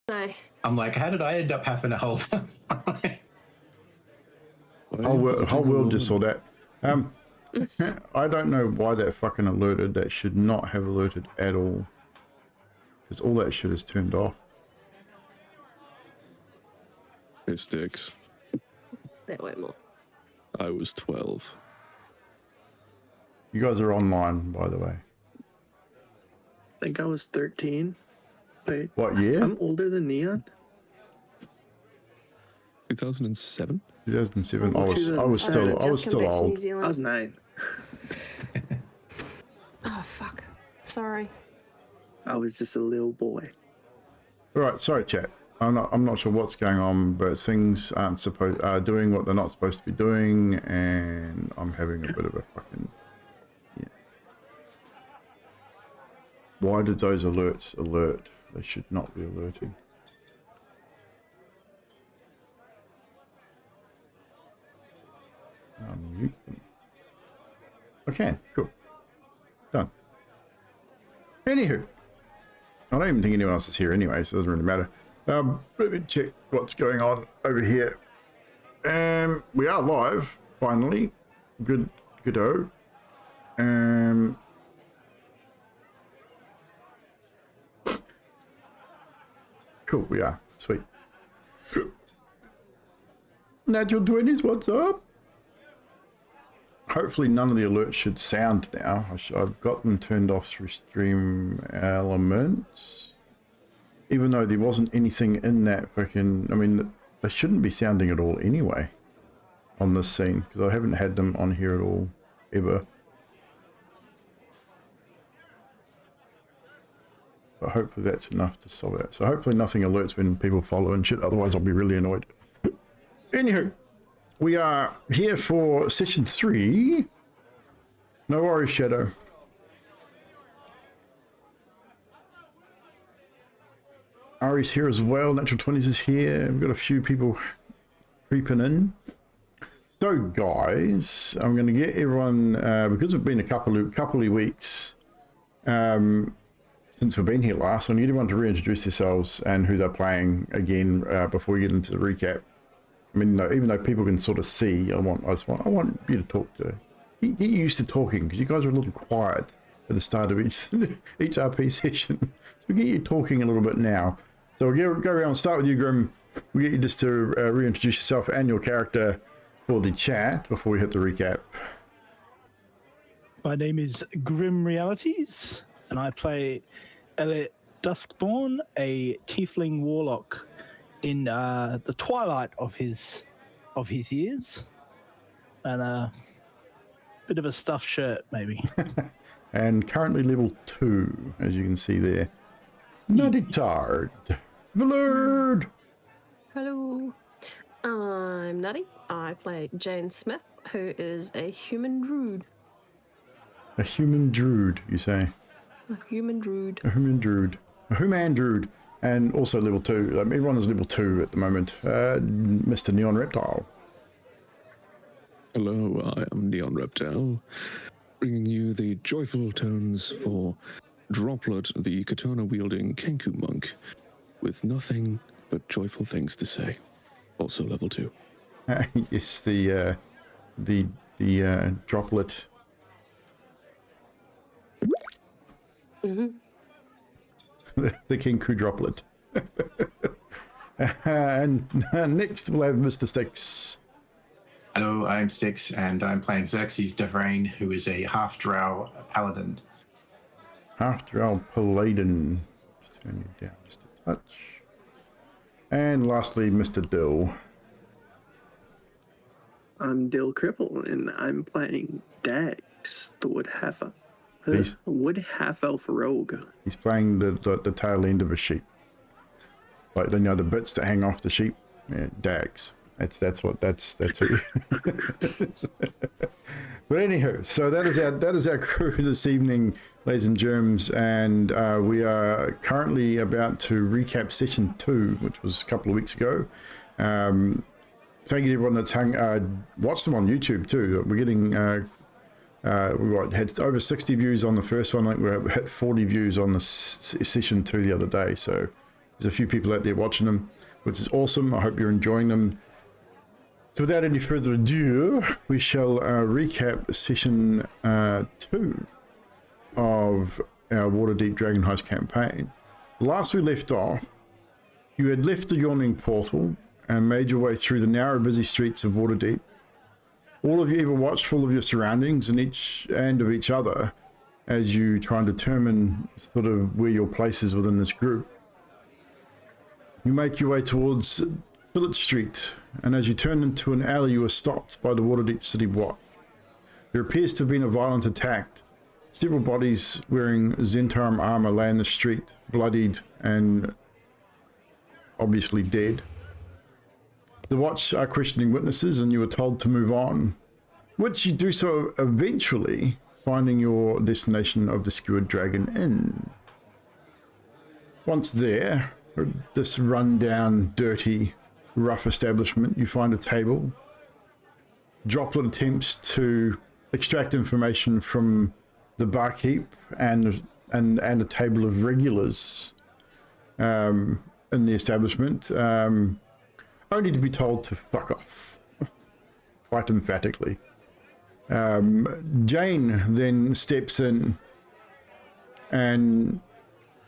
No. I'm like, how did I end up having to hold them? Whole world just saw that. I don't know why that fucking alerted. That should not have alerted at all. Because all that shit is turned off. Hey, Sticks. That way more. I was 12. You guys are online, by the way. I think I was 13. Wait, What year? I'm older than Neon. 2007? 2007. Oh, I was still Just come back to New old. Zealand. I was 9. Oh, fuck. Sorry. I was just a little boy. All right, sorry, chat. I'm not sure what's going on, but things are doing what they're not supposed to be doing, and I'm having a bit of a fucking Why did those alerts alert? They should not be alerting. Unmute them. I can. Cool. Done. Anywho, I don't even think anyone else is here anyway, so it doesn't really matter. Let me check what's going on over here. We are live, finally. Good-o. Cool, we are. Sweet. Natural 20s, what's up? Hopefully none of the alerts should sound now. I've got them turned off through Stream Elements. Even though there wasn't anything in that fucking... I mean, they shouldn't be sounding at all anyway on this scene, because I haven't had them on here at all, ever. But hopefully that's enough to solve it. So hopefully nothing alerts when people follow and shit, otherwise I'll be really annoyed. Anywho, we are here for session 3. No worries, Shadow. Ari's here as well. Natural 20s is here. We've got a few people creeping in. So, guys, I'm going to get everyone, because it's been a couple of weeks since we've been here last, I need everyone to reintroduce themselves and who they're playing again before we get into the recap. I mean, no, even though people can sort of see, I want you to talk to, get used to talking, because you guys are a little quiet at the start of each RP session. So we get you talking a little bit now. So we'll go around and start with you, Grim. We'll get you just to reintroduce yourself and your character for the chat before we hit the recap. My name is Grim Realities, and I play Elliot Duskborn, a tiefling warlock in the twilight of his years, and a bit of a stuffed shirt, maybe. And currently level 2, as you can see there. Nutty Tard. Villard. Hello. I'm Nutty. I play Jane Smith, who is a human druid. A human druid, you say? A human druid. A human druid. A human druid. And also level 2. Everyone is level 2 at the moment. Mr. Neon Reptile. Hello, I am Neon Reptile, bringing you the joyful tones for Droplet, the katana-wielding Kenku monk, with nothing but joyful things to say. Also level 2. Yes, the Droplet. Mm-hmm. The Kenku Droplet. And next we'll have Mr. Sticks. Hello, I'm Styx, and I'm playing Xerxes Devrain, who is a half-drow paladin. Half-drow paladin. Just turn you down just a touch. And lastly, Mr. Dill. I'm Dill Cripple, and I'm playing Dax, the Wood Half Elf Rogue. He's playing the tail end of a sheep. Like, you know, the bits that hang off the sheep. Yeah, Dags. That's who. But anywho, so that is our crew this evening, ladies and germs, and we are currently about to recap session 2, which was a couple of weeks ago. Thank you to everyone that's watched them on YouTube too. We're getting we had over 60 views on the first one. I think we hit 40 views on the session 2 the other day. So There's a few people out there watching them, which is awesome. I hope you're enjoying them. So without any further ado, we shall recap session 2 of our Waterdeep Dragon Heist campaign. The last we left off, you had left the yawning portal and made your way through the narrow, busy streets of Waterdeep. All of you ever watchful of your surroundings and of each other as you try and determine sort of where your place is within this group. You make your way towards Village Street, and as you turn into an alley, you are stopped by the Waterdeep City Watch. There appears to have been a violent attack. Several bodies wearing Zentarum armor lay in the street, bloodied and obviously dead. The Watch are questioning witnesses, and you are told to move on, which you do so eventually, finding your destination of the Skewered Dragon Inn. Once there, this run-down, dirty, rough establishment, you find a table. Droplet attempts to extract information from the barkeep and a table of regulars in the establishment, only to be told to fuck off, quite emphatically. Jane then steps in and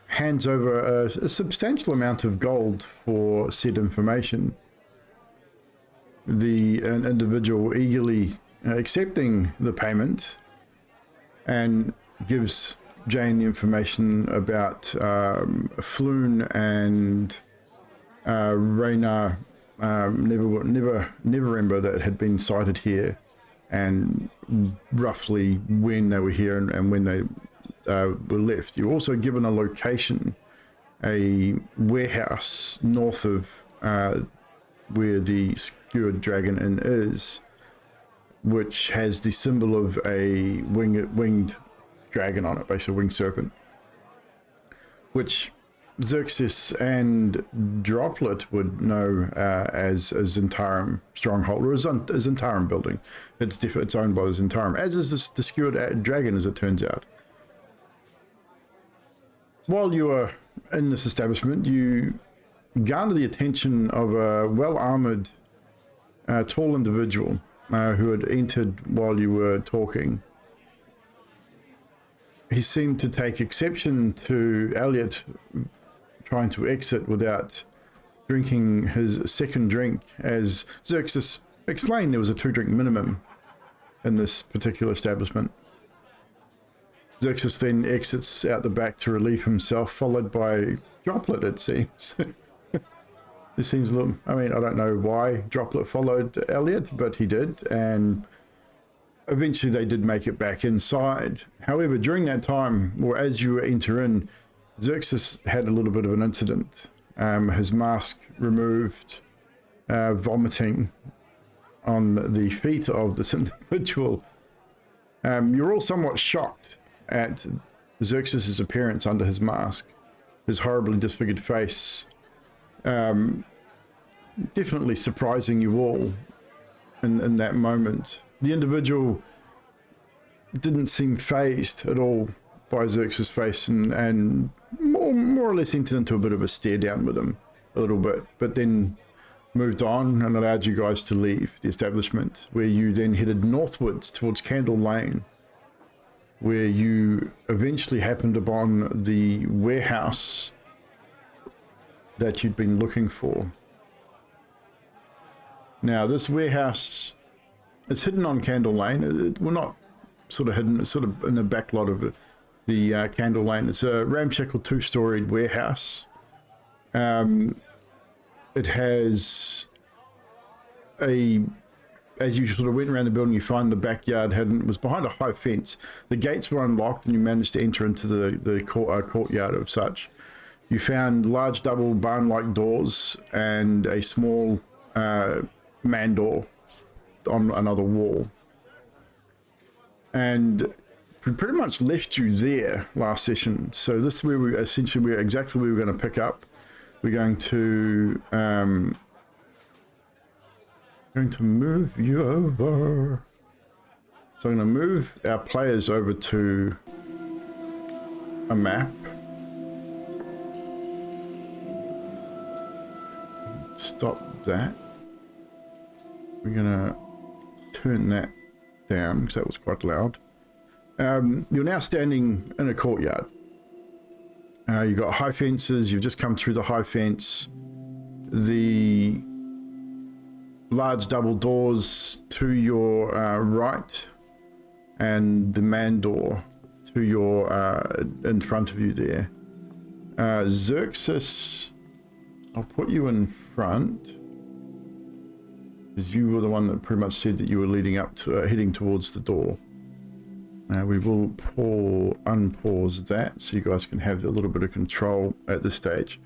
hands over a substantial amount of gold for said information. An individual eagerly accepting the payment and gives Jane the information about Floon and Rayna Neverember that had been sighted here, and roughly when they were here and when they were left. You're also given a location, a warehouse north of where the Skewered Dragon Inn is, which has the symbol of a winged dragon on it, basically a winged serpent, which Xerxes and Droplet would know as a Zentarum stronghold, or a Zentarum building. It's owned by the Zentarum, as is the Skewered Dragon, as it turns out. While you are in this establishment, you garner the attention of a well-armored, tall individual who had entered while you were talking. He seemed to take exception to Elliot trying to exit without drinking his second drink. As Xerxes explained, there was a 2-drink minimum in this particular establishment. Xerxes then exits out the back to relieve himself, followed by Droplet, it seems. It seems a little, I mean, I don't know why Droplet followed Elliot, but he did, and eventually they did make it back inside. However, during that time, or as you enter in, Xerxes had a little bit of an incident. His mask removed, vomiting on the feet of this individual. You're all somewhat shocked at Xerxes' appearance under his mask, his horribly disfigured face. Definitely surprising you all in that moment. The individual didn't seem phased at all by Xerxes' face, and more or less entered into a bit of a stare down with him a little bit, but then moved on and allowed you guys to leave the establishment, where you then headed northwards towards Candle Lane, where you eventually happened upon the warehouse that you'd been looking for. Now, this warehouse, it's hidden on Candle Lane. Well, not sort of hidden, it's sort of in the back lot of the Candle Lane. It's a ramshackle 2-storied warehouse. It has as you sort of went around the building, you find the backyard was behind a high fence. The gates were unlocked and you managed to enter into the courtyard of such. You found large double barn-like doors and a small man door on another wall. And we pretty much left you there last session. So this is where we essentially exactly where we're going to pick up. We're going to move you over. So I'm going to move our players over to a map. stop that. We're gonna turn that down because that was quite loud. You're now standing in a courtyard. You've got high fences. You've just come through the high fence. The large double doors to your right, and the man door to your in front of you there. Xerxes, I'll put you in front because you were the one that pretty much said that you were leading up to heading towards the door. We will unpause that so you guys can have a little bit of control at this stage.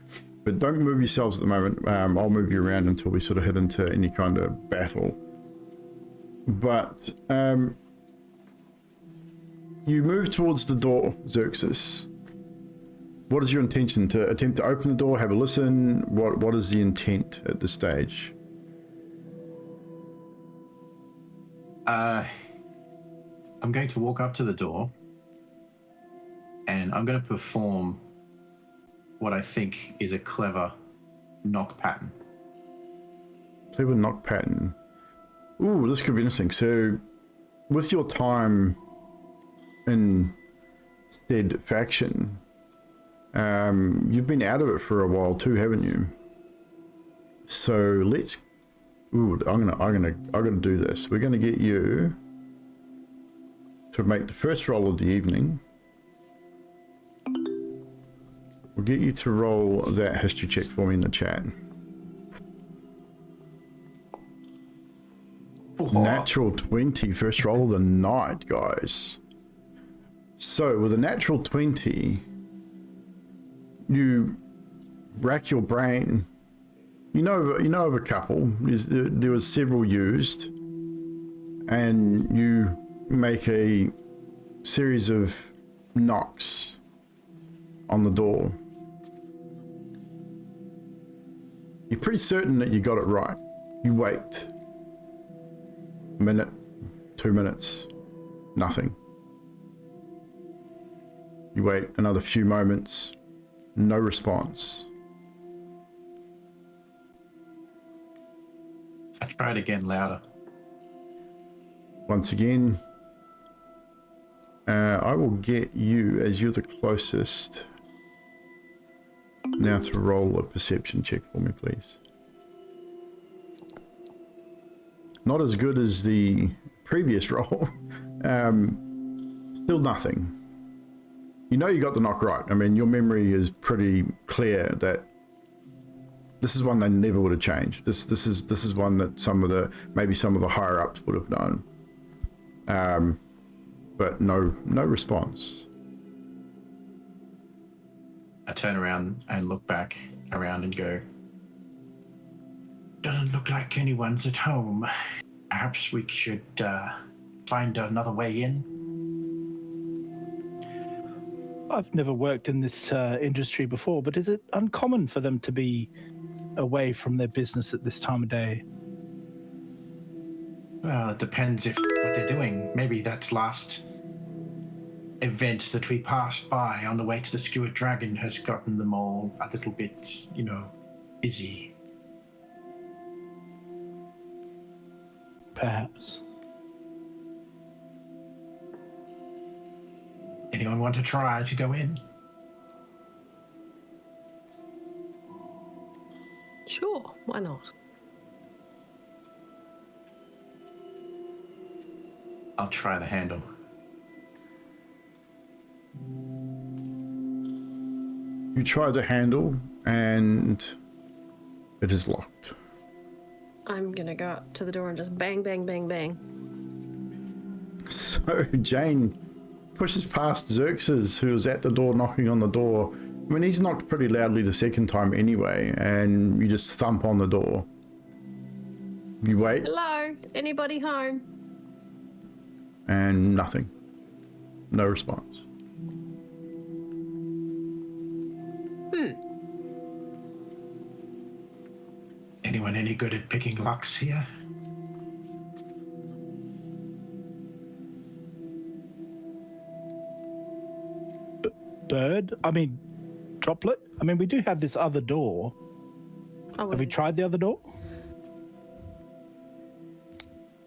But don't move yourselves at the moment. I'll move you around until we sort of head into any kind of battle. But you move towards the door, Xerxes. What is your intention? To attempt to open the door, have a listen? What is the intent at this stage? I'm going to walk up to the door and I'm going to perform what I think is a clever knock pattern. Clever knock pattern. Ooh, this could be interesting. So, with your time in said faction, you've been out of it for a while too, haven't you? So let's. Ooh, I'm gonna do this. We're gonna get you to make the first roll of the evening. We'll get you to roll that history check for me in the chat. Natural 20, first roll of the night, guys. So with a natural 20, you rack your brain. You know of a couple. There was several used, and you make a series of knocks on the door. You're pretty certain that you got it right. You wait. A minute, 2 minutes, nothing. You wait another few moments, no response. I try it again louder. Once again, I will get you, as you're the closest, now to roll a perception check for me, please. Not as good as the previous roll. Still nothing. You know you got the knock right. I mean, your memory is pretty clear that this is one they never would have changed. This is one that maybe some of the higher ups would have known. But no response. I turn around and look back around and go, doesn't look like anyone's at home. Perhaps we should find another way in. I've never worked in this industry before, but is it uncommon for them to be away from their business at this time of day? Well, it depends what they're doing. Maybe that's last event that we passed by on the way to the Skewered Dragon has gotten them all a little bit, busy. Perhaps. Anyone want to try to go in? Sure, why not? I'll try the handle. You try the handle and it is locked. I'm gonna go up to the door and just bang, bang, bang, bang. So Jane pushes past Xerxes, who's at the door knocking on the door. I mean, he's knocked pretty loudly the second time anyway, and you just thump on the door. You wait. Hello, anybody home? And nothing. No response. Anyone any good at picking locks here? Droplet? I mean, we do have this other door. Have we tried the other door?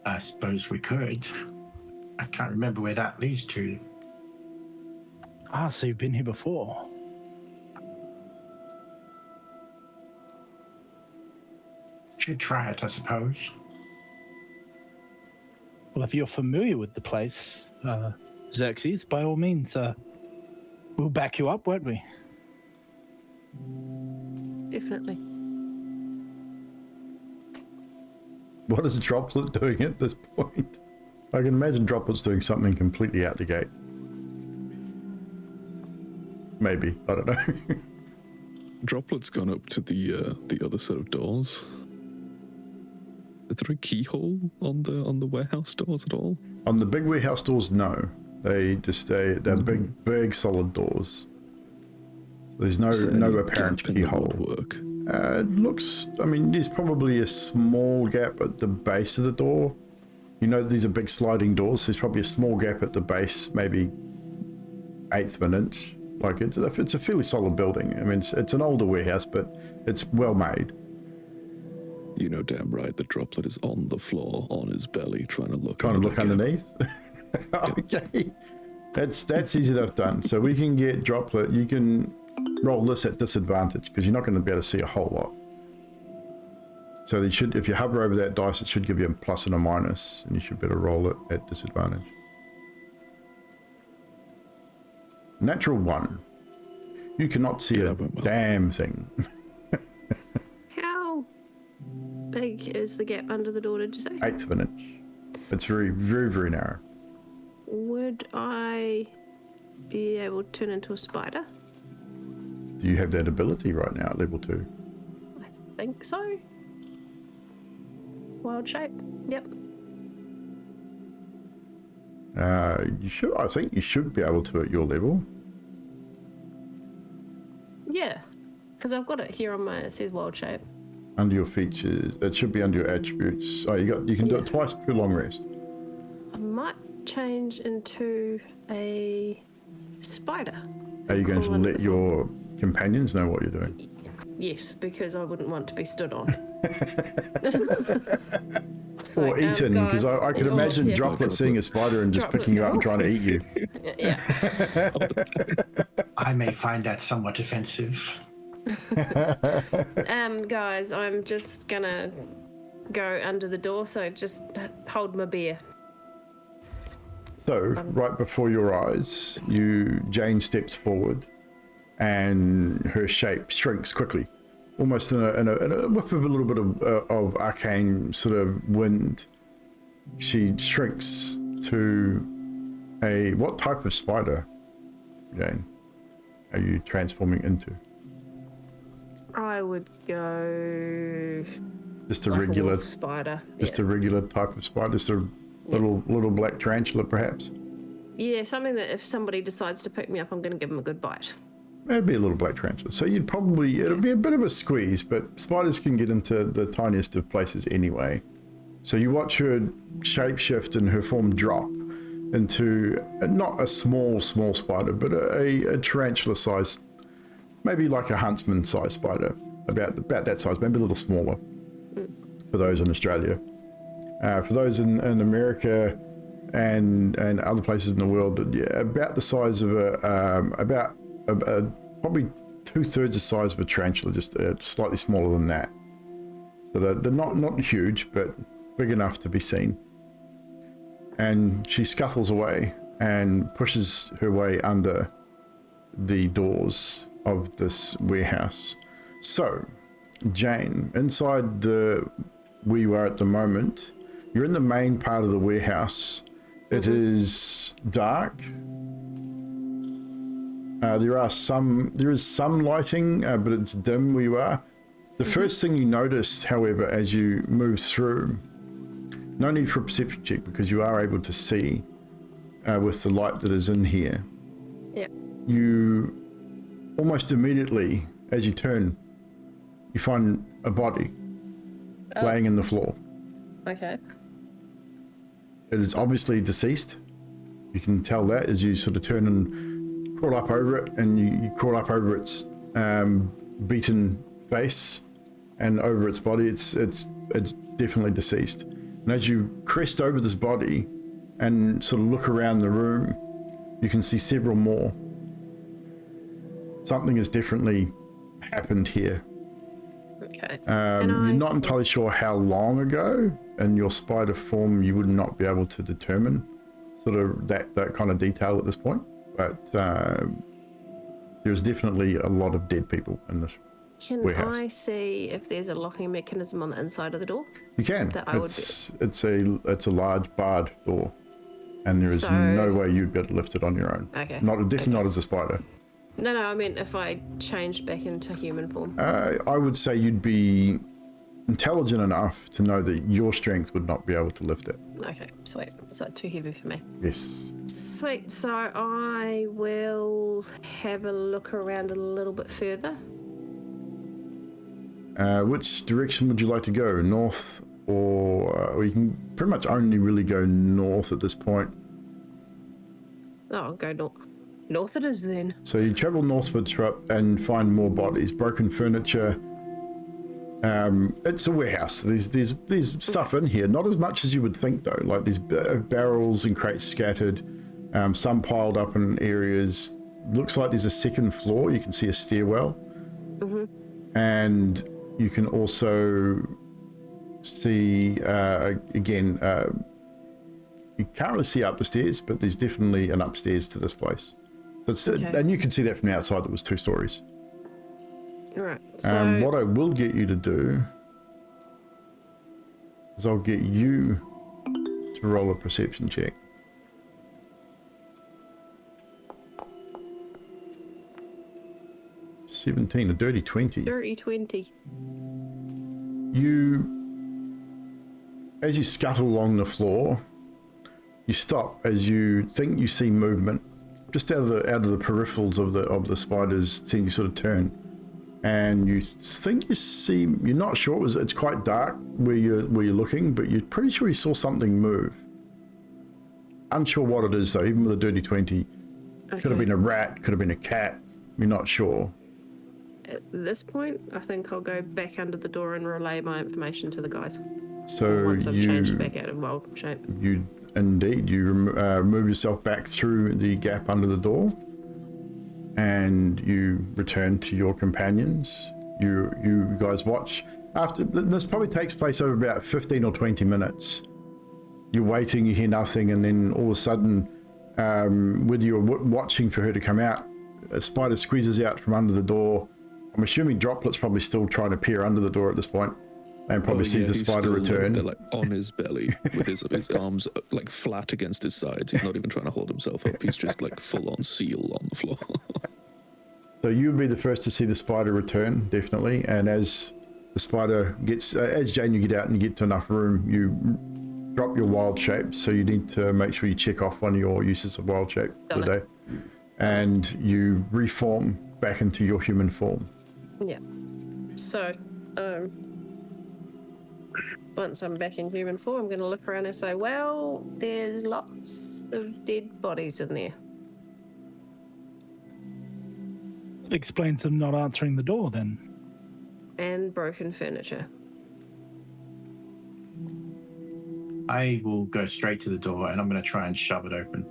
I suppose we could. I can't remember where that leads to. Ah, so you've been here before. Should try it, I suppose. Well, if you're familiar with the place, Xerxes, by all means, we'll back you up, won't we? Definitely. What is Droplet doing at this point? I can imagine Droplet's doing something completely out the gate. Maybe, I don't know. Droplet's gone up to the other set of doors. Is there a keyhole on the warehouse doors at all? On the big warehouse doors, no. They're big solid doors. So there's no apparent keyhole. Work. It looks, I mean, there's probably a small gap at the base of the door. You know, these are big sliding doors. There's probably a small gap at the base, maybe 1/8 of an inch. Like it's a fairly solid building. I mean, it's an older warehouse, but it's well made. You know damn right the Droplet is on the floor, on his belly, trying to look underneath. Okay, that's easy enough done. So we can get Droplet. You can roll this at disadvantage because you're not going to be able to see a whole lot. So they should, if you hover over that dice, it should give you a plus and a minus, and you should better roll it at disadvantage. Natural 1. You cannot see a damn thing. How big is the gap under the door, did you say? 1/8 of an inch. It's very, very, very narrow. Would I be able to turn into a spider? Do you have that ability right now at level 2? I think so. Wild shape. Yep. You should. I think you should be able to at your level. Yeah, because I've got it here on my. It says wild shape. Under your features, it should be under your attributes. Oh, you can do it twice per long rest. I might change into a spider. Are you going to let your companions know what you're doing? Yes, because I wouldn't want to be stood on. Or eaten, because I could imagine Droplet seeing a spider and just picking you up and trying to eat you. Yeah. I may find that somewhat offensive. Guys, I'm just gonna go under the door, so just hold my beer. So, right before your eyes, Jane steps forward, and her shape shrinks quickly, almost in a whiff of a little bit of arcane sort of wind. She shrinks to what type of spider, Jane, are you transforming into? I would go Just a like regular a wolf spider. Just a regular type of spider, just a little black tarantula, perhaps. Yeah, something that if somebody decides to pick me up, I'm going to give them a good bite. It'd be a little black tarantula. So it'd be a bit of a squeeze, but spiders can get into the tiniest of places anyway. So you watch her shapeshift and her form drop into not a small spider, but a tarantula size, maybe like a huntsman size spider, about that size, maybe a little smaller for those in Australia. For those in America and other places in the world, yeah, about the size of probably 2/3 the size of a tarantula, just slightly smaller than that. So they're not huge, but big enough to be seen. And she scuttles away and pushes her way under the doors of this warehouse. So, Jane, inside where you are at the moment, you're in the main part of the warehouse. It is dark. There is some lighting, but it's dim where you are. The first thing you notice, however, as you move through, no need for a perception check because you are able to see with the light that is in here. Yeah. You almost immediately, as you turn, you find a body laying in the floor. Okay. It is obviously deceased. You can tell that as you sort of turn and crawl up over it, and you crawl up over its beaten face, and over its body, it's definitely deceased. And as you crest over this body and sort of look around the room, you can see several more. Something has definitely happened here. Okay. You're not entirely sure how long ago. In your spider form, you would not be able to determine sort of that kind of detail at this point. But there's definitely a lot of dead people in this warehouse. Can I see if there's a locking mechanism on the inside of the door? You can. That I would It's a large barred door, and there is no way you'd be able to lift it on your own. Okay. Definitely not as a spider. No, I mean if I changed back into human form. I would say you'd be intelligent enough to know that your strength would not be able to lift it. Okay, sweet. Is that too heavy for me? Yes. Sweet. So I will have a look around a little bit further. Which direction would you like to go? North or you can pretty much only really go north at this point. Oh, I'll go north. North it is then. So you travel northwards and find more bodies, broken furniture. It's a warehouse. There's stuff in here, not as much as you would think though. Like these barrels and crates scattered, some piled up in areas. Looks like there's a second floor. You can see a stairwell, and you can also see again. You can't really see up the stairs, but there's definitely an upstairs to this place. So it's, and you can see that from the outside. There was 2 stories. Right. So what I will get you to do is I'll get you to roll a perception check. $17, a dirty 20. dirty 20. As you scuttle along the floor, you stop as you think you see movement just out of the peripherals of the spiders. Seeing you sort of turn, and you think you see. You're not sure. It's quite dark where you're looking, but you're pretty sure you saw something move. Unsure what it is though. Even with a dirty 20, could have been a rat, could have been a cat. You're not sure. At this point, I think I'll go back under the door and relay my information to the guys. So once I've changed back out of wild shape. You move yourself back through the gap under the door, and you return to your companions. You guys watch. After this probably takes place over about 15 or 20 minutes. You're waiting, you hear nothing, and then all of a sudden, whether you're watching for her to come out, a spider squeezes out from under the door. I'm assuming Droplet's probably still trying to peer under the door at this point, and probably sees the spider return. They're like on his belly with his arms like flat against his sides. He's not even trying to hold himself up. He's just like full on seal on the floor. So you would be the first to see the spider return, definitely. And as the spider gets, as Jane, you get out and you get to enough room, you drop your wild shape. So you need to make sure you check off one of your uses of wild shape for the day, and you reform back into your human form. Yeah. So, once I'm back in human form, I'm going to look around and say, well, there's lots of dead bodies in there. Explains them not answering the door then. And broken furniture. I will go straight to the door and I'm going to try and shove it open.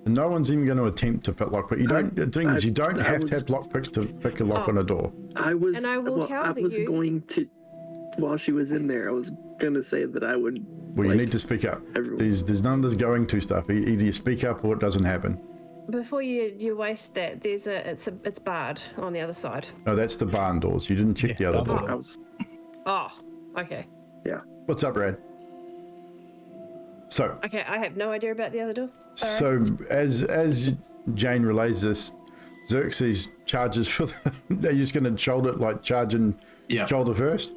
And no one's even going to attempt to pick lockpick. You don't. The thing is, you don't have to have lockpicks to pick a lock on a door. I was you. going to, while she was in there, I was going to say that I would. Well, you need to speak up. There's none of this going to stuff. Either you speak up or it doesn't happen. Before you waste that, it's barred on the other side. No, that's the barn doors. You didn't check the other door. Oh, okay. Yeah. What's up, Brad? So. Okay, I have no idea about the other door. So as Jane relays this, Xerxes charges for they're just going to charge and shoulder first.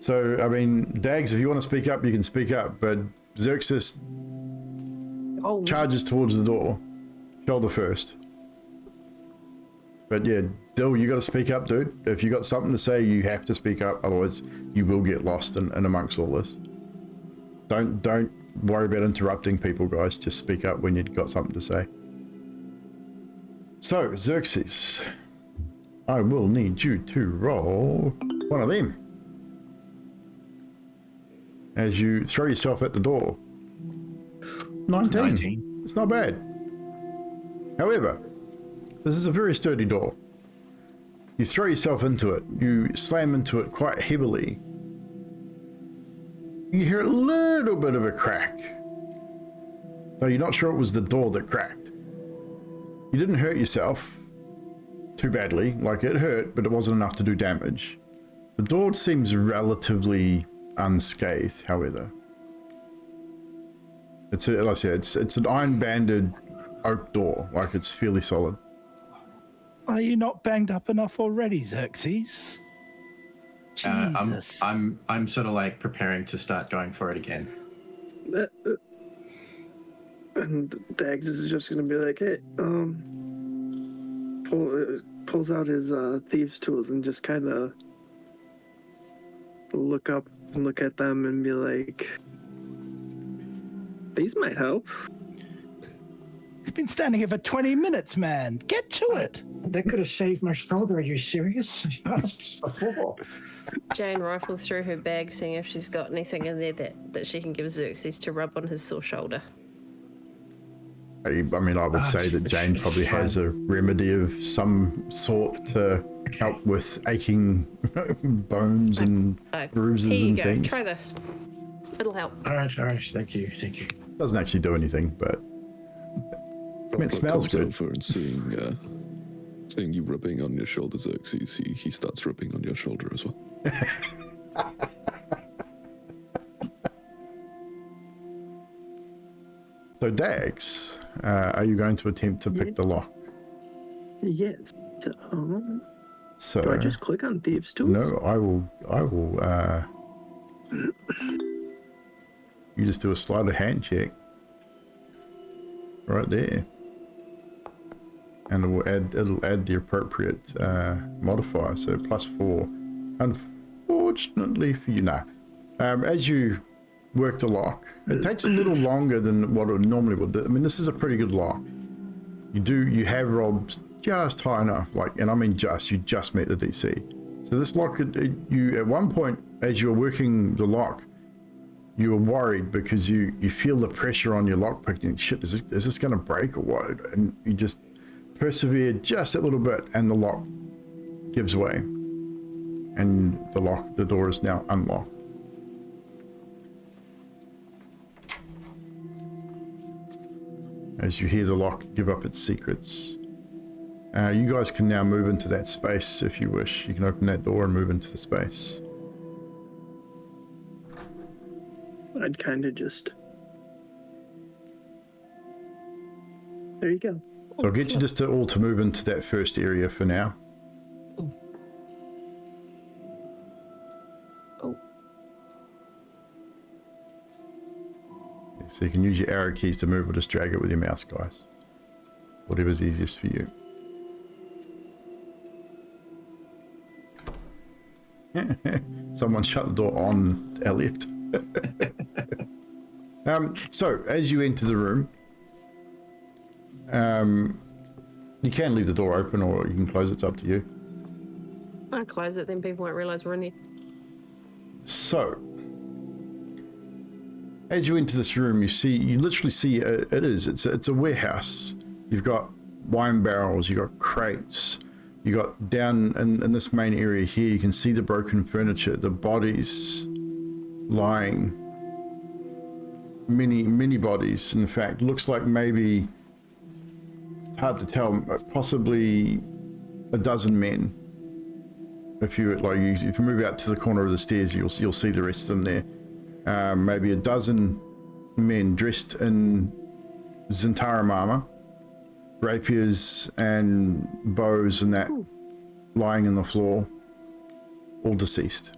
So, I mean, Dags, if you want to speak up, you can speak up, but Xerxes charges towards the door, shoulder first. But yeah, Dill, you got to speak up, dude. If you got something to say, you have to speak up, otherwise you will get lost in amongst all this. Don't worry about interrupting people, guys. Just speak up when you've got something to say. So, Xerxes, I will need you to roll one of them as you throw yourself at the door. 19. 19. It's not bad. However, this is a very sturdy door. You throw yourself into it. You slam into it quite heavily. You hear a little bit of a crack, though you're not sure it was the door that cracked. You didn't hurt yourself too badly, like it hurt, but it wasn't enough to do damage. The door seems relatively unscathed, however. It's, like I said, it's an iron-banded oak door, like it's fairly solid. Are you not banged up enough already, Xerxes? Jesus. I'm sort of like preparing to start going for it again. And Dags is just gonna be like, hey, pulls out his thieves' tools and just kind of look up and look at them and be like, these might help. You've been standing here for 20 minutes, man. Get to it. That could have saved my shoulder. Are you serious? You asked before. Jane rifles through her bag, seeing if she's got anything in there that she can give Xerxes to rub on his sore shoulder. I mean, I would say that Jane probably has a remedy of some sort to help with aching bones and bruises and things. Try this. It'll help. All right. Thank you. Doesn't actually do anything, but I mean, it smells good. Over and seeing you rubbing on your shoulder, Xerxes, he starts rubbing on your shoulder as well. So, Dags, are you going to attempt to pick the lock? Yes. So, do I just click on thieves' tools? No, I will. You just do a sleight of hand check. Right there. And it'll add the appropriate modifier, so +4. Unfortunately for you, as you work the lock, it takes a little longer than what it normally would. I mean, this is a pretty good lock. You have rolled just high enough, and I mean you just met the DC. So this lock, you at one point as you were working the lock, you were worried because you feel the pressure on your lockpick and shit, is this going to break or what? And you just persevere just a little bit and the lock gives way. And the door is now unlocked. As you hear the lock give up its secrets. You guys can now move into that space if you wish. You can open that door and move into the space. I'd kind of just... There you go. So I'll get you just all to move into that first area for now. Oh. So you can use your arrow keys to move or just drag it with your mouse, guys. Whatever's easiest for you. Someone shut the door on Elliot. So as you enter the room, you can leave the door open or you can close it. It's up to you. I'll close it, then people won't realise we're in here. So as you enter this room, you literally see it's a warehouse. You've got wine barrels, you've got crates, you got down in this main area here, you can see the broken furniture, the bodies lying, many bodies. In fact, looks like maybe, it's hard to tell, possibly a dozen men. If you move out to the corner of the stairs, you'll see the rest of them there. Maybe a dozen men dressed in Zentarum armor, rapiers and bows and that, lying on the floor, all deceased.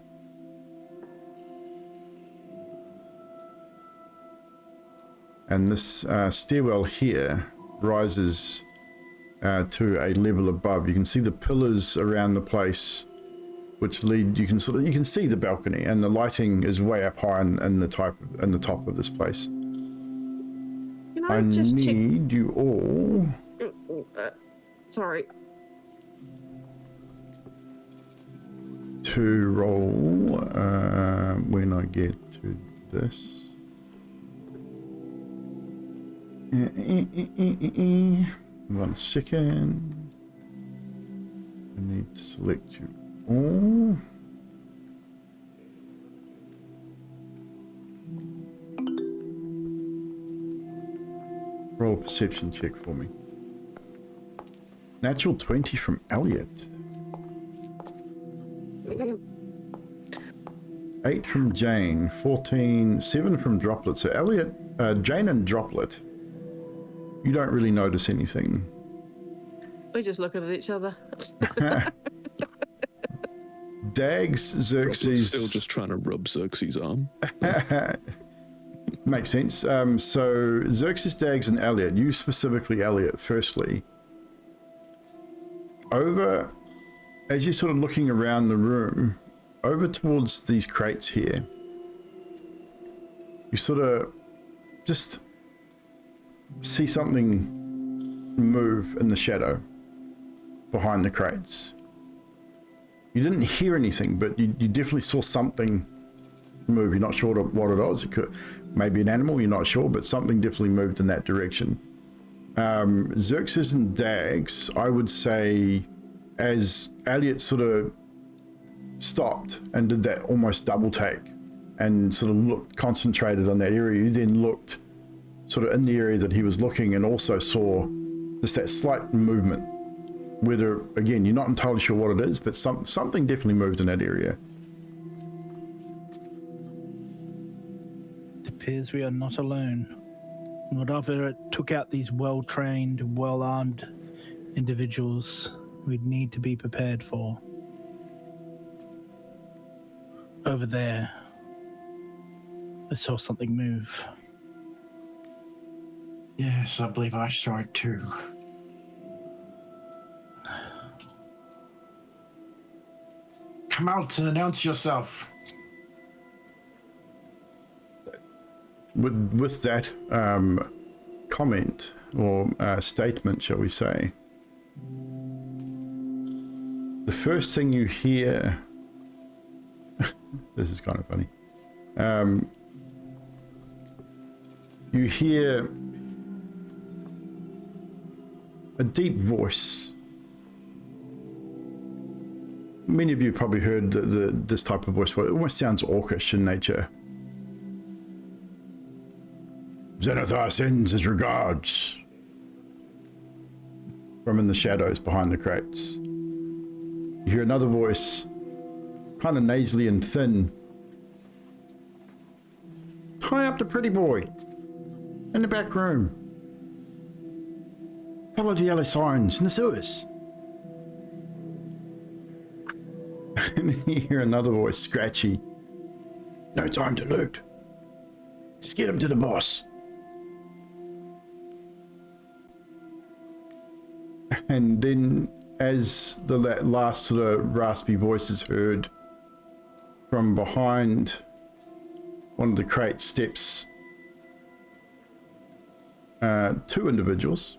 And this stairwell here rises to a level above. You can see the pillars around the place, which lead. You can see the balcony, and the lighting is way up high in the top of this place. I need you all. Sorry. to roll when I get to this. 1 second. I need to select you all. Roll a perception check for me. Natural 20 from Elliot. 8 from Jane. 14, 7 from Droplet. So Elliot, Jane and Droplet, you don't really notice anything. We're just looking at each other. Dags, Xerxes... Still just trying to rub Xerxes' arm. Makes sense. So Xerxes, Dags, and Elliot, you specifically Elliot, firstly. Over, as you're sort of looking around the room, over towards these crates here, you sort of just see something move in the shadow behind the crates. You didn't hear anything, but you definitely saw something move. You're not sure what it was. It could maybe an animal, you're not sure, but something definitely moved in that direction. Xerxes and Dags, I would say, as Elliot sort of stopped and did that almost double take and sort of looked concentrated on that area, you then looked sort of in the area that he was looking and also saw just that slight movement. Whether, again, you're not entirely sure what it is, but something definitely moved in that area. It appears we are not alone. Whatever it took out these well-trained, well-armed individuals, we'd need to be prepared for. Over there, I saw something move. Yes, I believe I saw it too. Come out and announce yourself. With that comment or statement, shall we say, the first thing you hear, this is kind of funny, you hear a deep voice. Many of you probably heard this type of voice. It almost sounds orcish in nature. Xanathar sends his regards. From in the shadows behind the crates. You hear another voice, kind of nasally and thin. Tie up the pretty boy in the back room. Follow the yellow signs in the sewers. And then you hear another voice, scratchy. No time to loot. Just get him to the boss. And then as that last sort of raspy voice is heard, from behind one of the crates steps two individuals.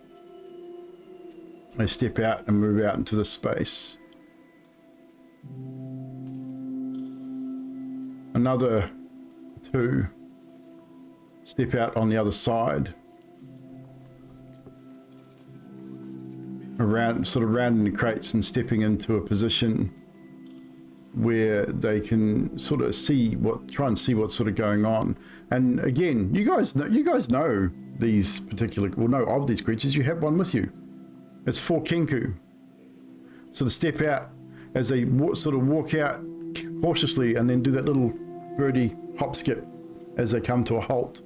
They step out and move out into the space. Another two step out on the other side, sort of rounding the crates and stepping into a position where they can sort of try and see what's sort of going on. And again, you guys know these know of these creatures. You have one with you. It's 4 Kenku. So to step out as they sort of walk out cautiously and then do that little birdie hop skip as they come to a halt.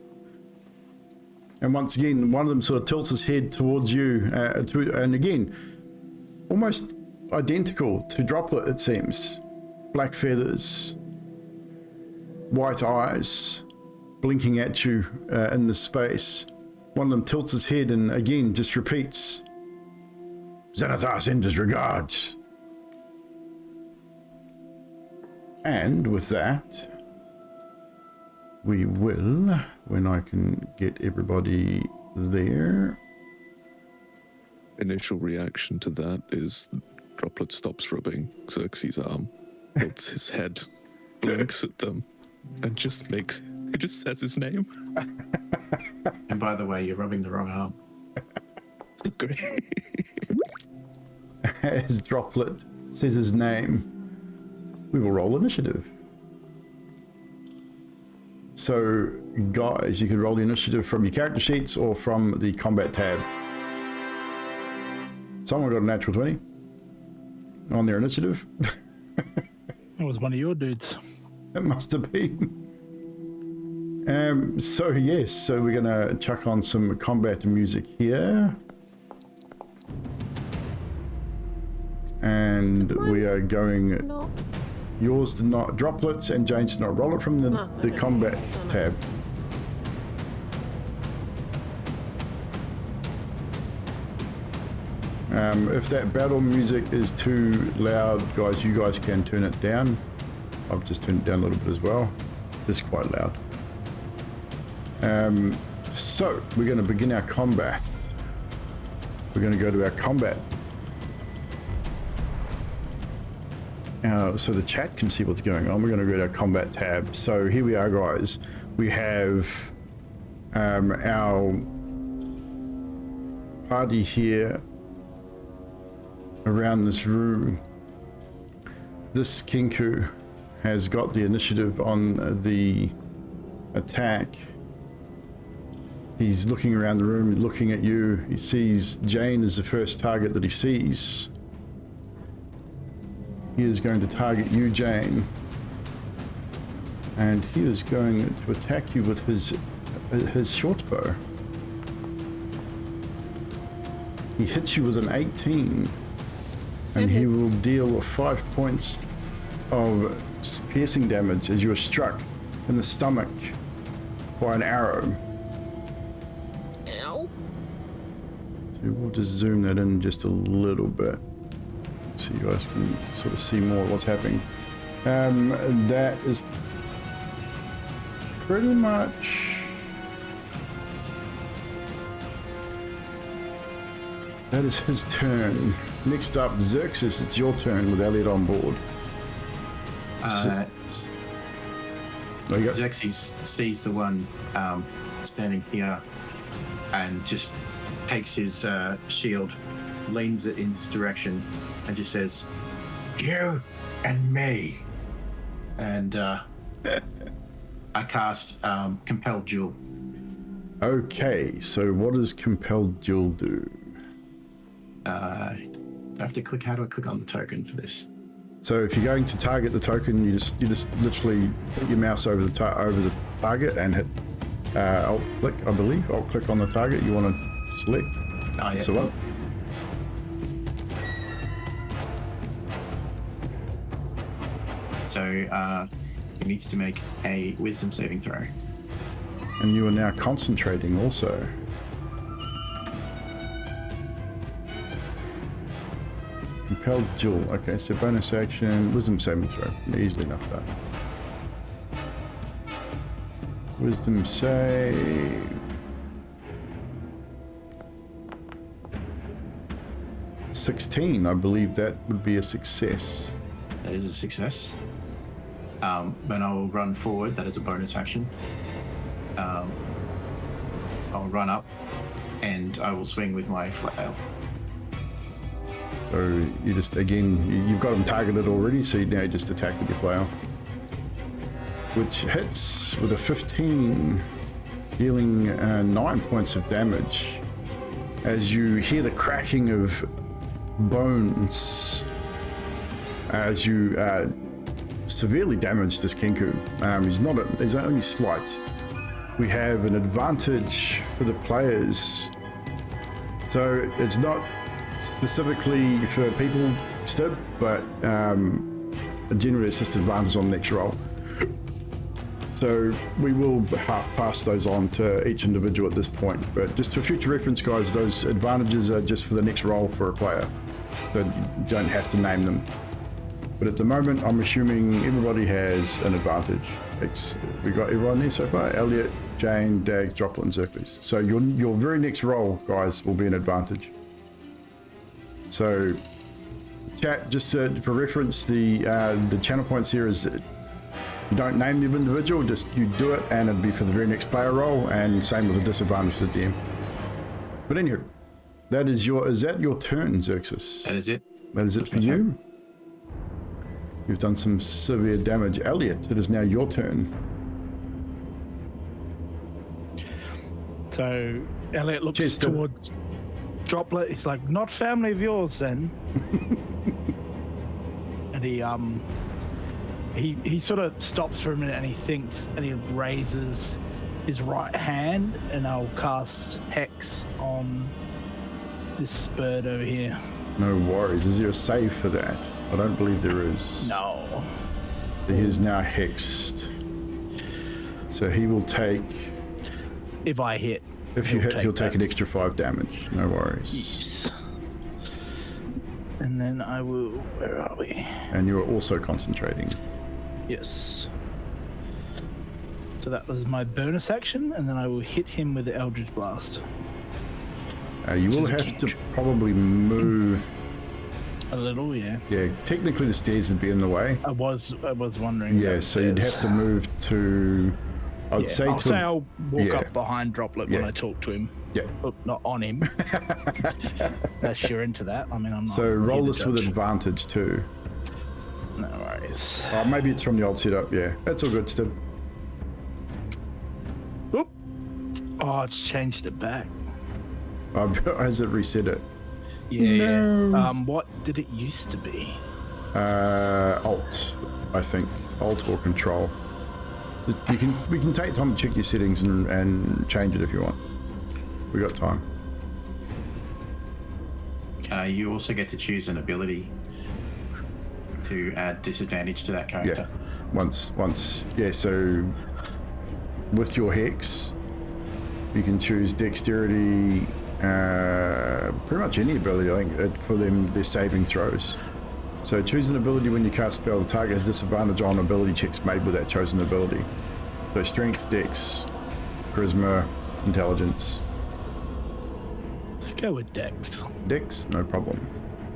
And once again, one of them sort of tilts his head towards you, and again, almost identical to Droplet, it seems. Black feathers, white eyes, blinking at you in the space. One of them tilts his head and again just repeats, Xanathar sends his regards. And with that, we will, when I can get everybody there. Initial reaction to that is Droplet stops rubbing Xerxes' arm Holds his head, blinks at them, and just says his name. And by the way, you're rubbing the wrong arm. Great. As Droplet says his name, we will roll initiative. So, guys, you can roll the initiative from your character sheets or from the combat tab. Someone got a natural 20 on their initiative. It was one of your dudes. It must have been. So yes, so we're gonna chuck on some combat music here. And we are going, No. yours did not, Droplets and Jane's did not roll it from the okay. combat No. tab. If that battle music is too loud, guys, you guys can turn it down. I've just turned it down a little bit as well. It's quite loud. So we're going to begin our combat. We're going to go to our combat. So the chat can see what's going on. We're going to go to our combat tab. So here we are, guys. We have our party here around this room. This Kinku has got the initiative on the attack. He's looking around the room, looking at you. He sees Jane as the first target that he sees. He is going to target you, Jane. And he is going to attack you with his short bow. He hits you with an 18. And he will deal 5 points of piercing damage as you are struck in the stomach by an arrow. Ow. So we'll just zoom that in just a little bit so you guys can sort of see more of what's happening. That is pretty much... that is his turn. Next up, Xerxes, it's your turn with Elliot on board. There you go. Xerxes sees the one standing here and just takes his shield, leans it in this direction, and just says, "You and me." And I cast Compelled Duel. Okay, so what does Compelled Duel do? I have to click. How do I click on the token for this? So if you're going to target the token, you just literally put your mouse over the target and hit Alt click, I believe. Alt click on the target you want to select. Oh, yeah. So what? So he needs to make a Wisdom saving throw. And you are now concentrating also. Compelled Duel. Okay, so bonus action, Wisdom saving throw. Easily enough that. Wisdom save. $16. I believe that would be a success. That is a success. Then I will run forward. That is a bonus action. I'll run up, and I will swing with my flail. So you just, again, you've got them targeted already, so you now just attack with your flail. Which hits with a 15, dealing 9 points of damage. As you hear the cracking of bones, as you severely damage this Kinku. He's only slight. We have an advantage for the players. So it's not specifically for people, Stib, but generally it's just advantage on the next roll. So we will pass those on to each individual at this point, but just for future reference, guys, those advantages are just for the next roll for a player, so you don't have to name them. But at the moment, I'm assuming everybody has an advantage. We got everyone there so far: Elliot, Jane, Dags, Droplet, and Xerxes. So your very next roll, guys, will be an advantage. So chat, just for reference, the channel points here is that you don't name the individual, just you do it, and it'd be for the very next player roll, and same with the disadvantage to the DM. But anywho, is that your turn, Xerxes? That is it. That is it for you. You've done some severe damage. Elliot, it is now your turn. So Elliot looks towards Droplet. He's like, "Not family of yours, then." And he sort of stops for a minute and he thinks, and he raises his right hand, and I'll cast Hex on this bird over here. No worries. Is there a save for that? I don't believe there is. No. He is now hexed. So he will take... If I hit. If you hit, he'll take an extra 5 damage. No worries. Yes. And then I will... Where are we? And you are also concentrating. Yes. So that was my bonus action, and then I will hit him with the Eldritch Blast. You will have to probably move... A little, yeah. Yeah, technically the stairs would be in the way. I was wondering. Yeah, so you'd have to move to... I'll say I'll walk up behind Droplet when I talk to him. Yeah. Oh, not on him. Unless you're into that. I mean, I'm not. So roll this with advantage too. No worries. Oh, maybe it's from the old setup, yeah. That's all good, Stib. Oop. Oh, it's changed it back. Has it reset it? Yeah. No. What did it used to be? Alt, I think. Alt or Control. We can take time to check your settings and change it if you want. We got time. You also get to choose an ability to add disadvantage to that character. Yeah. So with your hex, you can choose dexterity, pretty much any ability. I think for them, they're saving throws. So choose an ability when you cast a spell. The target has disadvantage on ability checks made with that chosen ability. So strength, dex, charisma, intelligence. Let's go with dex. Dex, no problem.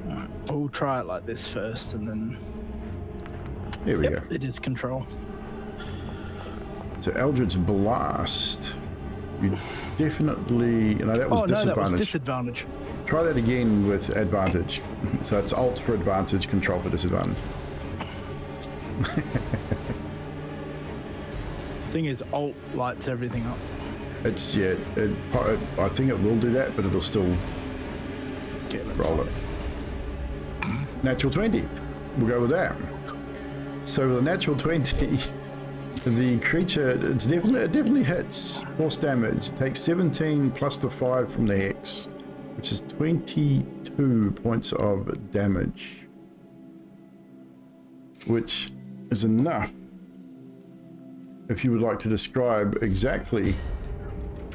Alright, we'll try it like this first, and then... There we go. It is control. So Eldritch Blast. You definitely... No, that was disadvantage. That was disadvantage. Try that again with advantage. So it's Alt for advantage, Control for disadvantage. Thing is, Alt lights everything up. It's, yeah, I think it will do that, but it'll still roll it. Natural 20. We'll go with that. So with a natural 20, the creature, it definitely hits. Force damage. It takes 17 plus the 5 from the Hex, which is 22 points of damage, which is enough. If you would like to describe exactly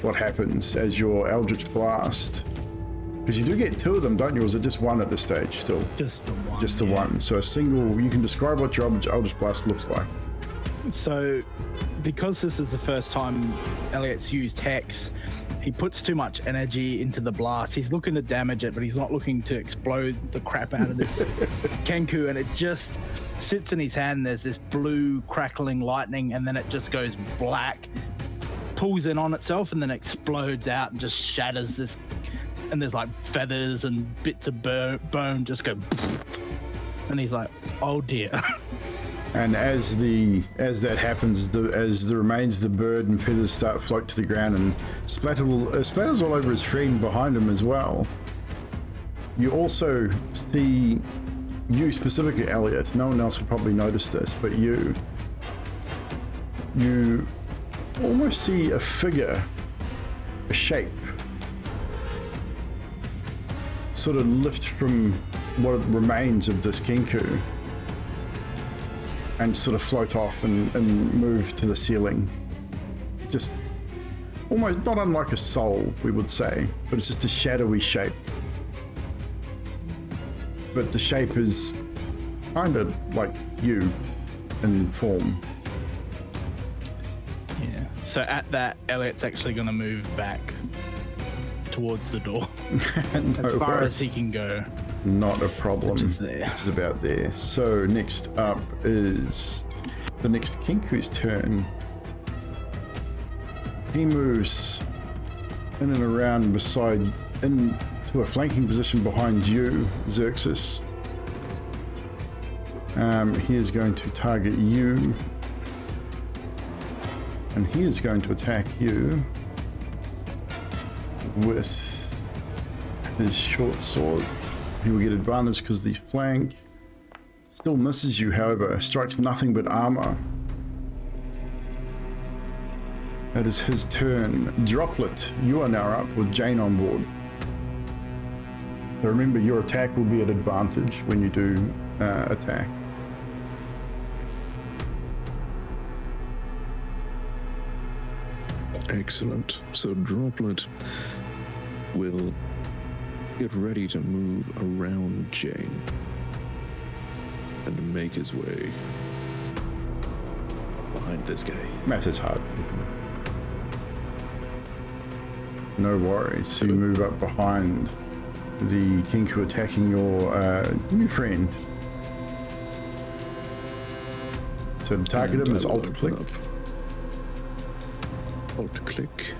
what happens as your Eldritch Blast, because you do get 2 of them, don't you? Or is it just 1 at this stage still? Just the one. Just the one. So a single, you can describe what your Eldritch Blast looks like. So, because this is the first time Elliot's used Hex, he puts too much energy into the blast. He's looking to damage it, but he's not looking to explode the crap out of this Kenku, and it just sits in his hand. There's this blue crackling lightning, and then it just goes black, pulls in on itself, and then explodes out and just shatters this. And there's like feathers and bits of bone just go, and he's like, "Oh dear." And as that happens, as the remains of the bird and feathers start to float to the ground and splatters all over his friend behind him as well, you also see, you specifically, Elliot, no one else would probably notice this, but you almost see a figure, a shape, sort of lift from what remains of this Kenku and sort of float off and move to the ceiling. Just almost not unlike a soul, we would say, but it's just a shadowy shape. But the shape is kind of like you in form. Yeah. So at that, Elliot's actually going to move back towards the door. No as far worries. as he can go. Not a problem. Which is there. This is about there. So next up is the next Kinku's turn. He moves in and around beside, into a flanking position behind you, Xerxes. He is going to target you. And he is going to attack you with his short sword. He will get advantage because the flank still misses you, however, strikes nothing but armor. That is his turn. Droplet, you are now up with Jane on board. So remember, your attack will be at advantage when you do attack. Excellent. So Droplet will get ready to move around Jane and make his way behind this guy. Math is hard. No worries. So you move up behind the Kinku attacking your new friend. So to target him is alt click. Alt click.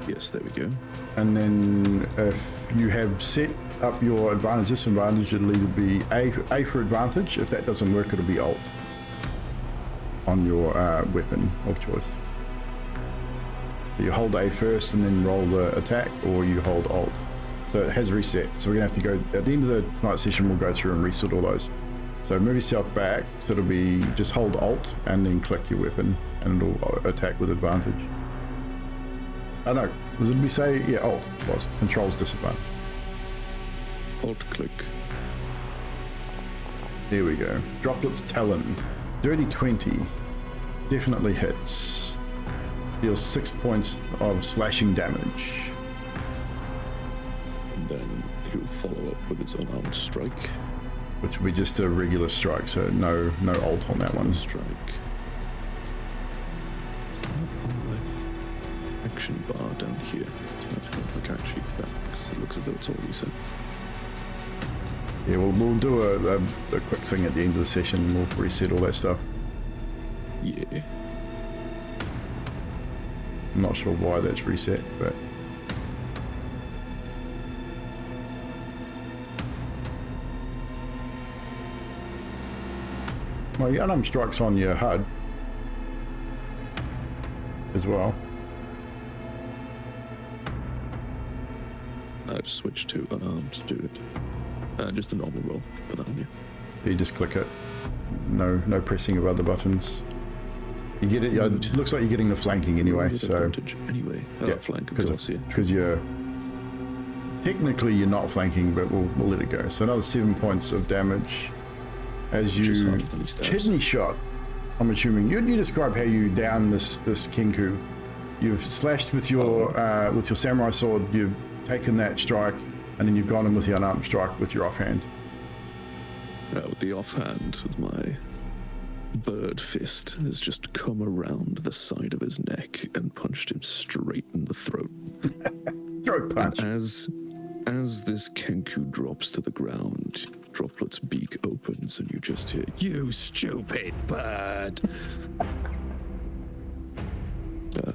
Yes, there we go. And then if you have set up your advantage, disadvantage, it'll either be A for advantage. If that doesn't work, it'll be alt on your weapon of choice. You hold A first and then roll the attack, or you hold alt. So it has reset. So we're gonna have to go, at the end of tonight's session, we'll go through and reset all those. So move yourself back, so it'll be just hold alt and then click your weapon and it'll attack with advantage. Oh no, was it we say, yeah, alt was, controls disadvantage. Alt click. There we go. Droplet's Talon, dirty 20, definitely hits. Deals 6 points of slashing damage. And then he'll follow up with his unarmed strike. Which will be just a regular strike, so no alt on that one. Strike. It's not on the action bar down here. So that's going to look actually for that, because it looks as though it's all reset. Yeah, we'll do a quick thing at the end of the session and we'll reset all that stuff. Yeah. I'm not sure why that's reset, but... Well, your unarmed strike's on your HUD as well. I just switched to unarmed to do it. Just a normal roll for that one, yeah. You just click it. No pressing of other buttons. You get it. It looks like you're getting the flanking anyway. So advantage anyway. yeah, Flank of course, yeah. Because you're technically you're not flanking, but we'll let it go. So another 7 points of damage as you kidney shot. I'm assuming you describe how you down this Kinku. You've slashed with your samurai sword. You've taken that strike, and then you've gone in with the unarmed strike with your offhand. With the offhand, with my bird fist, has just come around the side of his neck and punched him straight in the throat. Throat punch. And as this Kenku drops to the ground, Droplet's beak opens and you just hear, "You stupid bird!"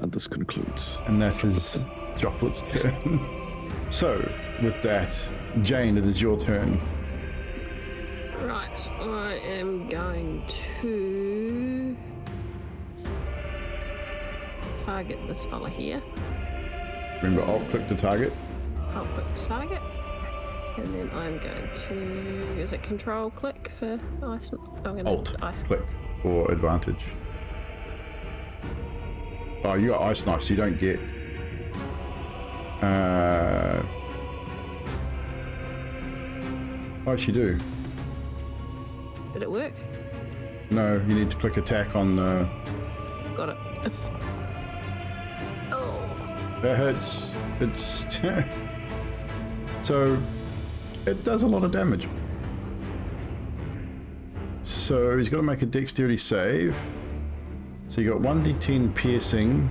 And this concludes. And that is Droplet's turn. So, with that, Jane, it is your turn. Right, I am going to target this fella here. Remember, alt click to target. I'll click target. And then I'm going to, is it control click for ice? I'm going Alt to ice click for advantage. Oh, you got ice knife, so you don't get. Oh, you do. Did it work? No, you need to click attack on the. Got it. Oh. That hurts. It's. So, it does a lot of damage. So, he's got to make a dexterity save. So, you got 1d10 piercing,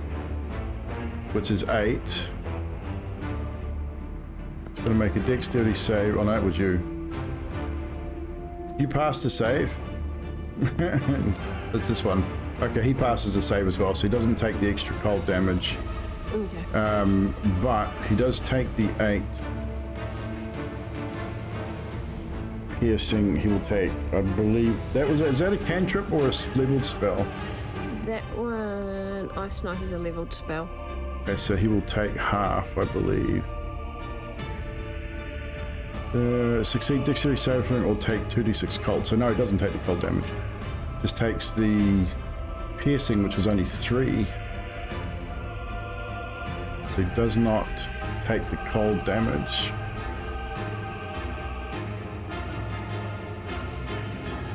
which is 8. He's going to make a dexterity save. Oh, no, that was you. You passed the save. It's this one. Okay, he passes the save as well, so he doesn't take the extra cold damage. Okay. But he does take the 8 piercing. He will take, I believe, is that a cantrip or a leveled spell? That one, Ice Knife is a leveled spell. Okay, so he will take half, I believe. Succeed dexterity save from or take 2d6 cold. So no, he doesn't take the cold damage. Just takes the piercing, which was only 3. So he does not take the cold damage.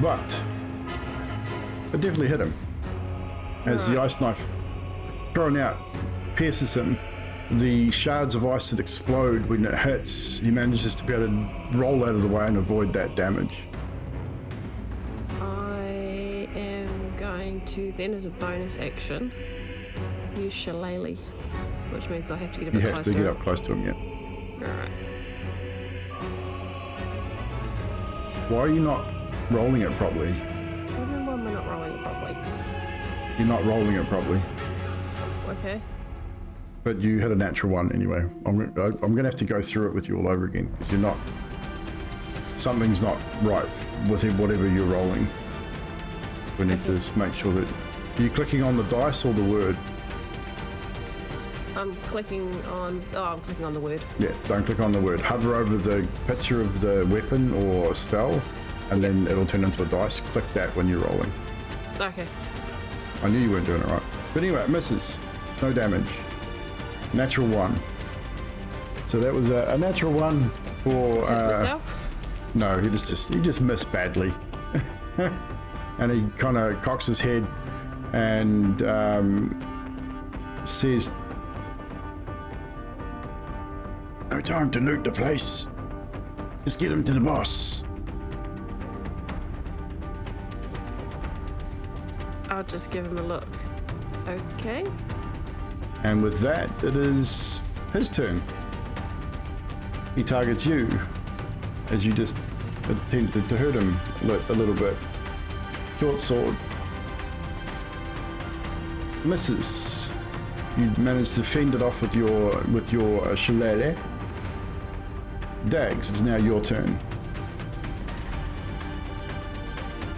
But it definitely hit him. As the ice knife thrown out pierces him, the shards of ice that explode when it hits, he manages to be able to roll out of the way and avoid that damage. I am going to then, as a bonus action, use Shillelagh, which means I have to get a bit You closer. have to get up close to him, yeah. Alright. Why are you not rolling it properly? Why am I not rolling it properly? You're not rolling it properly. Okay. But you had a natural 1 anyway. I'm going to have to go through it with you all over again, because you're not... Something's not right with whatever you're rolling. We need to make sure that... Are you clicking on the dice or the word? I'm clicking on the word. Yeah, don't click on the word. Hover over the picture of the weapon or spell, and then it'll turn into a dice. Click that when you're rolling. Okay. I knew you weren't doing it right. But anyway, it misses. No damage. Natural 1. So that was a natural 1 for... Myself? No, he just missed badly. And he kind of cocks his head and says, "No time to loot the place. Just get him to the boss." I'll just give him a look. Okay. And with that, it is his turn. He targets you as you just attempted to hurt him a little bit. Short sword. Misses. You manage to fend it off with your shillelagh. Dags, it's now your turn.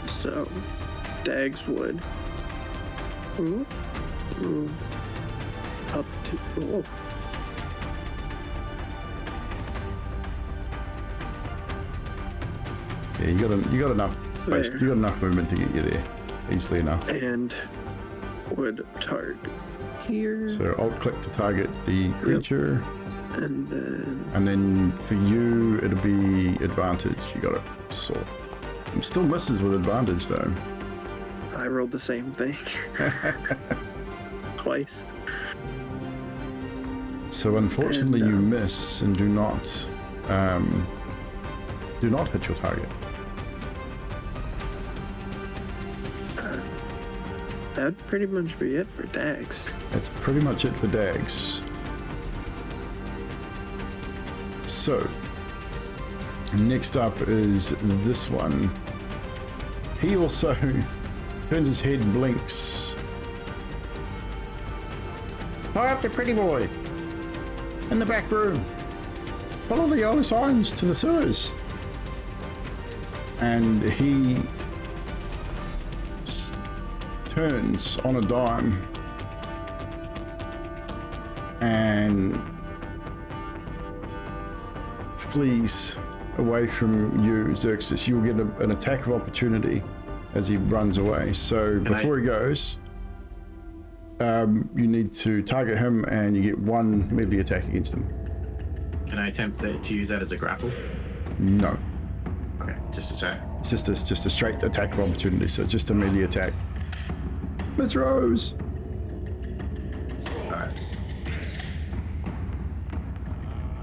So, Dags would move up to. Oh. Yeah, you got enough space. There. You got enough movement to get you there easily enough. And would target here. So alt click to target the creature, And and then for you it'll be advantage. You got it. So still misses with advantage though. I rolled the same thing. Twice. So unfortunately And, you miss and do not hit your target. That'd pretty much be it for Dags. That's pretty much it for Dags. So next up is this one. He also turns his head, blinks. Tie up the pretty boy in the back room. Follow the yellow signs to the sewers. And he turns on a dime and flees away from you, Xerxes. You will get an attack of opportunity as he runs away. So before he goes, you need to target him and you get 1 melee attack against him. Can I attempt to use that as a grapple? No, Okay, just a sec. it's just a straight attack of opportunity. So just a melee attack. Miss Rose. Alright.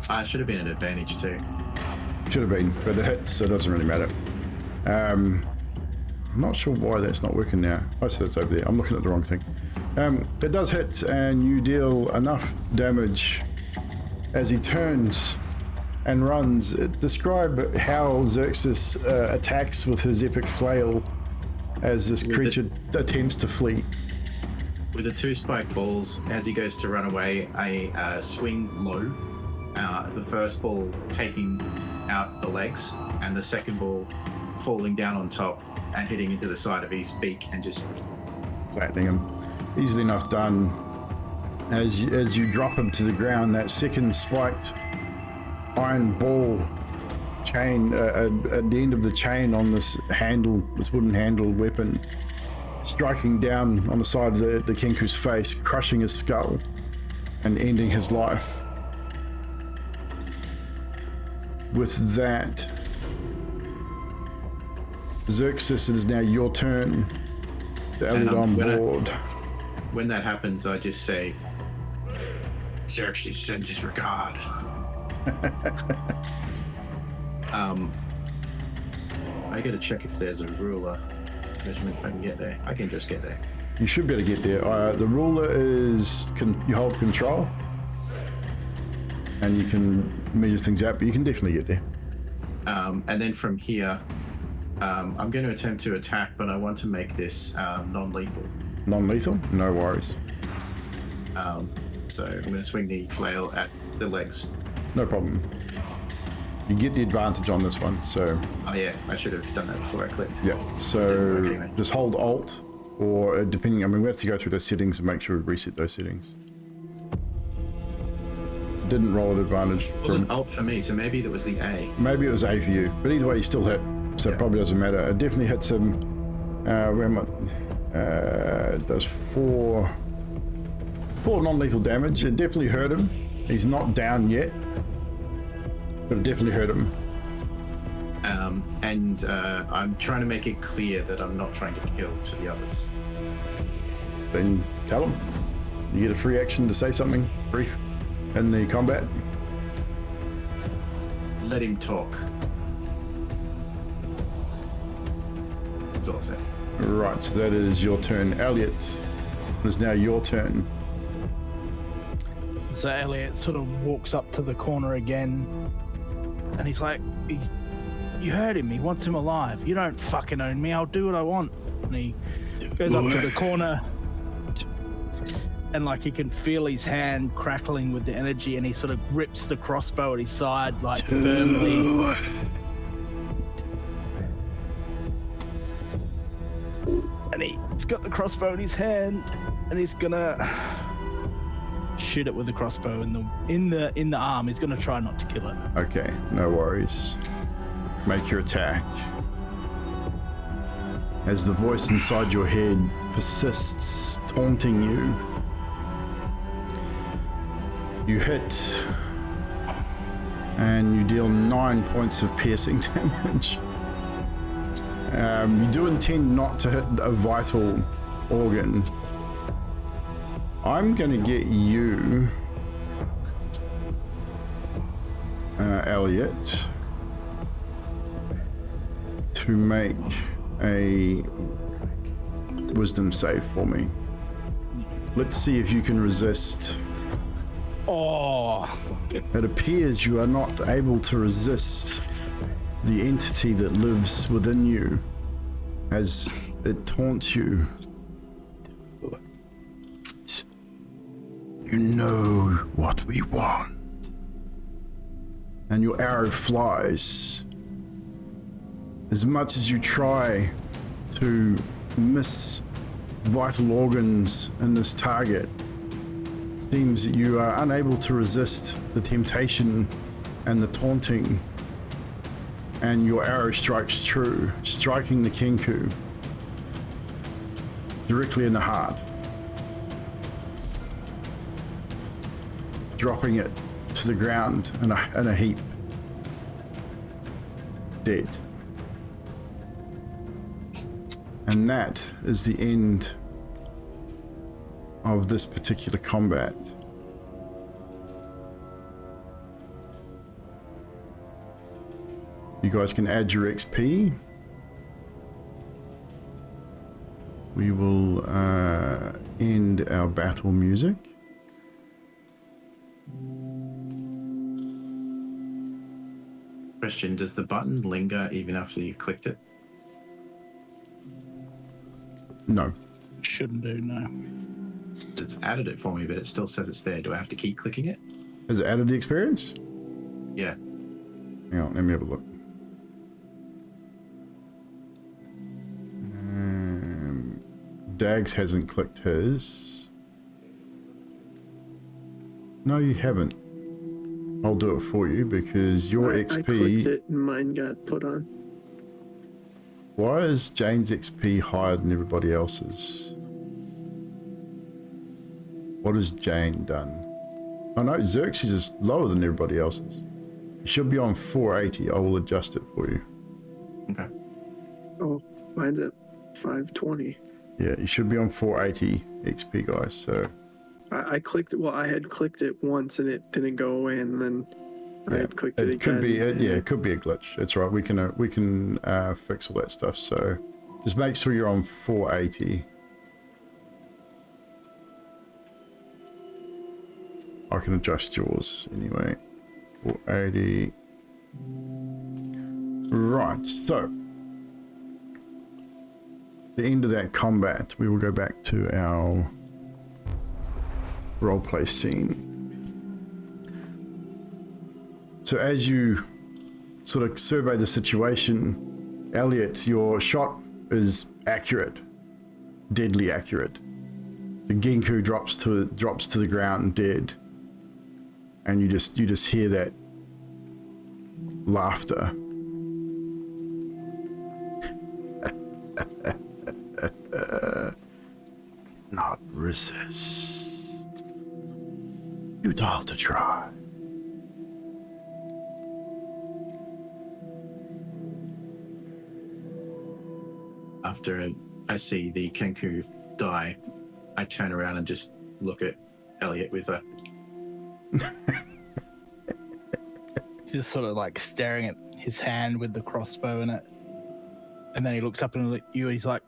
It should have been an advantage too. Should have been, but it hits, so it doesn't really matter. I'm not sure why that's not working now. Oh, so that's over there. I'm looking at the wrong thing. It does hit, and you deal enough damage as he turns and runs. Describe how Xerxes attacks with his epic flail as this creature attempts to flee. With the 2 spike balls, as he goes to run away, I swing low. The first ball taking out the legs, and the second ball falling down on top and hitting into the side of his beak and just flattening him. Easily enough done. As you drop him to the ground, that second spiked iron ball chain at the end of the chain on this wooden handle weapon, striking down on the side of the Kenku's face, crushing his skull and ending his life. With that, Xerxes, it is now your turn. The Elliot on board. When that happens, I just say, Xerxes sends his regard. I gotta check if there's a ruler measurement if I can get there. I can just get there. You should be able to get there. The ruler is, you hold control and you can measure things out, but you can definitely get there. And then from here, I'm going to attempt to attack, but I want to make this non-lethal. Non-lethal? No worries. So I'm going to swing the flail at the legs. No problem. You get the advantage on this one, so... Oh yeah, I should have done that before I clicked. Yeah, so just hold Alt, or depending, I mean, we have to go through those settings and make sure we reset those settings. Didn't roll at advantage. It wasn't Alt for me, so maybe that was the A. Maybe it was A for you, but either way you still hit, so it probably doesn't matter. It definitely hits him, where am I? It does four non-lethal damage. It definitely hurt him. He's not down yet, but it definitely hurt him. And I'm trying to make it clear that I'm not trying to kill to the others. Then tell him. You get a free action to say something brief in the combat. Let him talk. That's all I say. Right, so that is your turn. Elliot, it is now your turn. So Elliot sort of walks up to the corner again, and he's like, you heard him, he wants him alive. You don't fucking own me, I'll do what I want. And he goes up to the corner, and like he can feel his hand crackling with the energy, and he sort of grips the crossbow at his side, like firmly. And he's got the crossbow in his hand, and he's gonna shoot it with the crossbow in the arm. He's gonna try not to kill it. Okay, no worries. Make your attack. As the voice inside your head persists, taunting you, you hit, and you deal 9 points of piercing damage. You do intend not to hit a vital organ. I'm gonna get you, Elliot, to make a wisdom save for me. Let's see if you can resist. Oh, It appears you are not able to resist the entity that lives within you as it taunts you. You know what we want. And your arrow flies. As much as you try to miss vital organs in this target, it seems that you are unable to resist the temptation and the taunting, and your arrow strikes true, striking the Kenku directly in the heart, dropping it to the ground in a heap, dead. And that is the end of this particular combat. You guys can add your XP. We will end our battle music. Question, does the button linger even after you clicked it? No. Shouldn't do, no. It's added it for me, but it still says it's there. Do I have to keep clicking it? Has it added the experience? Yeah. Hang on, let me have a look. Dags hasn't clicked his. No, you haven't. I'll do it for you because your XP... I clicked it and mine got put on. Why is Jane's XP higher than everybody else's? What has Jane done? Oh no, Xerxes is lower than everybody else's. He should be on 480. I will adjust it for you. Okay. Oh, mine's at 520. Yeah, you should be on 480 XP, guys. So I clicked it. Well, I had clicked it once and it didn't go away, and then I had clicked it again. Could be, yeah, it could be a glitch. It's right. We can fix all that stuff. So just make sure you're on 480. I can adjust yours anyway. 480. Right. So the end of that combat, we will go back to our roleplay scene. So as you sort of survey the situation, Elliot, your shot is accurate, deadly accurate. The Genku drops to the ground dead, and you just hear that laughter. Not resist. Futile to try. After I see the Kenku die, I turn around and just look at Elliot with a... Just sort of like staring at his hand with the crossbow in it. And then he looks up at you and he's like,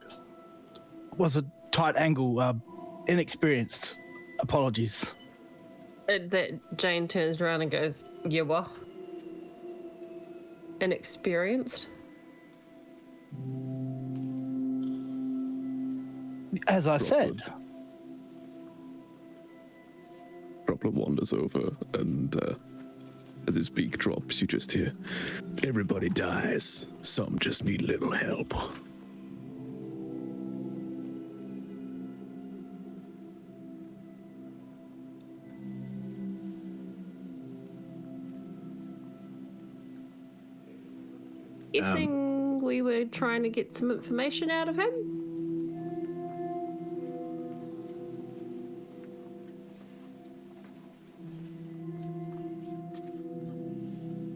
was a tight angle, inexperienced. Apologies. That Jane turns around and goes, "Yeah, what? Inexperienced?" As I said. Droplet wanders over, and as his beak drops, you just hear, "Everybody dies. Some just need a little help." Guessing we were trying to get some information out of him?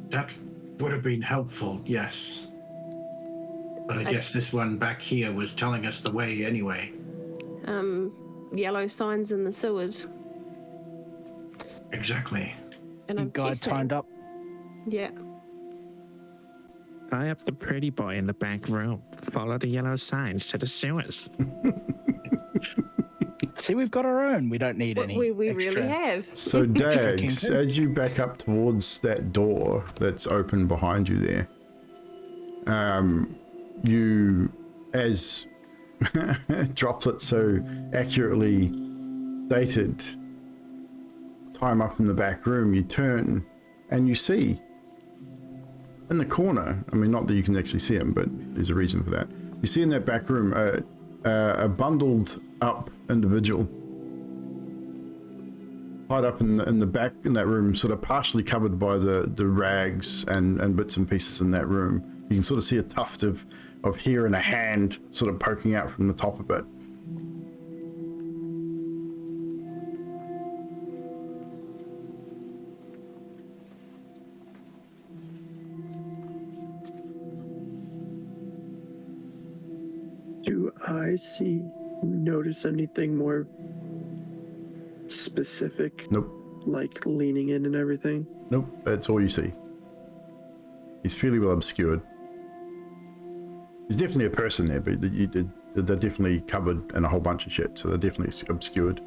That would have been helpful, yes. But I guess this one back here was telling us the way anyway. Yellow signs in the sewers. Exactly. And I'm Guy guessing, timed up. Yeah. Tie up the pretty boy in the back room. Follow the yellow signs to the sewers. See, we've got our own. We don't need any. We extra. really have. So Dags, as you back up towards that door that's open behind you there, you, as Droplet so accurately stated, time up in the back room, you turn and you see in the corner, I mean, not that you can actually see him, but there's a reason for that. You see in that back room a bundled up individual, tied up in the back in that room, sort of partially covered by the rags and bits and pieces in that room. You can sort of see a tuft of hair and a hand sort of poking out from the top of it. Do I notice anything more specific? Nope. Like leaning in and everything? Nope, that's all you see. He's fairly well obscured. There's definitely a person there, but they're definitely covered in a whole bunch of shit, so they're definitely obscured.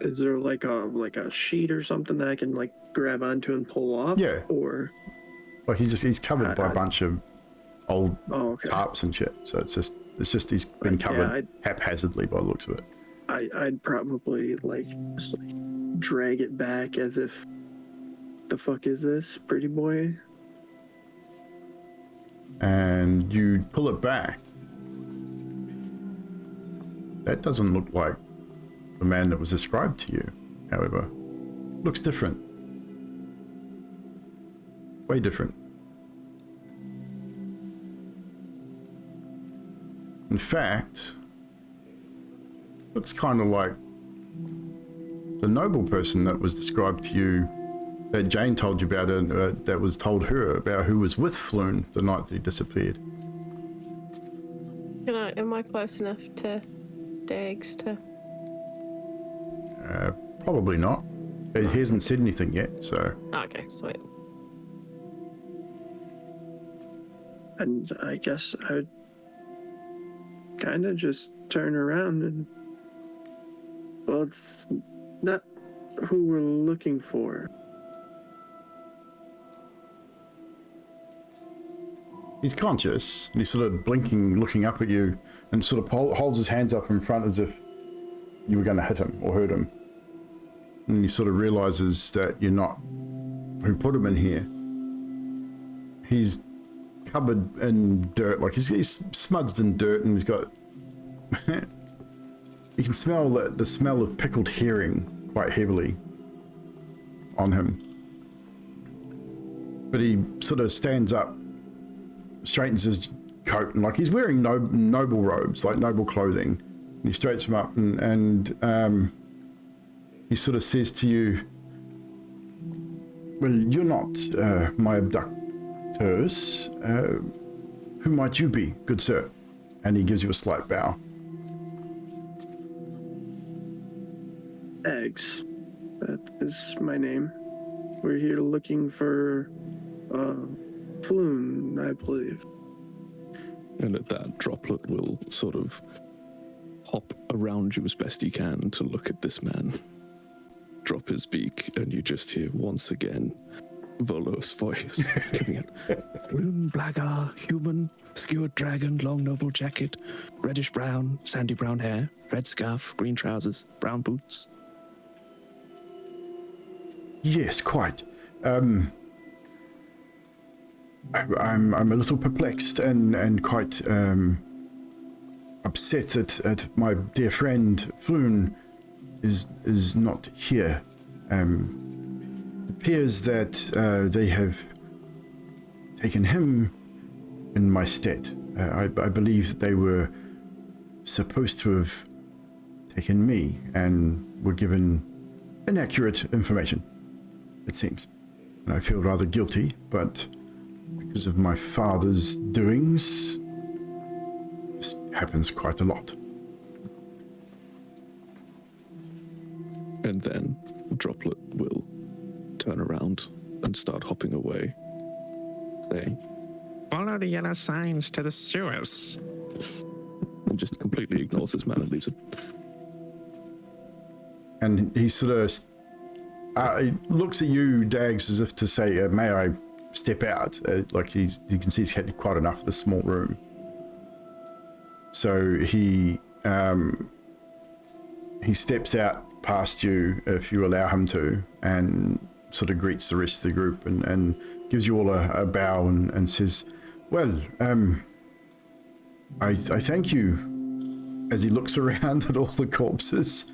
Is there like a sheet or something that I can like grab onto and pull off? Yeah. Or Like he's covered by a bunch of old tarps and shit. So it's just he's been covered haphazardly by the looks of it. I'd probably like just drag it back as if, the fuck is this, pretty boy? And you pull it back. That doesn't look like the man that was described to you, however. Looks different. Way different. In fact, looks kind of like the noble person that was described to you, that Jane told you about, that was told her about, who was with Floon the night that he disappeared. Am I close enough to Dags to... Probably not. He hasn't said anything yet, so... Okay, sweet. And I guess I would kind of just turn around and... Well, it's not who we're looking for. He's conscious, and he's sort of blinking, looking up at you, and sort of holds his hands up in front as if you were going to hit him or hurt him. And he sort of realizes that you're not who put him in here. He's covered in dirt, like he's smudged in dirt, and he's got... You can smell the smell of pickled herring quite heavily on him. But he sort of stands up, straightens his coat, and like he's wearing noble robes, like noble clothing. And he straightens him up, and he sort of says to you, "Well, you're not my abductors. Who might you be, good sir?" And he gives you a slight bow. Eggs. That is my name. We're here looking for Floon, I believe. And at that, Droplet will sort of hop around you as best he can to look at this man. Drop his beak, and you just hear once again Volo's voice coming out. Floon, blagger, human, skewered dragon, long noble jacket, reddish brown, sandy brown hair, red scarf, green trousers, brown boots. Yes, quite. I'm a little perplexed and quite upset at my dear friend Floon is not here. It appears that they have taken him in my stead. I believe that they were supposed to have taken me and were given inaccurate information, it seems. And I feel rather guilty, but because of my father's doings, this happens quite a lot. And then Droplet will turn around and start hopping away, saying, "Follow the yellow signs to the sewers." and just completely ignores this man and leaves him. And he sort of he looks at you, Dags, as if to say, "May I step out?" Like you can see he's had quite enough of this small room. So he steps out past you, if you allow him to, and sort of greets the rest of the group and gives you all a bow and says, "Well, I thank you," as he looks around at all the corpses.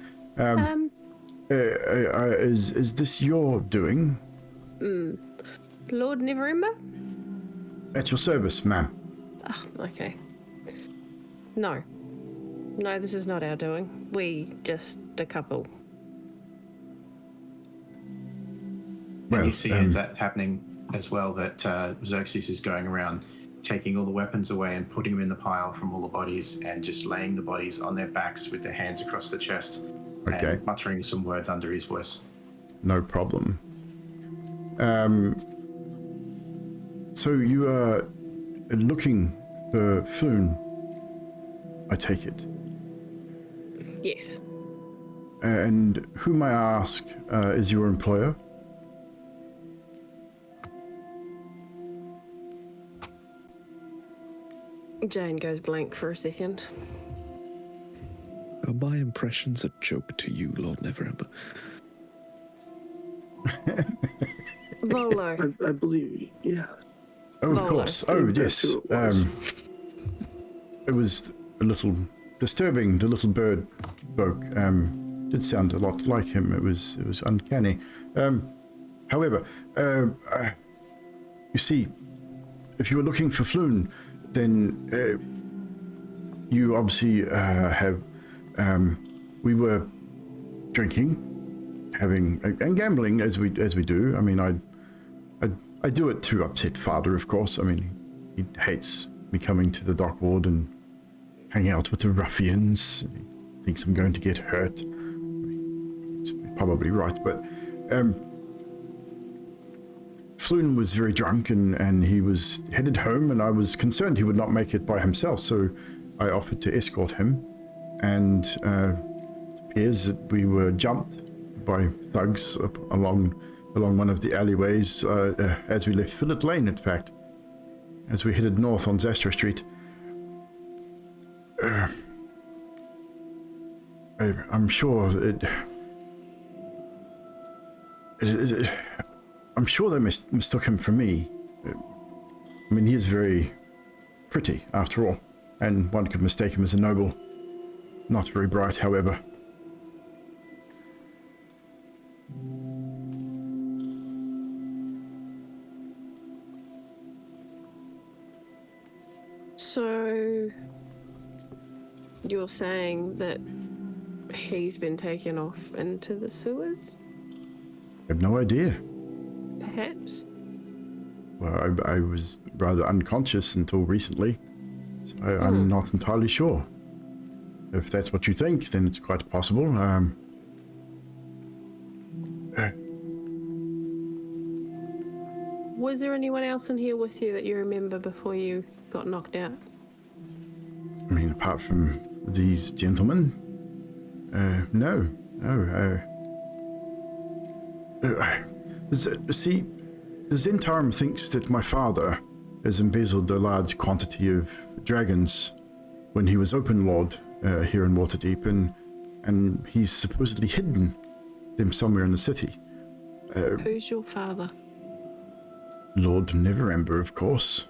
Is this your doing? Lord Neverember? At your service, ma'am. Oh, okay. No, this is not our doing. We just a couple. Well, and you see as that happening as well, that Xerxes is going around taking all the weapons away and putting them in the pile from all the bodies and just laying the bodies on their backs with their hands across the chest and muttering some words under his voice. No problem. So you are looking for Floon, I take it? Yes. And who, may I ask, is your employer? Jane goes blank for a second. Are my impressions a joke to you, Lord Neverember? Volo. I believe, yeah. Oh, of Volo. course. Oh, That's yes. who it was. It was a little disturbing. The little bird spoke. Did sound a lot like him. It was uncanny. However, you see, if you were looking for Floon, then you obviously have. We were drinking, having and gambling as we do. I mean, I do it to upset Father, of course. I mean, he hates me coming to the dock ward and hanging out with the ruffians. He thinks I'm going to get hurt. He's probably right, but Floon was very drunk and he was headed home, and I was concerned he would not make it by himself, so I offered to escort him, and it appears that we were jumped by thugs along one of the alleyways as we left Phillip Lane, in fact, as we headed north on Zastra Street. I'm sure I'm sure they mistook him for me. I mean, he is very pretty, after all, and one could mistake him as a noble. Not very bright, however. So, you're saying that he's been taken off into the sewers? I have no idea. Perhaps? Well, I was rather unconscious until recently, so I'm not entirely sure. If that's what you think, then it's quite possible. Was there anyone else in here with you that you remember before you got knocked out? I mean, apart from these gentlemen, no. See, the Zentarum thinks that my father has embezzled a large quantity of dragons when he was open lord here in Waterdeep, and he's supposedly hidden them somewhere in the city. Who's your father? Lord Neverember, of course.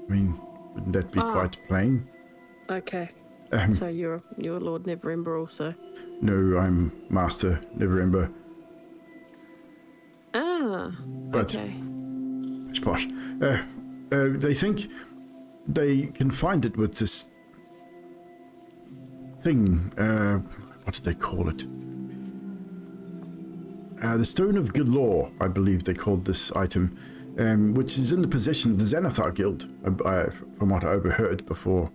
I mean, wouldn't that be quite plain? Okay. So you're Lord Neverember also? No, I'm Master Neverember. Ah, But, okay. Posh. They think they can find it with this thing. What did they call it? The Stone of Good Law, I believe they called this item, which is in the possession of the Xanathar Guild, from what I overheard before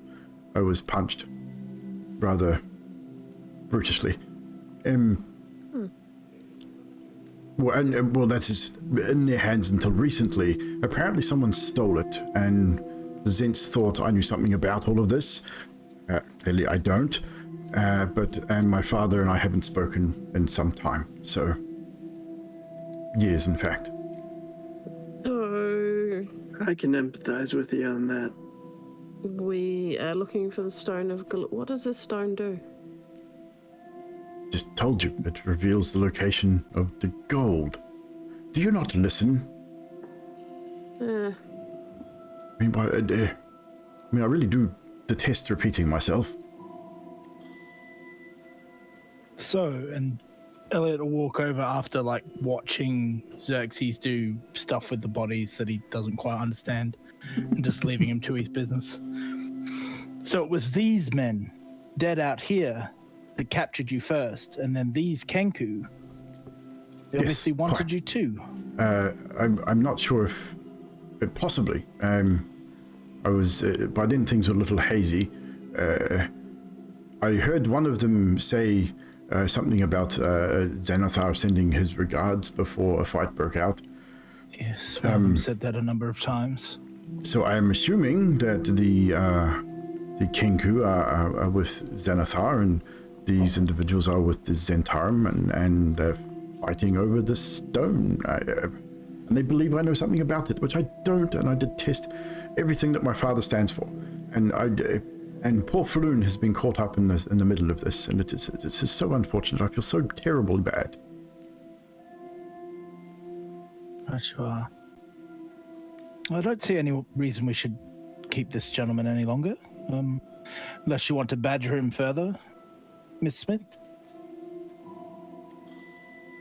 I was punched rather brutishly. Well, that is in their hands until recently. Apparently someone stole it, and the Zents thought I knew something about all of this. Clearly I don't, and my father and I haven't spoken in some time, so years, in fact. So, I can empathize with you on that. we are looking for the Stone of What does this stone do? Just told you, it reveals the location of the gold. Do you not listen? I mean, I really do detest repeating myself. So, and Elliot will walk over after, like, watching Xerxes do stuff with the bodies that he doesn't quite understand, and just leaving him to his business. So it was these men, dead out here, that captured you first, and then these Kenku, they obviously wanted quite. you too. I'm not sure if possibly. I was by then things were a little hazy. I heard one of them say something about Xanathar sending his regards before a fight broke out. Yes, one of them said that a number of times. So I am assuming that the Kenku are with Xanathar, and these individuals are with the Zentarum and they're fighting over this stone. And they believe I know something about it, which I don't, and I detest everything that my father stands for. And poor Floon has been caught up in the middle of this, and it's just so unfortunate. I feel so terribly bad. Sure. I don't see any reason we should keep this gentleman any longer, unless you want to badger him further, Miss Smith.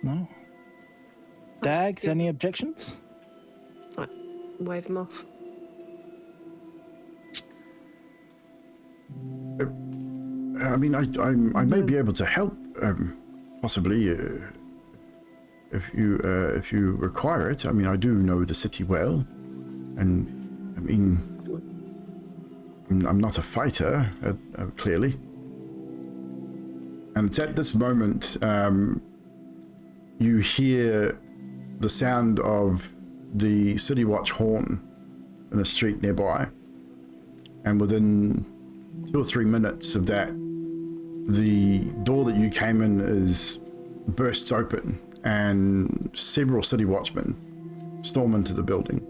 No. Dags, any objections? Wave him off. I mean, I may be able to help, possibly, if you require it. I mean, I do know the city well, and I mean, I'm not a fighter, clearly. And it's at this moment you hear the sound of the City Watch horn in a street nearby, and within 2 or 3 minutes of that, the door that you came in bursts open, and several City Watchmen storm into the building.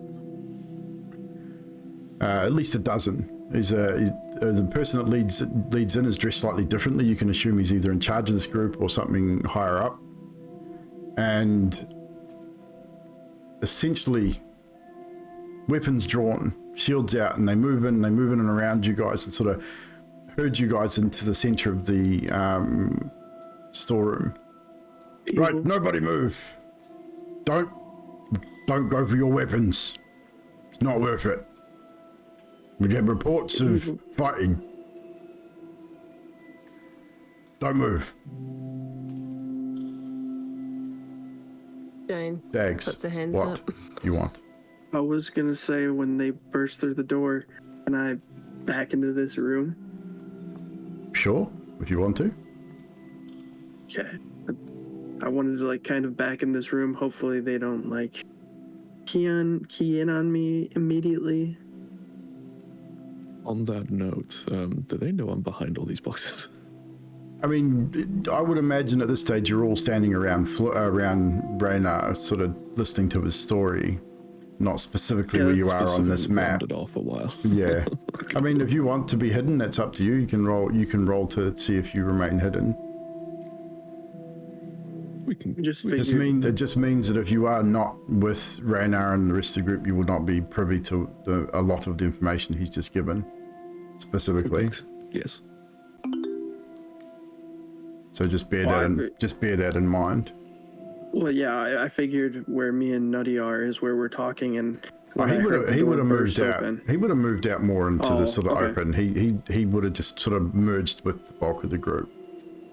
At least a dozen. The person that leads in is dressed slightly differently. You can assume he's either in charge of this group or something higher up. And essentially, weapons drawn, shields out, and they move in and around you guys and sort of herd you guys into the center of the storeroom. Right, nobody move. Don't go for your weapons. It's not worth it. We get reports of fighting. Don't move. Jane Dags, puts her hands what up. you want? I was gonna say when they burst through the door, can I back into this room? Sure, if you want to. Okay. I wanted to like kind of back in this room. Hopefully they don't like key in on me immediately. On that note, do they know I'm behind all these boxes? I mean, I would imagine at this stage you're all standing around Raynar, sort of listening to his story, not specifically where you are on this map. Wandered off a while. Yeah, I mean, if you want to be hidden, that's up to you. You can roll to see if you remain hidden. We can It just means that if you are not with Raynar and the rest of the group, you will not be privy to a lot of the information he's just given, specifically. Yes. So just bear that in mind. Well, yeah, I figured where me and Nutty are is where we're talking, and he would have moved out. He would have moved out more into the sort of open. He would have just sort of merged with the bulk of the group.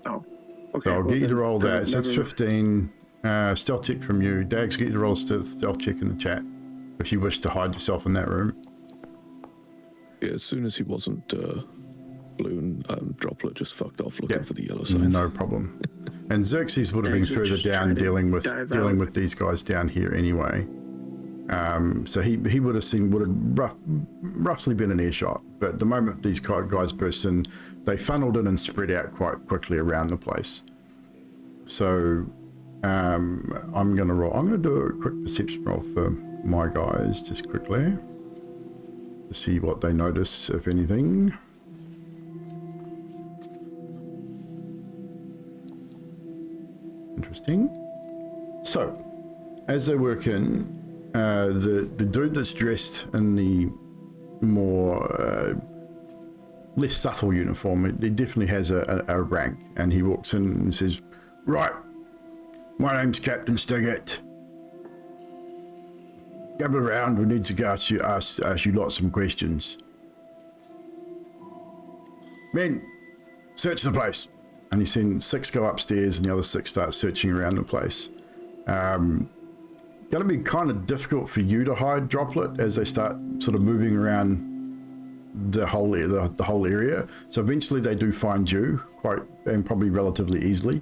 Oh, okay. So I'll get you to roll that. So that's 15. Stealth check from you. Dags, get you to roll a stealth check in the chat if you wish to hide yourself in that room. Yeah, as soon as he wasn't Balloon, Droplet just fucked off looking for the yellow signs. No problem. And Xerxes would have been further down dealing with these guys down here anyway. So he would have roughly been an earshot. But the moment these guys burst in, they funneled in and spread out quite quickly around the place. So I'm going to do a quick perception roll for my guys just quickly to see what they notice, if anything. Interesting. So, as they work in, the dude that's dressed in the more less subtle uniform, it definitely has a rank, and he walks in and says, "Right, my name's Captain Stiggett. Gather around, we need to ask you lots of questions. Men, search the place." And he's seen 6 go upstairs and the other 6 start searching around the place. Going to be kind of difficult for you to hide, Droplet, as they start sort of moving around the whole area. So eventually they do find you and probably relatively easily.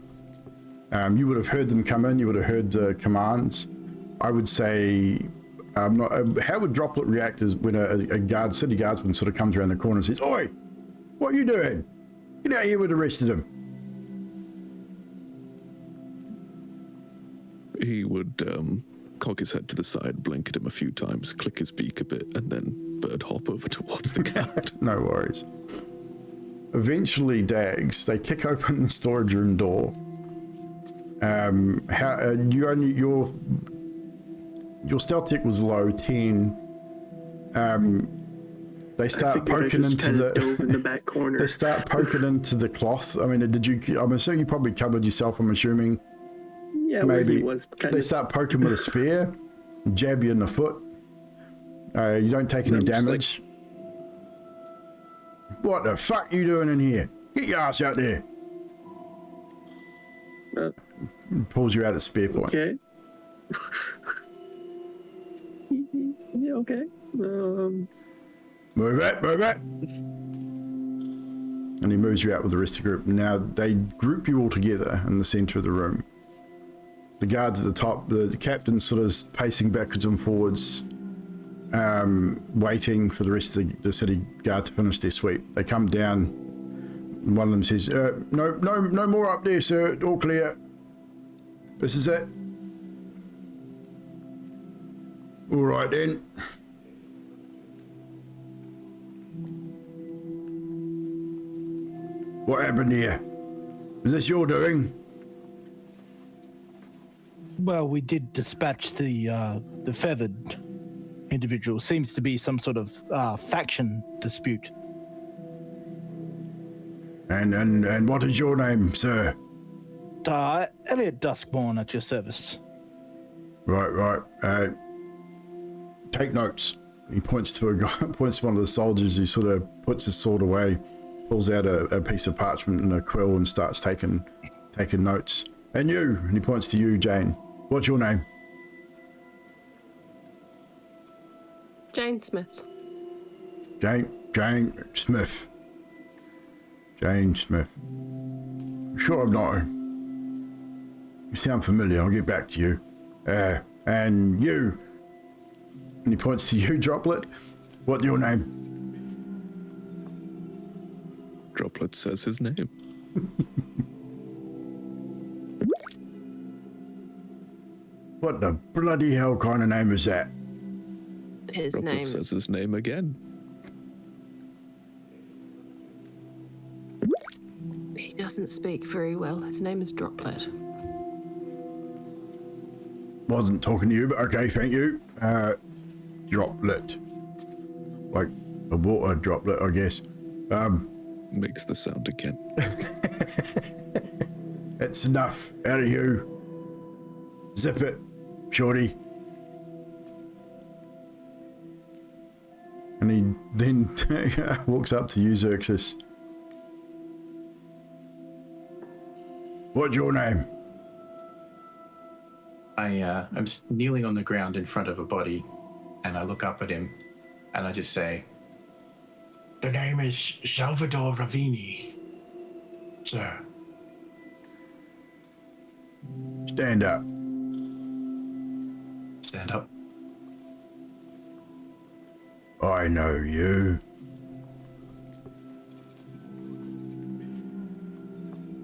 You would have heard them come in. You would have heard the commands. I would say, how would Droplet react as when a city guardsman sort of comes around the corner and says, "Oi, what are you doing? Get out here with the rest of them." cock his head to the side, blink at him a few times, click his beak a bit, and then bird hop over towards the guard. No worries. Eventually, Dags, they kick open the storage room door. Your stealth check was low, 10. They start poking into dove in the back corner. They start poking into the cloth. I mean, I'm assuming you probably covered yourself. I'm assuming. Yeah, maybe where he was they start poking with a spear, jab you in the foot. You don't take any damage. What the fuck are you doing in here? Get your ass out there. Pulls you out at spear point. Okay. Yeah, okay. Move it. And he moves you out with the rest of the group. Now they group you all together in the center of the room. The guards at the top, the captain's sort of pacing backwards and forwards, waiting for the rest of the city guard to finish their sweep. They come down, and one of them says, no more up there, sir, all clear. This is it. All right then. What happened here? Is this your doing? Well, we did dispatch the feathered individual. Seems to be some sort of faction dispute. And what is your name, sir? Elliot Duskborn at your service. Right. Take notes. He points to a guy, points to one of the soldiers who sort of puts his sword away, pulls out a piece of parchment and a quill and starts taking notes. And you, and he points to you, Jane. What's your name? Jane Smith. Jane Smith. Jane Smith. Sure, I'm not. You sound familiar. I'll get back to you. And you. And he points to you, Droplet. What's your name? Droplet says his name. What the bloody hell kind of name is that? His Droplet name. says his name again. He doesn't speak very well. His name is Droplet. Wasn't talking to you, but okay, thank you. Droplet. Like a water droplet, I guess. Makes the sound again. That's enough. Out of you. Zip it, shorty. And he then walks up to you, Xerxes. What's your name? I'm kneeling on the ground in front of a body, and I look up at him, and I just say, "The name is Salvador Ravini, sir." Stand up. Stand up. I know you.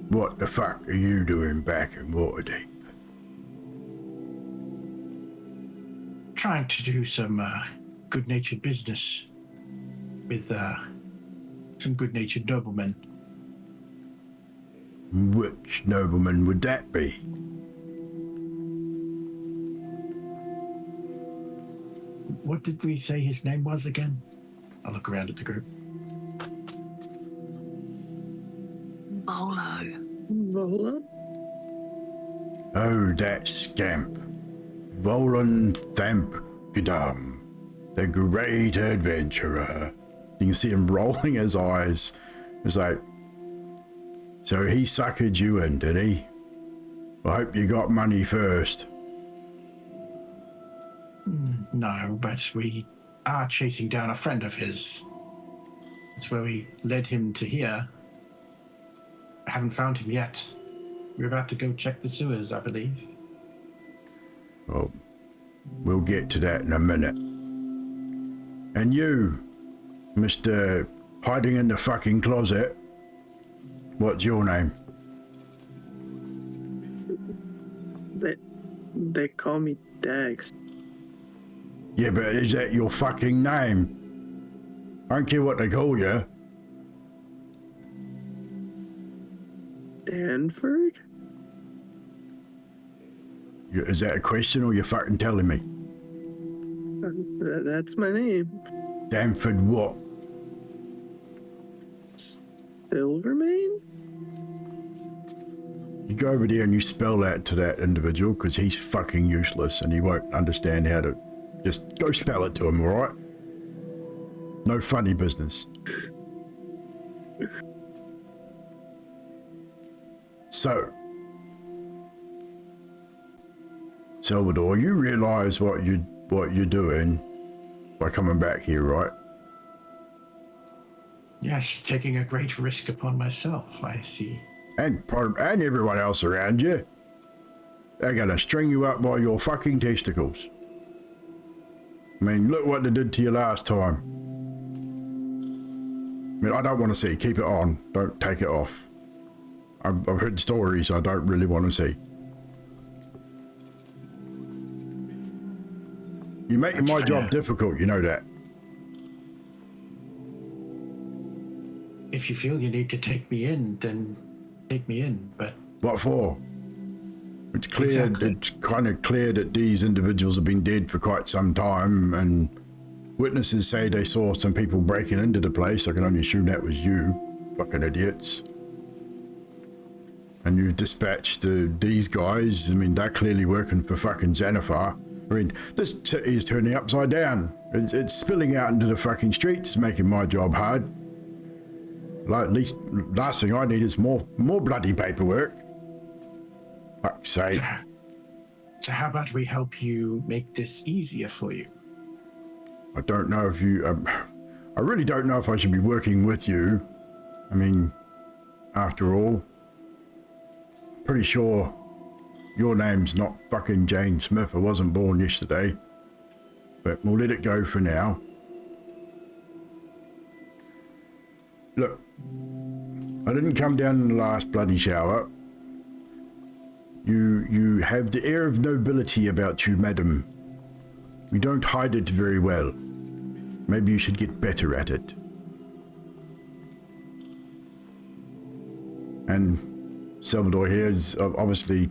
What the fuck are you doing back in Waterdeep? Trying to do some good-natured business with some good-natured noblemen. Which nobleman would that be? What did we say his name was again? I look around at the group. Vola? Oh, that scamp. Volan Thamp Gadam, the great adventurer. You can see him rolling his eyes. It's like, so he suckered you in, did he? I hope you got money first. No, but we are chasing down a friend of his. That's where we led him to here. I haven't found him yet. We're about to go check the sewers, I believe. Well, we'll get to that in a minute. And you, Mr. Hiding in the fucking closet, what's your name? They call me Dax. Yeah, but is that your fucking name? I don't care what they call you. Danford? Is that a question or you're fucking telling me? That's my name. Danford what? Silvermane? You go over there and you spell that to that individual because he's fucking useless and he won't understand how to. Just go spell it to him, alright? No funny business. So, Salvador, you realise what you're doing by coming back here, right? Yes, taking a great risk upon myself, I see. And everyone else around you. They're gonna string you up by your fucking testicles. I mean, look what they did to you last time. I mean, I don't want to see. Keep it on. Don't take it off. I've heard stories I don't really want to see. You're making my job difficult, you know that. If you feel you need to take me in, then take me in, but... What for? It's clear, Exactly. It's kind of clear that these individuals have been dead for quite some time, and witnesses say they saw some people breaking into the place. I can only assume that was you, fucking idiots. And you've dispatched these guys. I mean, they're clearly working for fucking Xanathar. I mean, this city is turning upside down. It's spilling out into the fucking streets, making my job hard. Like, at least, last thing I need is more bloody paperwork. Fuck's sake. So how about we help you make this easier for you? I don't know if you... I really don't know if I should be working with you. I mean, after all, pretty sure your name's not fucking Jane Smith. I wasn't born yesterday. But we'll let it go for now. Look, I didn't come down in the last bloody shower. You have the air of nobility about you, madam. You don't hide it very well. Maybe you should get better at it. And Salvador here obviously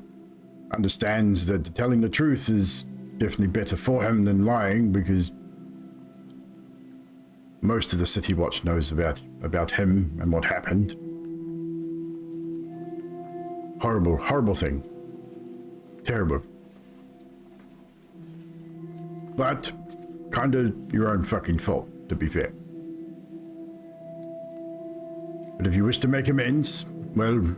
understands that telling the truth is definitely better for him than lying, because most of the City Watch knows about him and what happened. Horrible, horrible thing. Terrible. But kind of your own fucking fault, to be fair. But if you wish to make amends, well,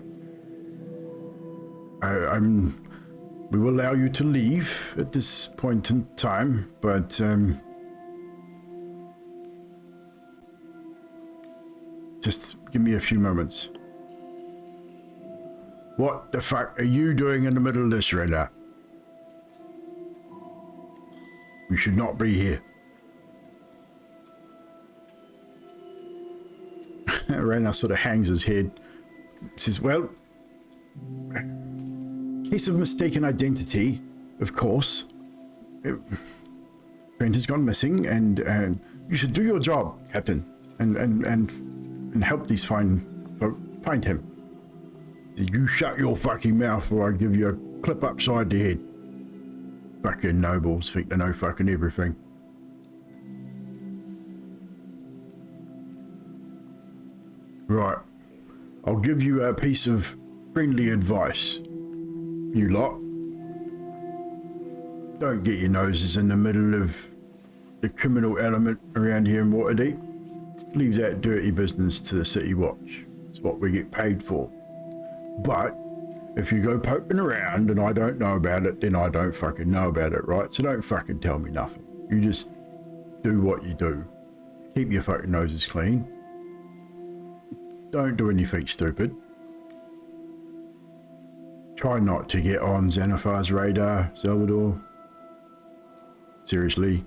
we will allow you to leave at this point in time, but just give me a few moments. What the fuck are you doing in the middle of this right now? You should not be here. Rayna sort of hangs his head. Says, well, case of mistaken identity, of course. Brent has gone missing, and you should do your job, Captain, and help these fine folk find him. You shut your fucking mouth or I give you a clip upside the head. Fucking nobles think they know fucking everything. Right. I'll give you a piece of friendly advice. You lot. Don't get your noses in the middle of the criminal element around here in Waterdeep. Leave that dirty business to the City Watch. It's what we get paid for. But if you go poking around and I don't know about it, then I don't fucking know about it, right? So don't fucking tell me nothing. You just do what you do. Keep your fucking noses clean. Don't do anything stupid. Try not to get on Xanathar's radar, Salvador. Seriously.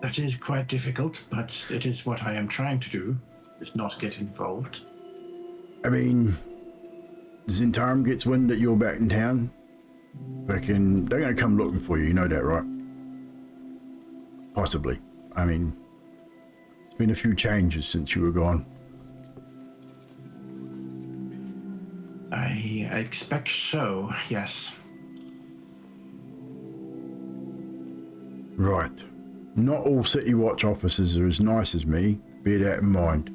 That is quite difficult, but it is what I am trying to do, is not get involved. I mean, Zintarm gets wind that you're back in town. they're gonna come looking for you. You know that, right? Possibly. I mean, it's been a few changes since you were gone. I expect so, yes. Right. Not all City Watch officers are as nice as me. Bear that in mind.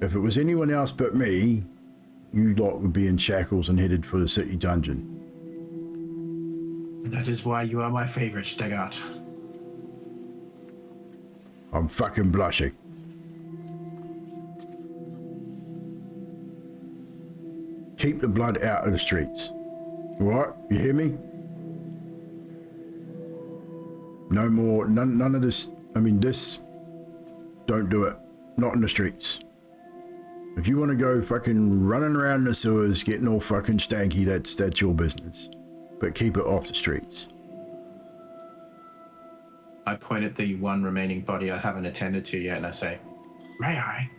If it was anyone else but me, you lot would be in shackles and headed for the city dungeon. That is why you are my favorite, Stegart. I'm fucking blushing. Keep the blood out of the streets. Alright? You hear me? No more, none of this. I mean, this, don't do it. Not in the streets. If you want to go fucking running around the sewers, getting all fucking stanky, that's your business. But keep it off the streets. I point at the one remaining body I haven't attended to yet and I say, may I?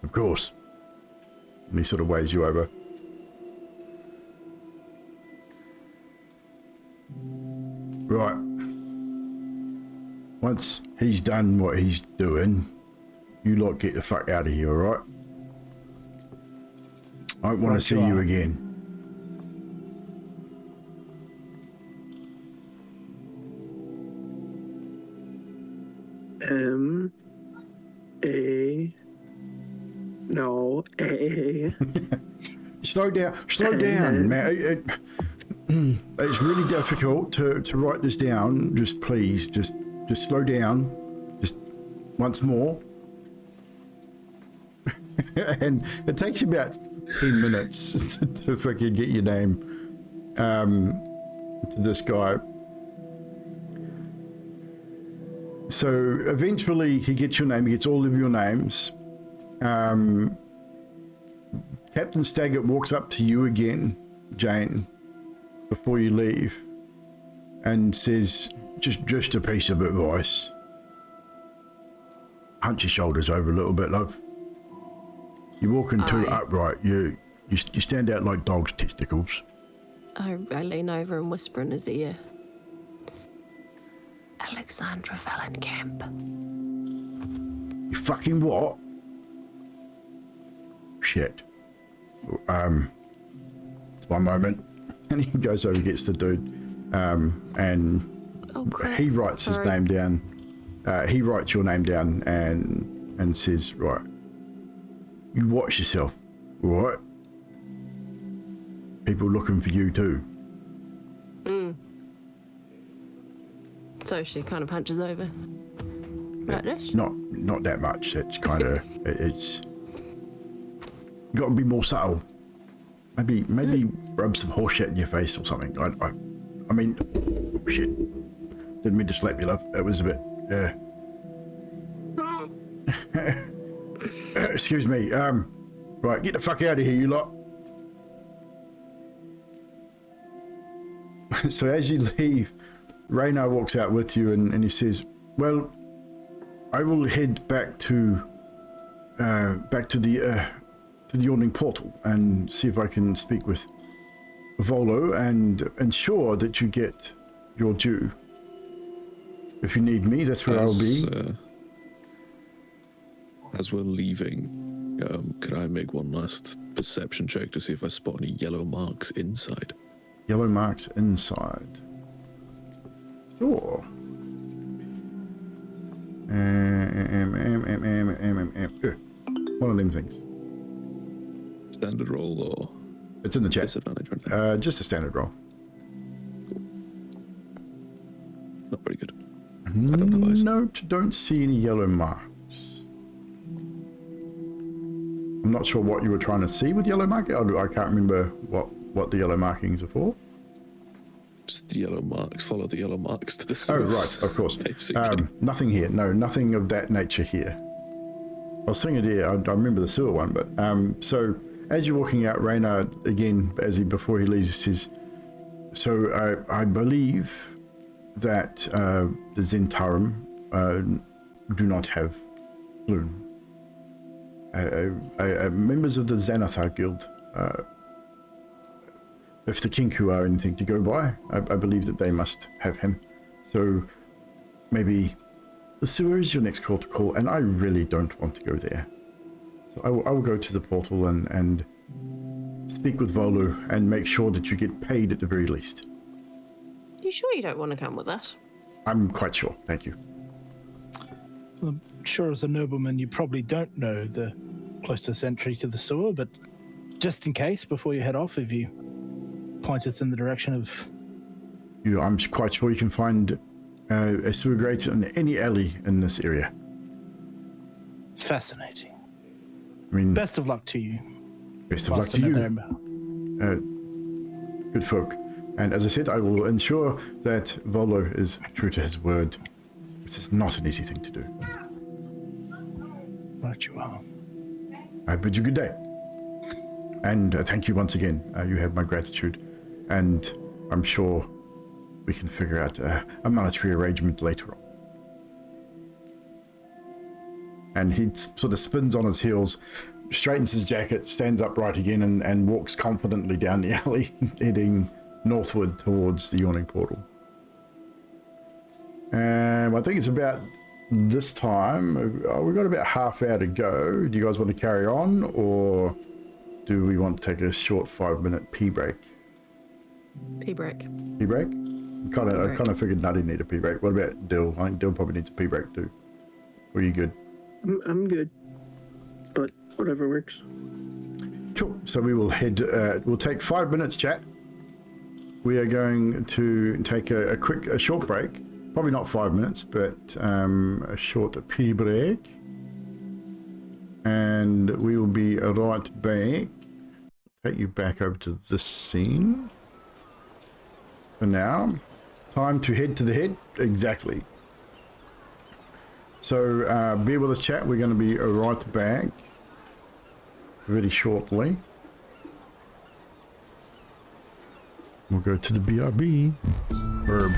Of course. And he sort of waves you over. Right. Once he's done what he's doing, you lot get the fuck out of here, alright? I don't want to see you again. Slow down, man. It's really difficult to write this down. Just please, just slow down. Just once more. And it takes you about 10 minutes to fucking get your name to this guy. So eventually he gets your name, he gets all of your names. Captain Staggart walks up to you again, Jane, before you leave, and says, just a piece of advice. Hunch your shoulders over a little bit, love. You're walking too upright. You stand out like dog's testicles. I lean over and whisper in his ear. Alexandra Valenkamp. You fucking what? Shit. It's one moment. And he goes over, gets the dude, and he writes his name down. He writes your name down and says, right, you watch yourself, right? People looking for you too. So she kind of hunches over. Like this? Not that much. It's kind of, it's got to be more subtle. Maybe rub some horse shit in your face or something. I mean, shit. Didn't mean to slap you, love. It was a bit, excuse me. Right, get the fuck out of here, you lot. So as you leave, Raynar walks out with you and he says, well, I will head back to the Yawning Portal and see if I can speak with Volo and ensure that you get your due. If you need me, that's where I'll be. As we're leaving, could I make one last perception check to see if I spot any yellow marks inside? Yellow marks inside. Sure. One of them things. Standard roll or? It's in the chat. Disadvantage or anything? Just a standard roll. Not very good. I don't have eyes. No, don't see any yellow marks. I'm not sure what you were trying to see with yellow marking. I can't remember what the yellow markings are for. Just the yellow marks. Follow the yellow marks to the Oh, source. right, of course. Nothing here. No, nothing of that nature here. I was thinking here, I remember the sewer one, but so as you're walking out, Raynar, again, before he leaves, says, so I believe that the Zentarum do not have Bloom. Members of the Xanathar Guild if the Kinku are anything to go by, I believe that they must have him. So maybe the sewer is your next call to call, and I really don't want to go there. So I will go to the portal and speak with Volu and make sure that you get paid at the very least. You sure you don't want to come with us? I'm quite sure, thank you. I'm sure as a nobleman you probably don't know the closest entry to the sewer, but just in case, before you head off, if you point us in the direction of... I'm quite sure you can find a sewer grate in any alley in this area. Fascinating. I mean, Best of luck to you. best of luck to you. Good folk. And as I said, I will ensure that Volo is true to his word, which is not an easy thing to do. Right you are. I bid you good day. And thank you once again. You have my gratitude. And I'm sure we can figure out a monetary arrangement later on. And he sort of spins on his heels, straightens his jacket, stands upright again, and walks confidently down the alley, heading northward towards the yawning portal. I think it's about this time. We've got about half hour to go. Do you guys want to carry on, or do we want to take a short 5-minute pee break? Pee break. Pee break? I kind of figured Nutty needed a pee break. What about Dill? I think Dill probably needs a pee break too. Or are you good? I'm good, but whatever works. Cool. So we will head. We'll take 5 minutes, chat. We are going to take a short break. Probably not 5 minutes, but a short pee break. And we will be right back. Take you back over to this scene. For now, time to head to the head. Exactly. So bear with us, chat. We're going to be right back very shortly. We'll go to the BRB. Verb.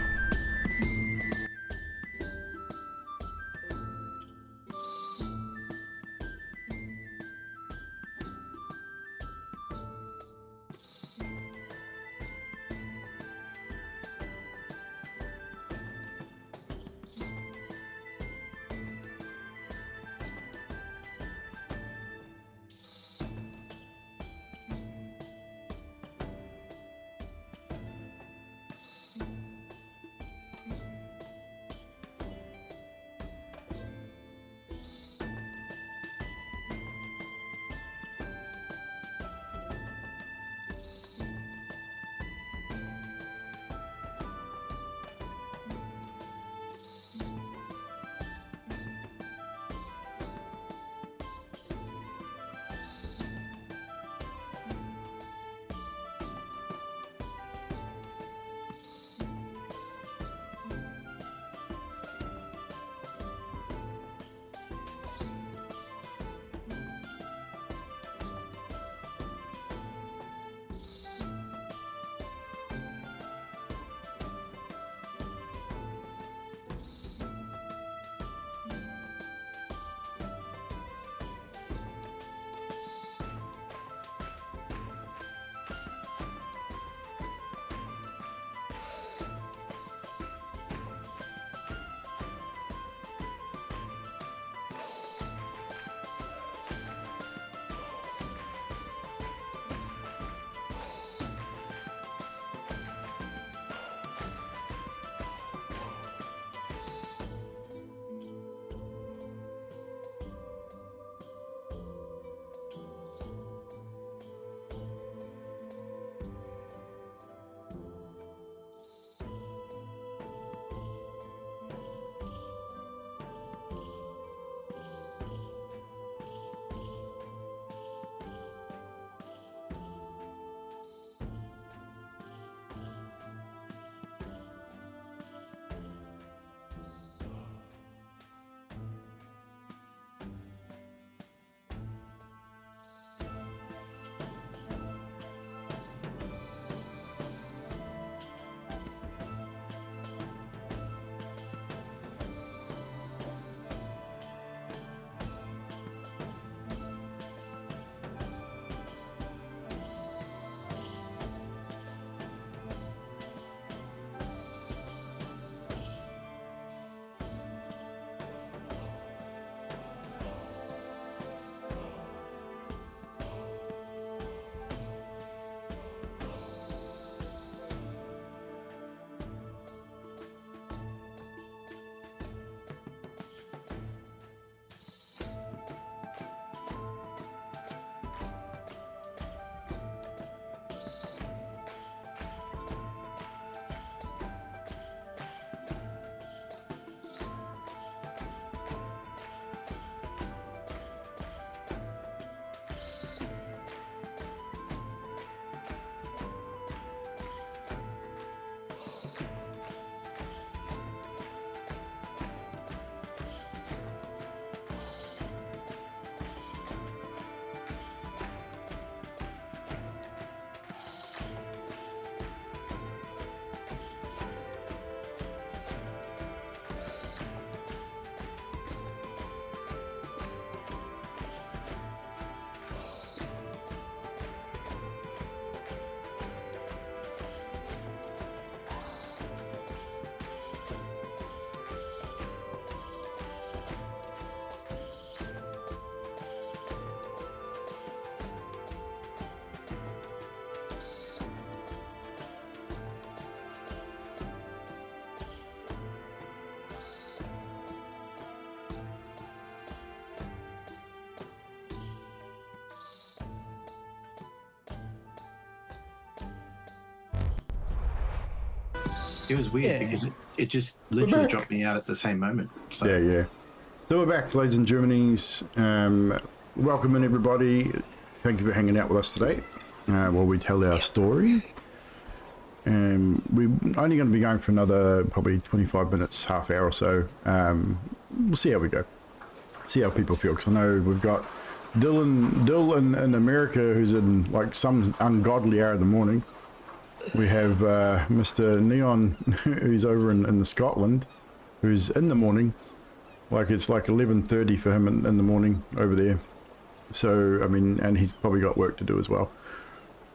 It was weird Yeah. because it just literally back. dropped me out at the same moment. So. Yeah. So we're back, ladies and Germanys. Welcome in, everybody. Thank you for hanging out with us today while we tell our story. We're only going to be going for another probably 25 minutes, half hour or so. We'll see how we go. See how people feel. Because I know we've got Dill in America, who's in like some ungodly hour of the morning. We have Mr. Neon, who's over in the Scotland, who's in the morning. Like it's like 11:30 for him in the morning over there. So, I mean, and he's probably got work to do as well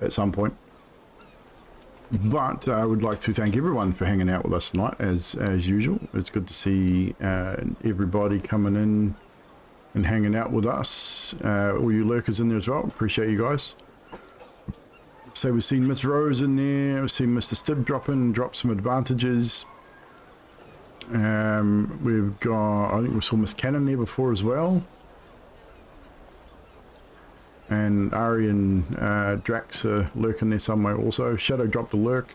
at some point. But I would like to thank everyone for hanging out with us tonight, as usual. It's good to see everybody coming in and hanging out with us. All you lurkers in there as well. Appreciate you guys. So we've seen Miss Rose in there. We've seen Mr. Stib drop some advantages. We've got, I think we saw Miss Cannon there before as well. And Ari and Drax are lurking there somewhere also. Shadow dropped a lurk.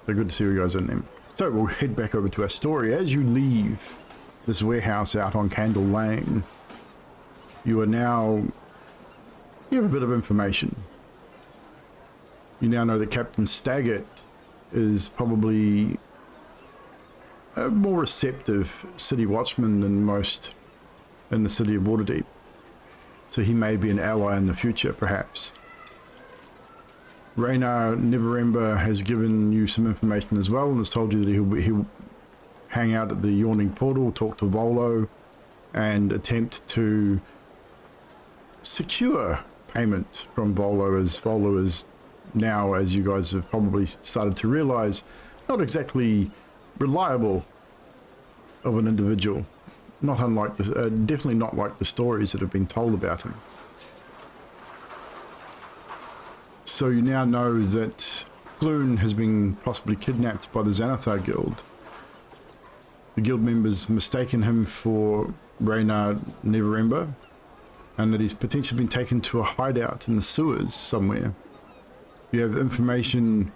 So good to see you guys in there. So we'll head back over to our story. As you leave this warehouse out on Candle Lane, you have a bit of information. You now know that Captain Staggart is probably a more receptive city watchman than most in the city of Waterdeep. So he may be an ally in the future, perhaps. Raynar Neverember has given you some information as well and has told you that he'll hang out at the Yawning Portal, talk to Volo, and attempt to secure payment from Volo, as Volo is now, as you guys have probably started to realize, not exactly reliable of an individual. Not unlike this, definitely not like the stories that have been told about him. So you now know that Floon has been possibly kidnapped by the Xanathar Guild. The guild members mistaken him for Raynar Neverember, and that he's potentially been taken to a hideout in the sewers somewhere. You have information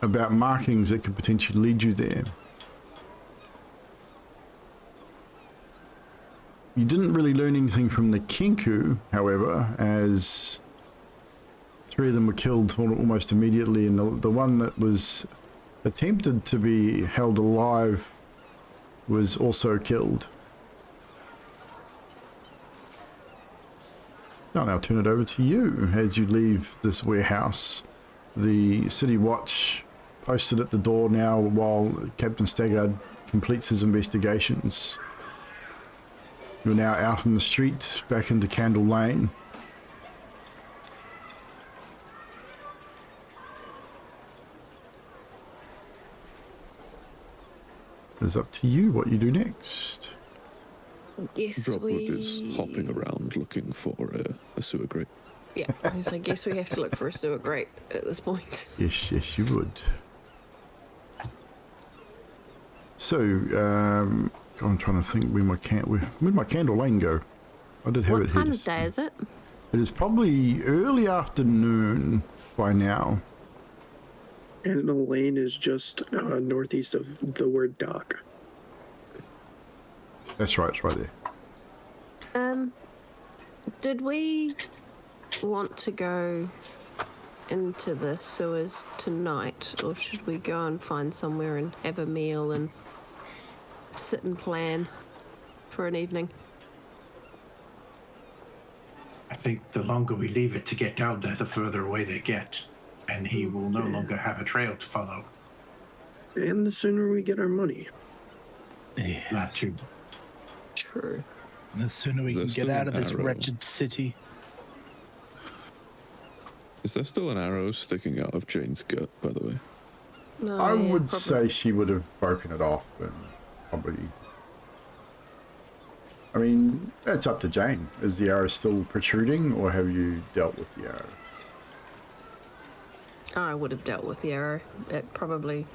about markings that could potentially lead you there. You didn't really learn anything from the Kenku, however, as 3 of them were killed almost immediately, and the one that was attempted to be held alive was also killed. I'll now turn it over to you as you leave this warehouse. The City Watch posted at the door now while Captain Staggard completes his investigations. You're now out in the street, back into Candle Lane. It's up to you what you do next. Yes, Dropwood is hopping around looking for a sewer grate. Yeah, so I guess we have to look for a sewer grate at this point. Yes, you would. So, I'm trying to think where'd my Candle Lane go? I did have What it here. time of day is it? It is probably early afternoon by now. And the lane is just northeast of the word dock. That's right, it's right there. Did we want to go into the sewers tonight, or should we go and find somewhere and have a meal and sit and plan for an evening? I think the longer we leave it to get down there, the further away they get, and he will no longer have a trail to follow. And the sooner we get our money. Yeah. That too. True. The sooner we Is there can get still out an of this arrow? wretched city. Is there still an arrow sticking out of Jane's gut, by the way? No, I yeah, would probably. say she would have broken it off and probably... I mean, it's up to Jane. Is the arrow still protruding, or have you dealt with the arrow? I would have dealt with the arrow. It probably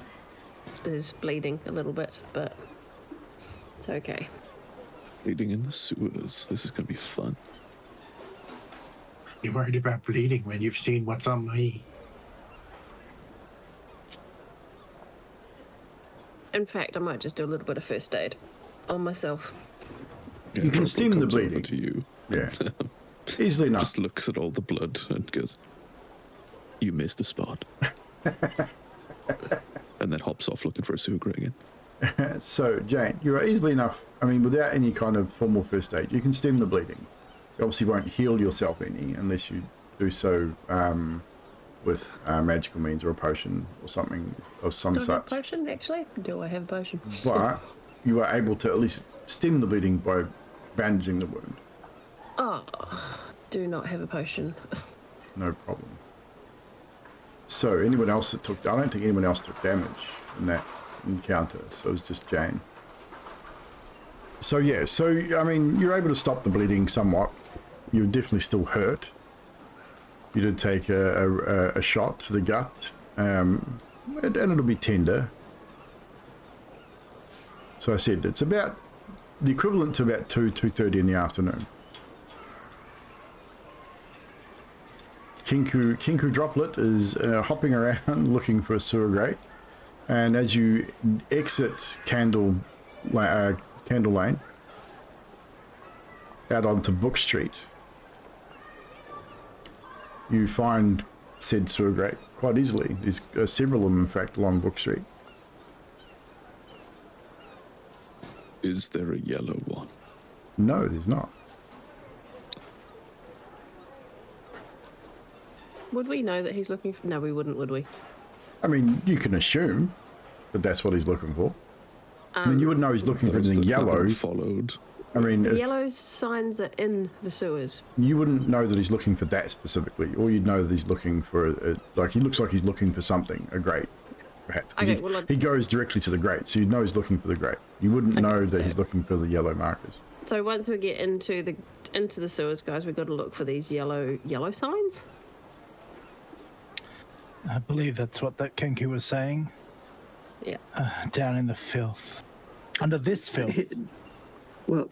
is bleeding a little bit, but it's okay. Bleeding in the sewers. This is going to be fun. You're worried about bleeding when you've seen what's on me. In fact, I might just do a little bit of first aid on myself. Yeah, You can Droplet stem the comes over bleeding. to you. Yeah. Easily enough. Just looks at all the blood and goes, "You missed the spot," and then hops off looking for a sewer dragon. So, Jane, you are easily enough, I mean, without any kind of formal first aid, you can stem the bleeding. You obviously won't heal yourself any unless you do so with magical means or a potion or something of some Do I have a such. potion, actually? Do I have a potion? But you are able to at least stem the bleeding by bandaging the wound. Oh, do not have a potion. No problem. So, anyone else that took... I don't think anyone else took damage in that encounter, so it was just Jane. So, yeah, so, I mean, you're able to stop the bleeding somewhat. You're definitely still hurt. You did take a shot to the gut, and it'll be tender. So I said, it's about the equivalent to about 2:30 in the afternoon. Kinku Droplet is hopping around looking for a sewer grate, and as you exit Candle Lane out onto Book Street, you find said sewer grate quite easily. There's several of them, in fact, along Book Street. Is there a yellow one? No, there's not. Would we know that he's looking for... No, we wouldn't, would we? I mean, you can assume that that's what he's looking for. I mean, you wouldn't know he's looking for Those anything that haven't yellow. followed. I mean, The yellow signs are in the sewers. you wouldn't know that he's looking for that specifically, or you'd know that he's looking for like he looks like he's looking for something, a grate, perhaps. 'Cause Okay, he, well, he goes directly to the grate, so you'd know he's looking for the grate. You wouldn't know that so- he's looking for the yellow markers. So once we get into the sewers, guys, we've got to look for these yellow signs. I believe that's what that Kenku was saying. Yeah. Down in the filth. Under this filth. Well,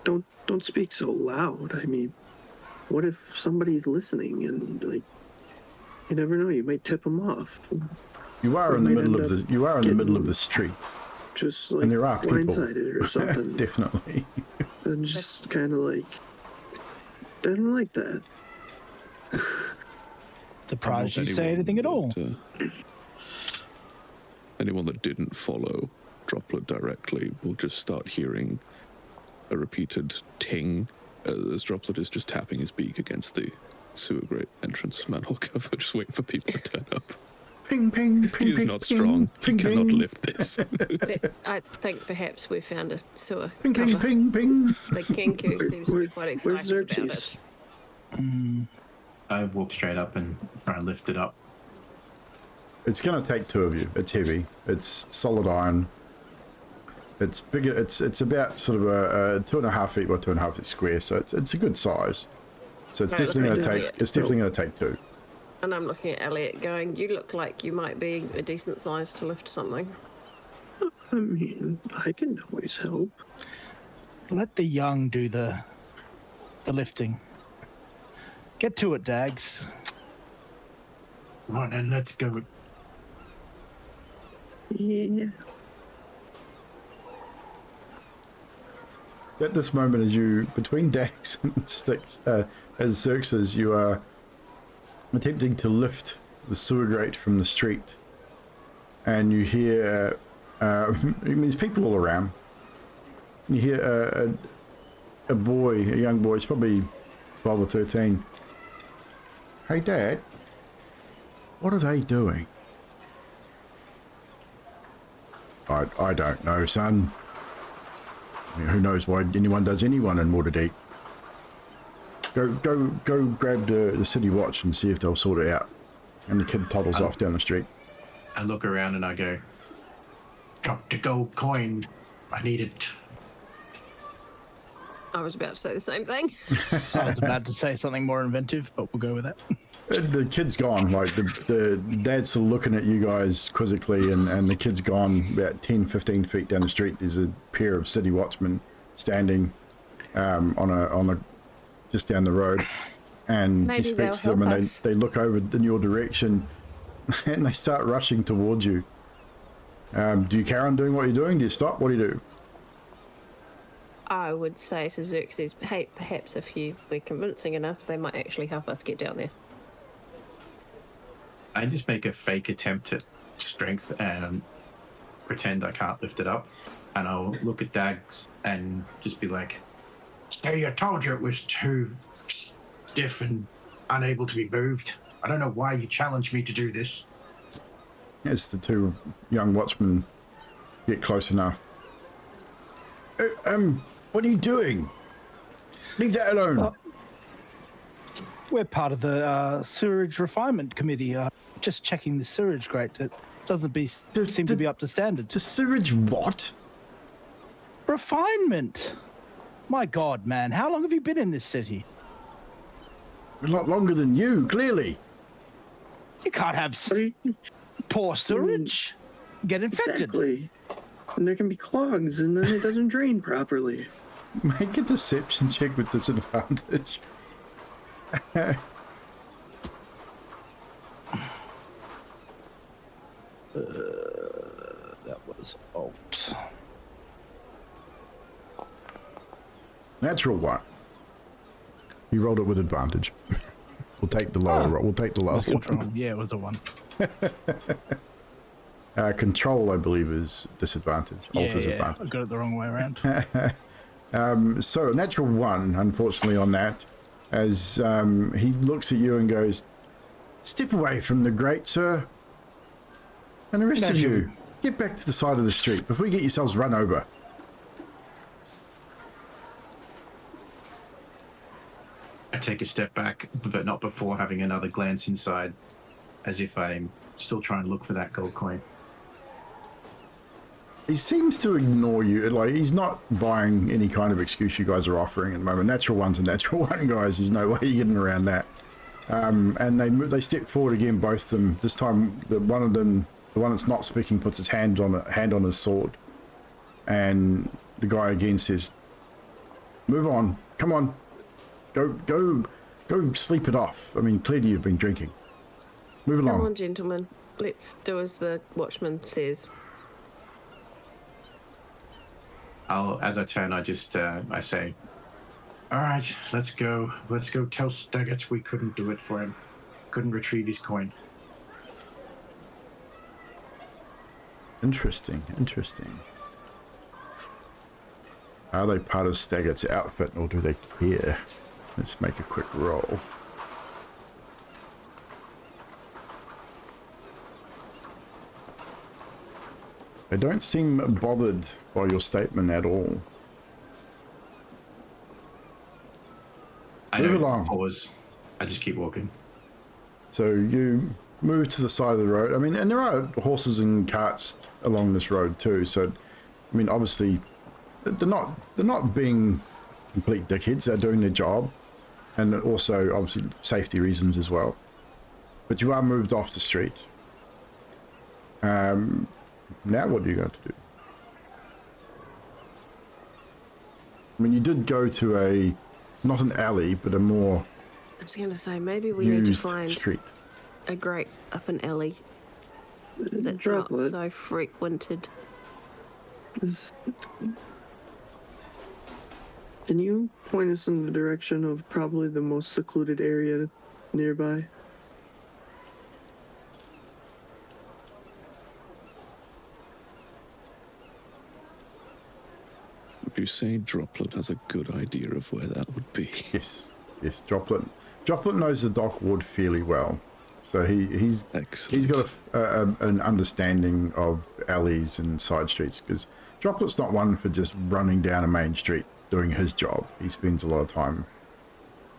don't speak so loud. I mean, what if somebody's listening and like, you never know, you might tip them off. You are Or in the might middle end of up the middle of getting- the street, Just like and there are people. blindsided or something. Definitely. And just kind of like, I don't like that. Surprised you say Anyone anything at all. that, anyone that didn't follow Droplet directly will just start hearing a repeated ting as Droplet is just tapping his beak against the sewer grate entrance manhole cover, just waiting for people to turn up. Ping, ping, ping, He is ping, not ping, strong. Ping, He cannot ping, lift this. I think perhaps we found a sewer Ping, ping, cover. ping, ping. The Kenku seems to be quite Where's excited about Xerxes? it. I walk straight up and try and lift it up. It's going to take two of you. It's heavy. It's solid iron. It's bigger. It's about sort of a 2.5 feet by 2.5 feet square. So it's a good size. So it's Right, definitely going let's to do take. it. It's definitely going to take two. And I'm looking at Elliot going, you look like you might be a decent size to lift something. I mean, I can always help. Let the young do the lifting. Get to it, Dags. Come on, then let's go. Yeah. At this moment, as you between Dax and Sticks, as Xerxes, you are attempting to lift the sewer grate from the street, and you hear. I mean, there's people all around. You hear a boy, a young boy. It's probably 12 or 13. Hey, Dad. What are they doing? I don't know, son. I mean, who knows why anyone does anyone in Waterdeep? Go grab the city watch and see if they'll sort it out. And the kid toddles off down the street. I look around and I go, drop the gold coin. I need it. I was about to say the same thing. I was about to say something more inventive, but we'll go with that. The kid's gone. Like the dad's still looking at you guys quizzically, and the kid's gone about 10-15 feet down the street. There's a pair of city watchmen standing on a just down the road, and Maybe he speaks to they'll them, help and us. they look over in your direction, and they start rushing towards you. Do you carry on doing what you're doing? Do you stop? What do you do? I would say to Xerxes, hey, perhaps if you were convincing enough, they might actually help us get down there. I just make a fake attempt at strength and pretend I can't lift it up. And I'll look at Dags and just be like, so I told you it was too stiff and unable to be moved. I don't know why you challenged me to do this. As the two young watchmen get close enough. What are you doing? Leave that alone. We're part of the sewerage refinement committee. Just checking the sewerage grate. It doesn't seem to be up to standard. The sewage what? Refinement. My God, man, how long have you been in this city? A lot longer than you, clearly. You can't have poor sewage. Get infected. Exactly. And there can be clogs, and then it doesn't drain properly. Make a deception check with disadvantage. That was alt. Natural one. You rolled it with advantage. We'll take the lower roll. We'll take the lower one. Yeah, it was a 1. Control, I believe, is disadvantage. Alt is I advantage. got it the wrong way around. So a natural 1, unfortunately, on that, as he looks at you and goes, "Step away from the grate, sir. And the rest of you, get back to the side of the street before you get yourselves run over." I take a step back, but not before having another glance inside, as if I'm still trying to look for that gold coin. He seems to ignore you. Like, he's not buying any kind of excuse you guys are offering at the moment. Natural one's a natural one, guys. There's no way you're getting around that. And they step forward again, both of them. This time, the one that's not speaking, puts his hand on his sword, and the guy again says, "Move on. Come on. Go sleep it off. I mean, clearly you've been drinking. Move along." Come on, gentlemen. Let's do as the watchman says. As I turn, I just I say, "All right, let's go. Let's go tell Steggett we couldn't do it for him. Couldn't retrieve his coin." Interesting. Are they part of Staggett's outfit, or do they care? Let's make a quick roll. They don't seem bothered by your statement at all. I Move don't along. pause. I just keep walking. So you move to the side of the road. I mean, and there are horses and carts along this road too. So, I mean, obviously, they're not being complete dickheads. They're doing their job, and also obviously safety reasons as well. But you are moved off the street. Now what are you going to do? I mean, you did go to not an alley, but a more I was going to say, maybe we need to used find street. a grate up an alley that's Droplet. not so frequented. Can you point us in the direction of probably the most secluded area nearby? Would you say Droplet has a good idea of where that would be? Yes, Droplet knows the dock ward fairly well, so he's Excellent. got an understanding of alleys and side streets, because Droplet's not one for just running down a main street doing his job. He spends a lot of time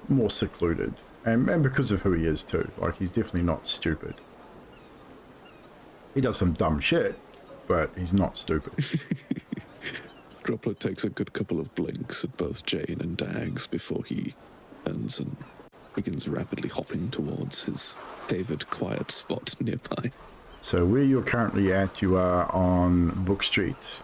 more secluded, and because of who he is too. Like, he's definitely not stupid. He does some dumb shit, but he's not stupid. Droplet takes a good couple of blinks at both Jane and Dags before he turns and begins rapidly hopping towards his favored quiet spot nearby. So where you're currently at, you are on Book Street.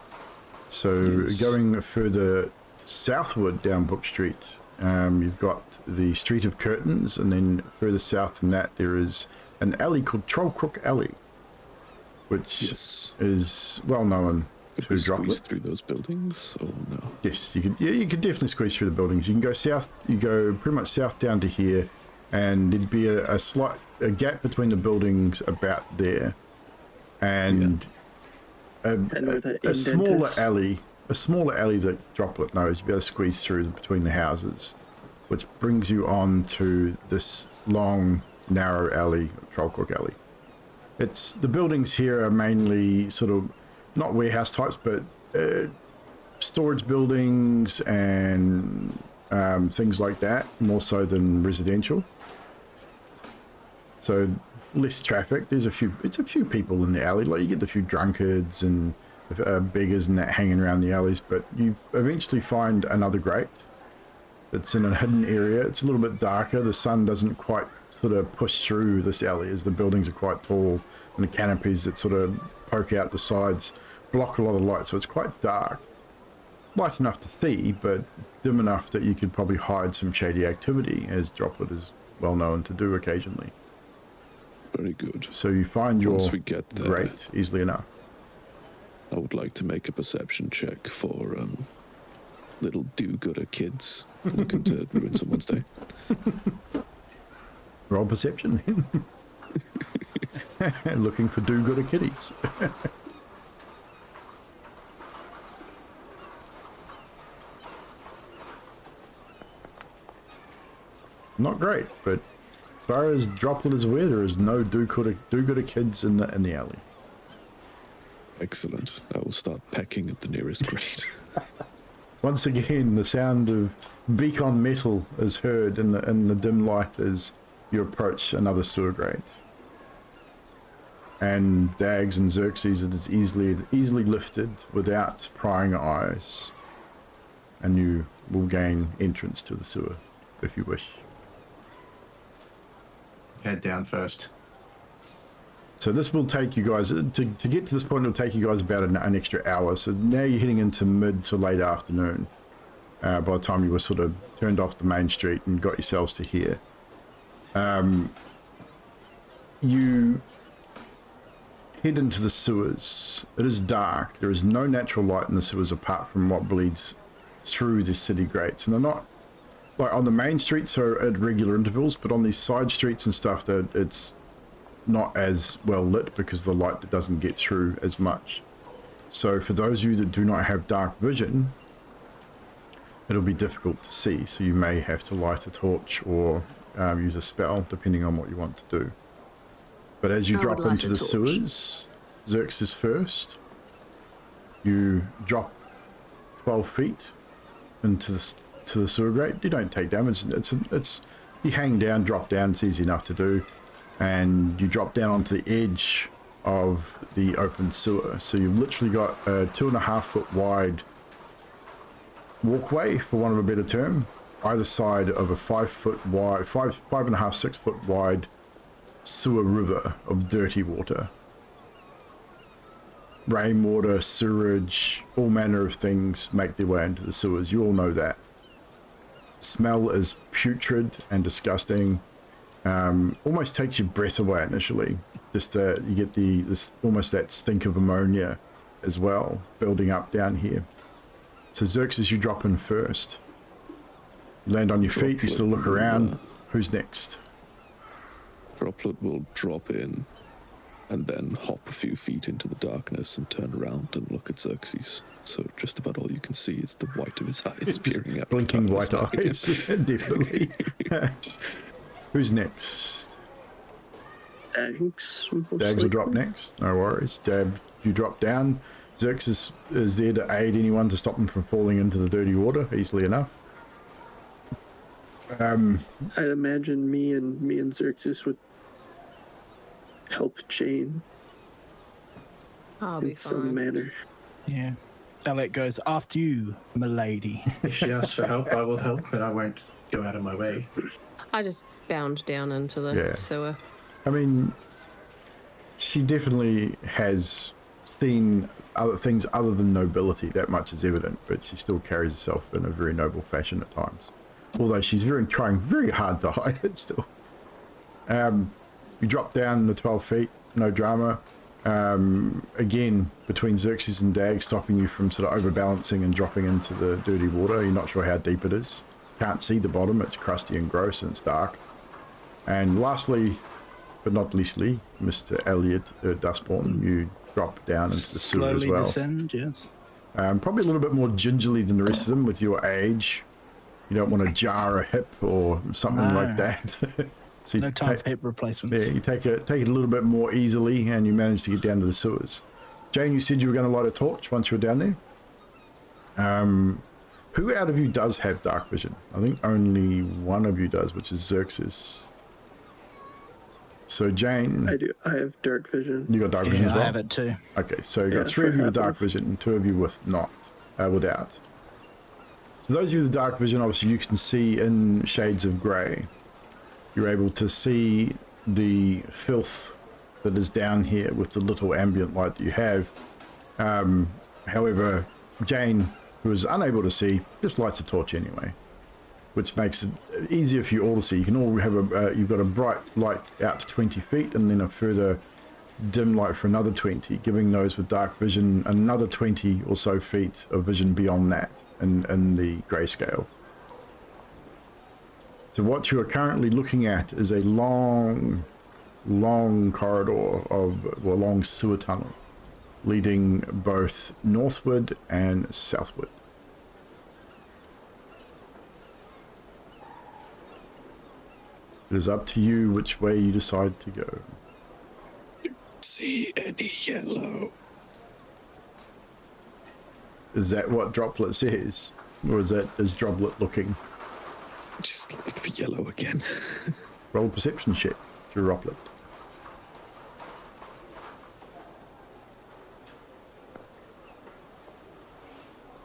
So Yes. going further southward down Book Street, you've got the Street of Curtains, and then further south than that there is an alley called Troll Crook Alley. which Yes. is well known Could to we Droplet. squeeze through those buildings, or no? Yes, you could. Yeah, you could definitely squeeze through the buildings. You can go south. You go pretty much south down to here, and there'd be a slight gap between the buildings about there, and And where that a indent smaller is. alley. A smaller alley that Droplet knows. You'd be able to squeeze through between the houses, which brings you on to this long, narrow alley, Trollcock Alley. It's the buildings here are mainly sort of not warehouse types, but storage buildings and things like that, more so than residential. So less traffic. It's a few people in the alley. Like you get a few drunkards and beggars and that hanging around the alleys, but you eventually find another grate that's in a hidden area. It's a little bit darker. The sun doesn't quite sort of push through this alley as the buildings are quite tall, and the canopies that sort of poke out the sides block a lot of light, so it's quite dark. Light enough to see, but dim enough that you could probably hide some shady activity, as Droplet is well known to do occasionally. Very good. So you find your Once we get there, grate easily enough. I would like to make a perception check for little do-gooder kids looking to ruin someone's day. Roll perception. Looking for do-gooder kitties. Not great, but as far as Droplet is aware, there is no do-gooder kids in the alley. Excellent. I will start pecking at the nearest grate. Once again, the sound of beacon metal is heard in the dim light as you approach another sewer grate. And Dags and Xerxes, it is easily lifted without prying eyes. And you will gain entrance to the sewer, if you wish. Head down first. So this will take you guys, to get to this point, it'll take you guys about an extra hour. So now you're heading into mid to late afternoon. By the time you were sort of turned off the main street and got yourselves to here. You head into the sewers. It is dark. There is no natural light in the sewers apart from what bleeds through the city grates. And they're not, like on the main streets are at regular intervals, but on these side streets and stuff, that it's not as well lit because the light doesn't get through as much. So for those of you that do not have dark vision, it'll be difficult to see. So you may have to light a torch or use a spell, depending on what you want to do. But as you I drop would light into a the torch. sewers, Xerxes first, you drop 12 feet into the sewer grate. You don't take damage. It's you hang down, drop down. It's easy enough to do, and you drop down onto the edge of the open sewer. So you've literally got a 2.5 foot wide walkway, for want of a better term, either side of a 5 foot wide, 5.5, 6 foot wide sewer river of dirty water. Rainwater, sewage, all manner of things make their way into the sewers. You all know that. Smell is putrid and disgusting. Almost takes your breath away initially. Just you get this almost that stink of ammonia as well building up down here. So Xerxes, you drop in first. You land on your feet. You still look around. Who's next? Droplet will drop in and then hop a few feet into the darkness and turn around and look at Xerxes. So just about all you can see is the white of his eyes peering up. Blinking white eyes. Definitely. Who's next? Dags. Dags will drop next. No worries. Dab, you drop down. Xerxes is there to aid anyone to stop them from falling into the dirty water easily enough. I'd imagine me and Xerxes would help Jane I'll be in some fine. manner. Yeah. Alec goes, after you, milady. If she asks for help, I will help, but I won't go out of my way. I just bound down into the Yeah. sewer. I mean, she definitely has seen other things other than nobility. That much is evident, but she still carries herself in a very noble fashion at times. Although she's trying very hard to hide it still. You drop down the 12 feet, no drama. Again, between Xerxes and Dag, stopping you from sort of overbalancing and dropping into the dirty water. You're not sure how deep it is. Can't see the bottom. It's crusty and gross and it's dark. And lastly, but not leastly, Mr. Elliot Dustborn, you drop down into the sewer Slowly as well. descend, yes. Probably a little bit more gingerly than the rest of them with your age. You don't want to jar a hip or something like that. So No time for hip replacements. yeah, you take it a little bit more easily, and you manage to get down to the sewers. Jane, you said you were going to light a torch once you were down there. Who out of you does have dark vision? I think only one of you does, which is Xerxes. So Jane, I do. I have dark vision. you got dark vision Yeah, as well. I have it too. Okay, so you got Yeah, 3 of you with for dark half. vision and 2 of you with not, without. So those of you with dark vision, obviously you can see in shades of grey. You're able to see the filth that is down here with the little ambient light that you have. However, Jane, who is unable to see, just lights a torch anyway, which makes it easier for you all to see. You can all have you've got a bright light out to 20 feet and then a further dim light for another 20, giving those with dark vision another 20 or so feet of vision beyond that in the grayscale. So what you are currently looking at is a long corridor of, well, long sewer tunnel leading both northward and southward. It is up to you which way you decide to go. See any yellow? Is that what Droplet says? Or is Droplet looking? Just look for yellow again. Roll a perception check to Droplet.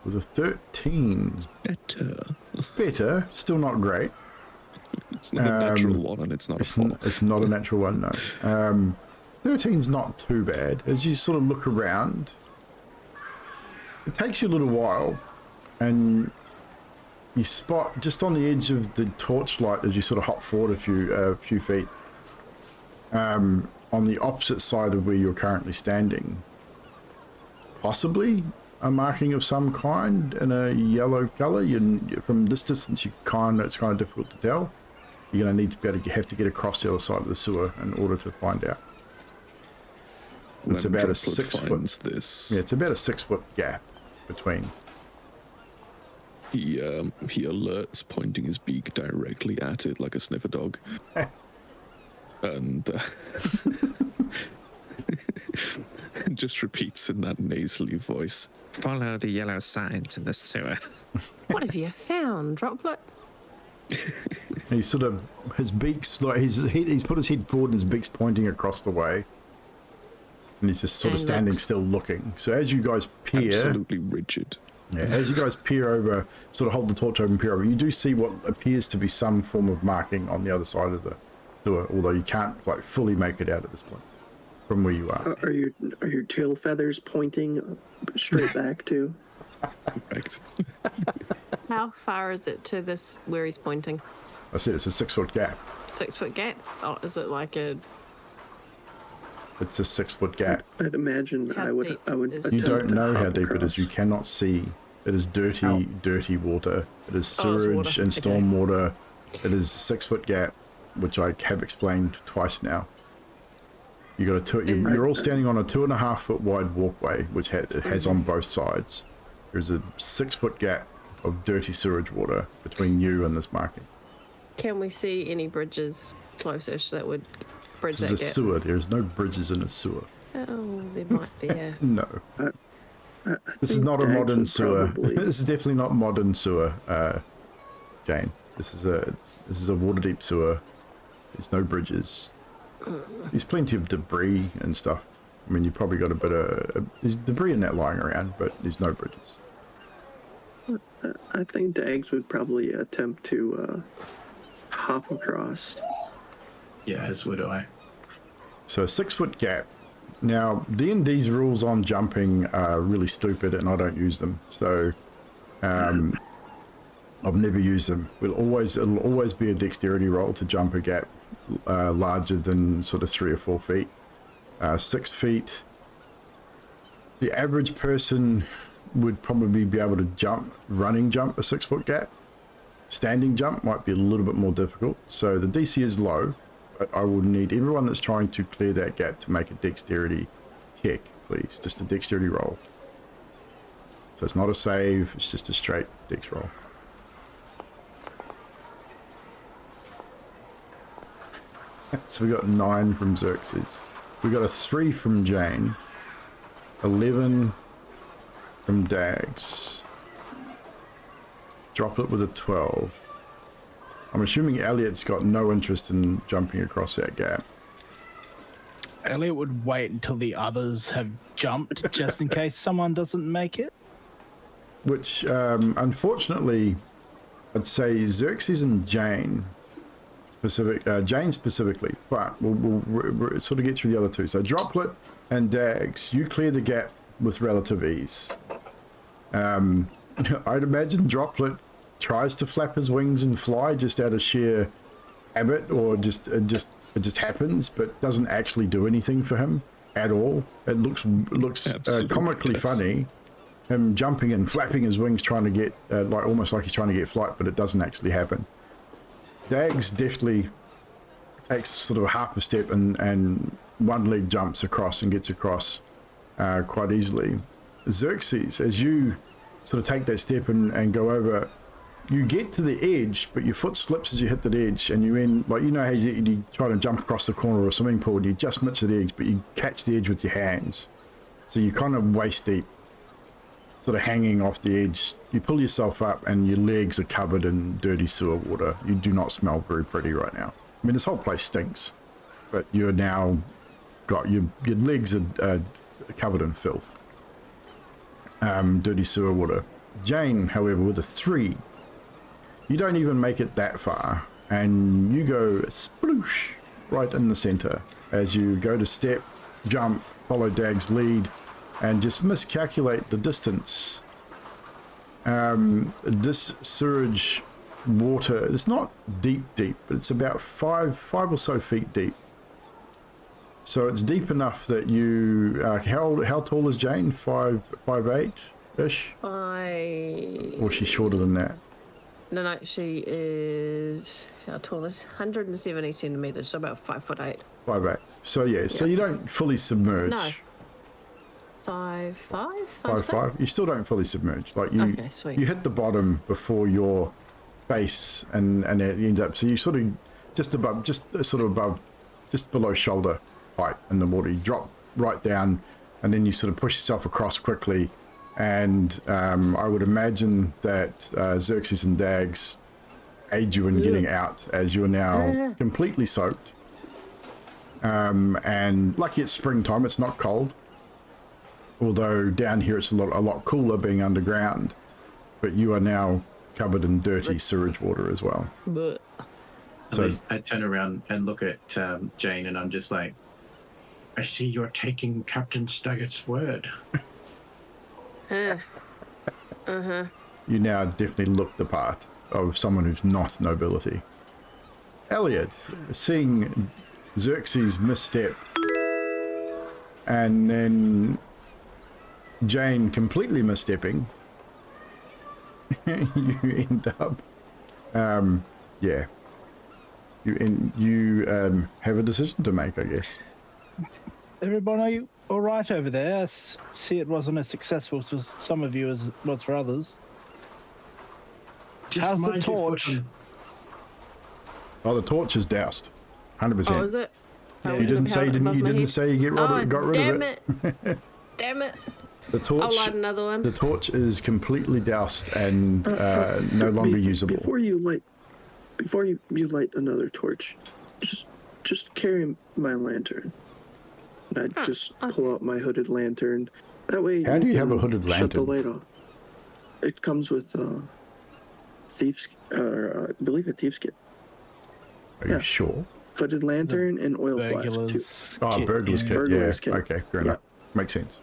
With a 13. Better, still not great. It's not a natural one, and it's not a 4. It's not a natural one, no. 13's not too bad. As you sort of look around, it takes you a little while, and you spot just on the edge of the torchlight as you sort of hop forward a few feet, on the opposite side of where you're currently standing, possibly a marking of some kind in a yellow color. From this distance, it's kind of difficult to tell. You're going to need to be able to have to get across the other side of the sewer in order to find out. It's When about a Droplet 6 foot. finds this, Yeah, it's about a 6 foot gap between. he alerts, pointing his beak directly at it like a sniffer dog, and just repeats in that nasally voice. Follow the yellow signs in the sewer. What have you found, Droplet? He's sort of, his beak's like, he's put his head forward and his beak's pointing across the way. And he's just sort of And standing looks. still looking. So as you guys peer, Absolutely rigid. yeah, as you guys peer over, sort of hold the torch open, peer over, you do see what appears to be some form of marking on the other side of the sewer, although you can't like fully make it out at this point from where you are. Are your tail feathers pointing straight back to? Right. How far is it to this where he's pointing? I said it's a 6 foot gap. 6 foot gap? Oh, is it like a... It's a 6 foot gap. I'd imagine How I would. deep I would. is You it? don't know how hop deep it is. across. You cannot see. It is dirty, dirty water. It is Oh, it's sewage water. and Okay. storm water. It is 6 foot gap, which I have explained twice now. You got a two. You're all standing on a 2.5 foot wide walkway, which it has on both sides. There's a 6 foot gap of dirty sewage water between you and this marking. Can we see any bridges closest that would bridge This that is a gap? sewer. There's no bridges in a sewer. Oh, there might be a... No. I This is think not a Dags modern would sewer. probably- This is definitely not modern sewer, Jane. This is a Waterdeep sewer. There's no bridges. There's plenty of debris and stuff. I mean, you probably got a bit of there's debris in that lying around, but there's no bridges. I think Dags would probably attempt to hop across. Yeah, as would I. So a 6 foot gap. Now D&D's rules on jumping are really stupid, and I don't use them. So I've never used them. It'll always be a dexterity roll to jump a gap larger than sort of 3 or 4 feet. 6 feet The average person would probably be able to jump, running jump a 6-foot gap. Standing jump might be a little bit more difficult. So the DC is low, but I will need everyone that's trying to clear that gap to make a dexterity check, please. Just a dexterity roll. So it's not a save, it's just a straight dex roll. So we got 9 from Xerxes. We got a 3 from Jane. 11 from Dags. Droplet with a 12. I'm assuming Elliot's got no interest in jumping across that gap. Elliot would wait until the others have jumped, just in case someone doesn't make it. Which, unfortunately, I'd say Xerxes and Jane, Jane specifically, but we'll sort of get through the other two. So Droplet and Dags, you clear the gap with relative ease. I'd imagine Droplet tries to flap his wings and fly just out of sheer habit, or it just happens, but doesn't actually do anything for him at all. It looks comically funny, him jumping and flapping his wings, trying to get almost like he's trying to get flight, but it doesn't actually happen. Dags deftly takes sort of half a step and one leg jumps across and gets across quite easily. Xerxes, as you sort of take that step and go over, you get to the edge, but your foot slips as you hit the edge, and you end, like, you know how you try to jump across the corner of a swimming pool and you just miss the edge, but you catch the edge with your hands. So you're kind of waist deep, sort of hanging off the edge. You pull yourself up and your legs are covered in dirty sewer water. You do not smell very pretty right now. I mean, this whole place stinks, but you're now got your legs are covered in filth. Dirty sewer water. Jane, however, with a 3, you don't even make it that far, and you go sploosh right in the center as you go to step, jump, follow Dag's lead, and just miscalculate the distance. This sewage water, it's not deep, but it's about five or so feet deep. So it's deep enough that you, how tall is Jane? 5'8"-ish? Or is she shorter than that? No, she is, how tall is 170 centimeters, so about 5'8". 5'8". So yeah, so you don't fully submerge. No. 5'5"? 5'5". You still don't fully submerge. Like you, okay, sweet. You hit the bottom before your face, and it ends up. So you sort of just below shoulder height in the water. You drop right down, and then you sort of push yourself across quickly. And I would imagine that Xerxes and Dags aid you in getting out, as you are now completely soaked. And lucky it's springtime, it's not cold. Although down here it's a lot cooler being underground. But you are now covered in dirty sewage water as well. So I turn around and look at Jane, and I'm just like, I see you're taking Captain Staggett's word. You now definitely look the part of someone who's not nobility. Elliot, seeing Xerxes misstep, and then Jane completely misstepping, you end up, you have a decision to make, I guess. Everybody all right over there? I see it wasn't as successful for some of you as it was for others. How's the torch? Oh, the torch is doused, 100%. Oh, is it? Yeah. You didn't say you got rid of it. Damn it. The torch. I'll light another one. The torch is completely doused and no longer usable. Before you light another torch, just carry my lantern. And I just pull out my hooded lantern. That way. How do you have a hooded lantern? Shut the light off. It comes with thieves. I believe a thieves kit. Are you sure? Hooded lantern and oil flask too. Oh, burglar's kit. Burglar's kit. Okay, fair enough. Makes sense.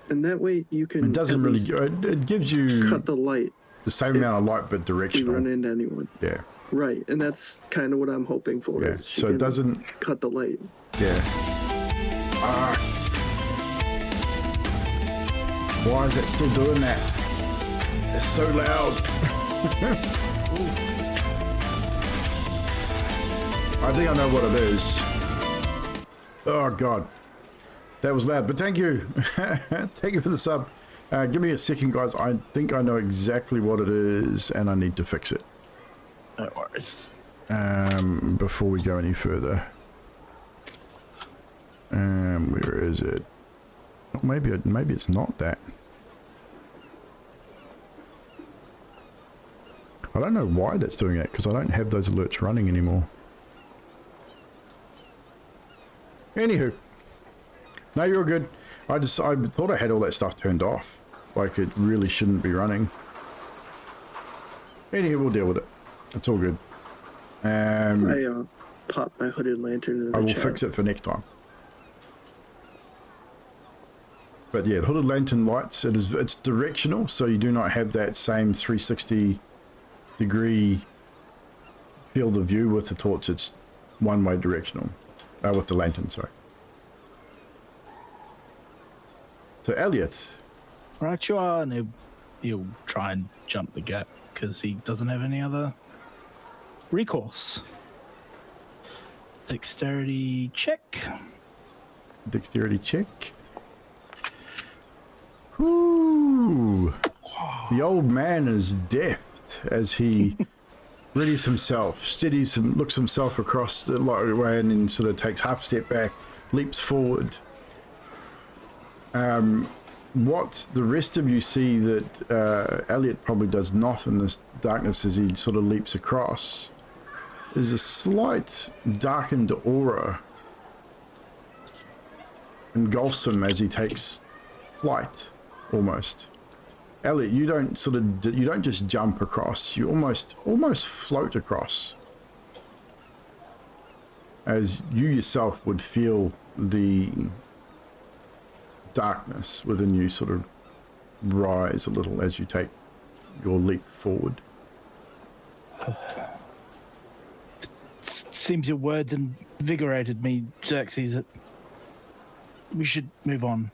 And that way you can. It doesn't really. It gives you cut the light. The same amount of light, but You directional. run into anyone. Yeah. Right, and that's kind of what I'm hoping for. Yeah. Is she So it can doesn't. cut the light. Yeah. Why is that still doing that? It's so loud. I think I know what it is. Oh God, that was loud, but thank you. Thank you for the sub. Give me a second, guys. I think I know exactly what it is, and I need to fix it. No worries. Before we go any further. Where is it? Oh, maybe it's not that. I don't know why that's doing that, because I don't have those alerts running anymore. Anywho, no, you're good. I thought I had all that stuff turned off, like it really shouldn't be running. Anywho, we'll deal with it. It's all good. I popped my hooded lantern in the I will chat. fix it for next time. But yeah, the hooded lantern lights, it's directional, so you do not have that same 360-degree field of view with the torch. It's one-way directional. With the lantern, sorry. So Elliot. Right, you are, and he'll try and jump the gap because he doesn't have any other recourse. Dexterity check. Dexterity check. Whoo! The old man is deft as he readies himself, steadies him, looks himself across the way, and then sort of takes half a step back, leaps forward. What the rest of you see that Elliot probably does not in this darkness as he sort of leaps across is a slight darkened aura engulfs him as he takes flight, almost. Elliot, you don't just jump across, you almost float across, as you yourself would feel the darkness within you sort of rise a little as you take your leap forward. Seems your words invigorated me, Xerxes. We should move on.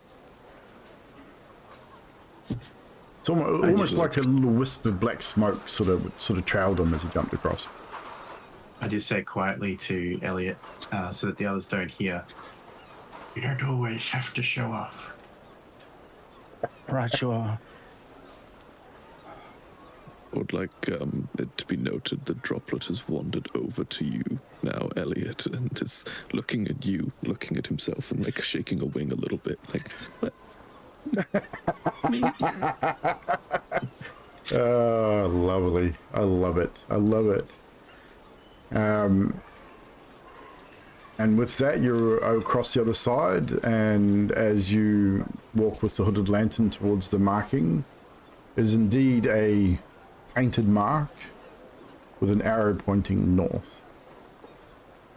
It's almost like a little wisp of black smoke sort of trailed him as he jumped across. I just say quietly to Elliot, so that the others don't hear. You don't always have to show off. Right, you are. I would like it to be noted that Droplet has wandered over to you now, Elliot, and is looking at you, looking at himself, and like shaking a wing a little bit, like, what? Oh, lovely. I love it. I love it. And with that, you're across the other side, and as you walk with the hooded lantern towards the marking, is indeed a painted mark with an arrow pointing north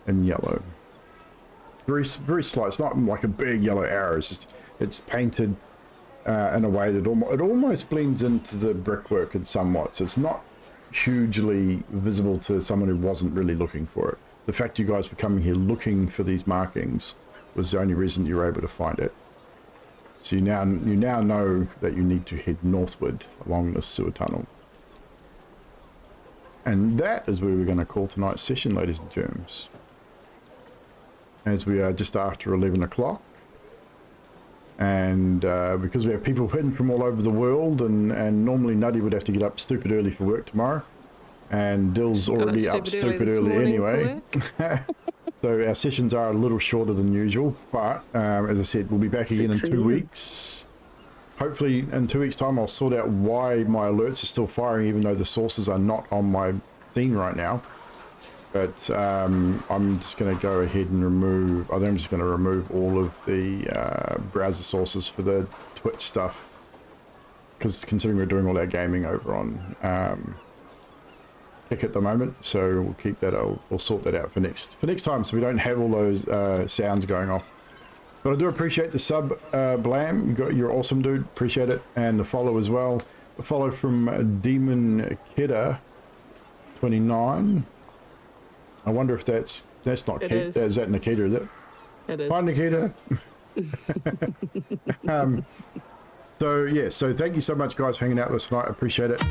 in yellow. Very, very slight. It's not like a big yellow arrow. It's painted in a way that it almost blends into the brickwork in somewhat. So it's not hugely visible to someone who wasn't really looking for it. The fact you guys were coming here looking for these markings was the only reason you were able to find it. So you now know that you need to head northward along this sewer tunnel. And that is where we're going to call tonight's session, ladies and germs. As we are just after 11 o'clock. And because we have people hidden from all over the world, and normally Nutty would have to get up stupid early for work tomorrow. And Dill's already up stupid early anyway. So our sessions are a little shorter than usual. But as I said, we'll be back again in 2 weeks. Hopefully in 2 weeks' time I'll sort out why my alerts are still firing even though the sources are not on my scene right now. But I'm just going to go ahead and remove, I think I'm just going to remove all of the browser sources for the Twitch stuff. Because considering we're doing all our gaming over on Kick at the moment, so we'll keep that, we'll sort that out for next time so we don't have all those sounds going off. But I do appreciate the sub, Blam. You're awesome, dude. Appreciate it. And the follow as well. The follow from Demon Kidder 29. I wonder if that's not Kid. Is that Nikita? Is it? It is. Hi, Nikita. So yeah, so thank you so much, guys, for hanging out this night. I appreciate it.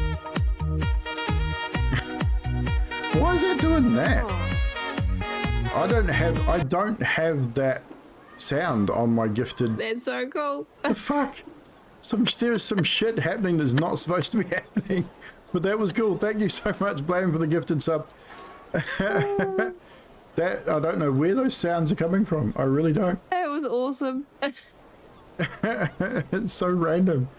Why is it doing that? I don't have that sound on my gifted. That's so cool. The fuck? There's some shit happening that's not supposed to be happening. But that was cool. Thank you so much, Blame, for the gifted sub. That I don't know where those sounds are coming from. I really don't. That was awesome. It's so random.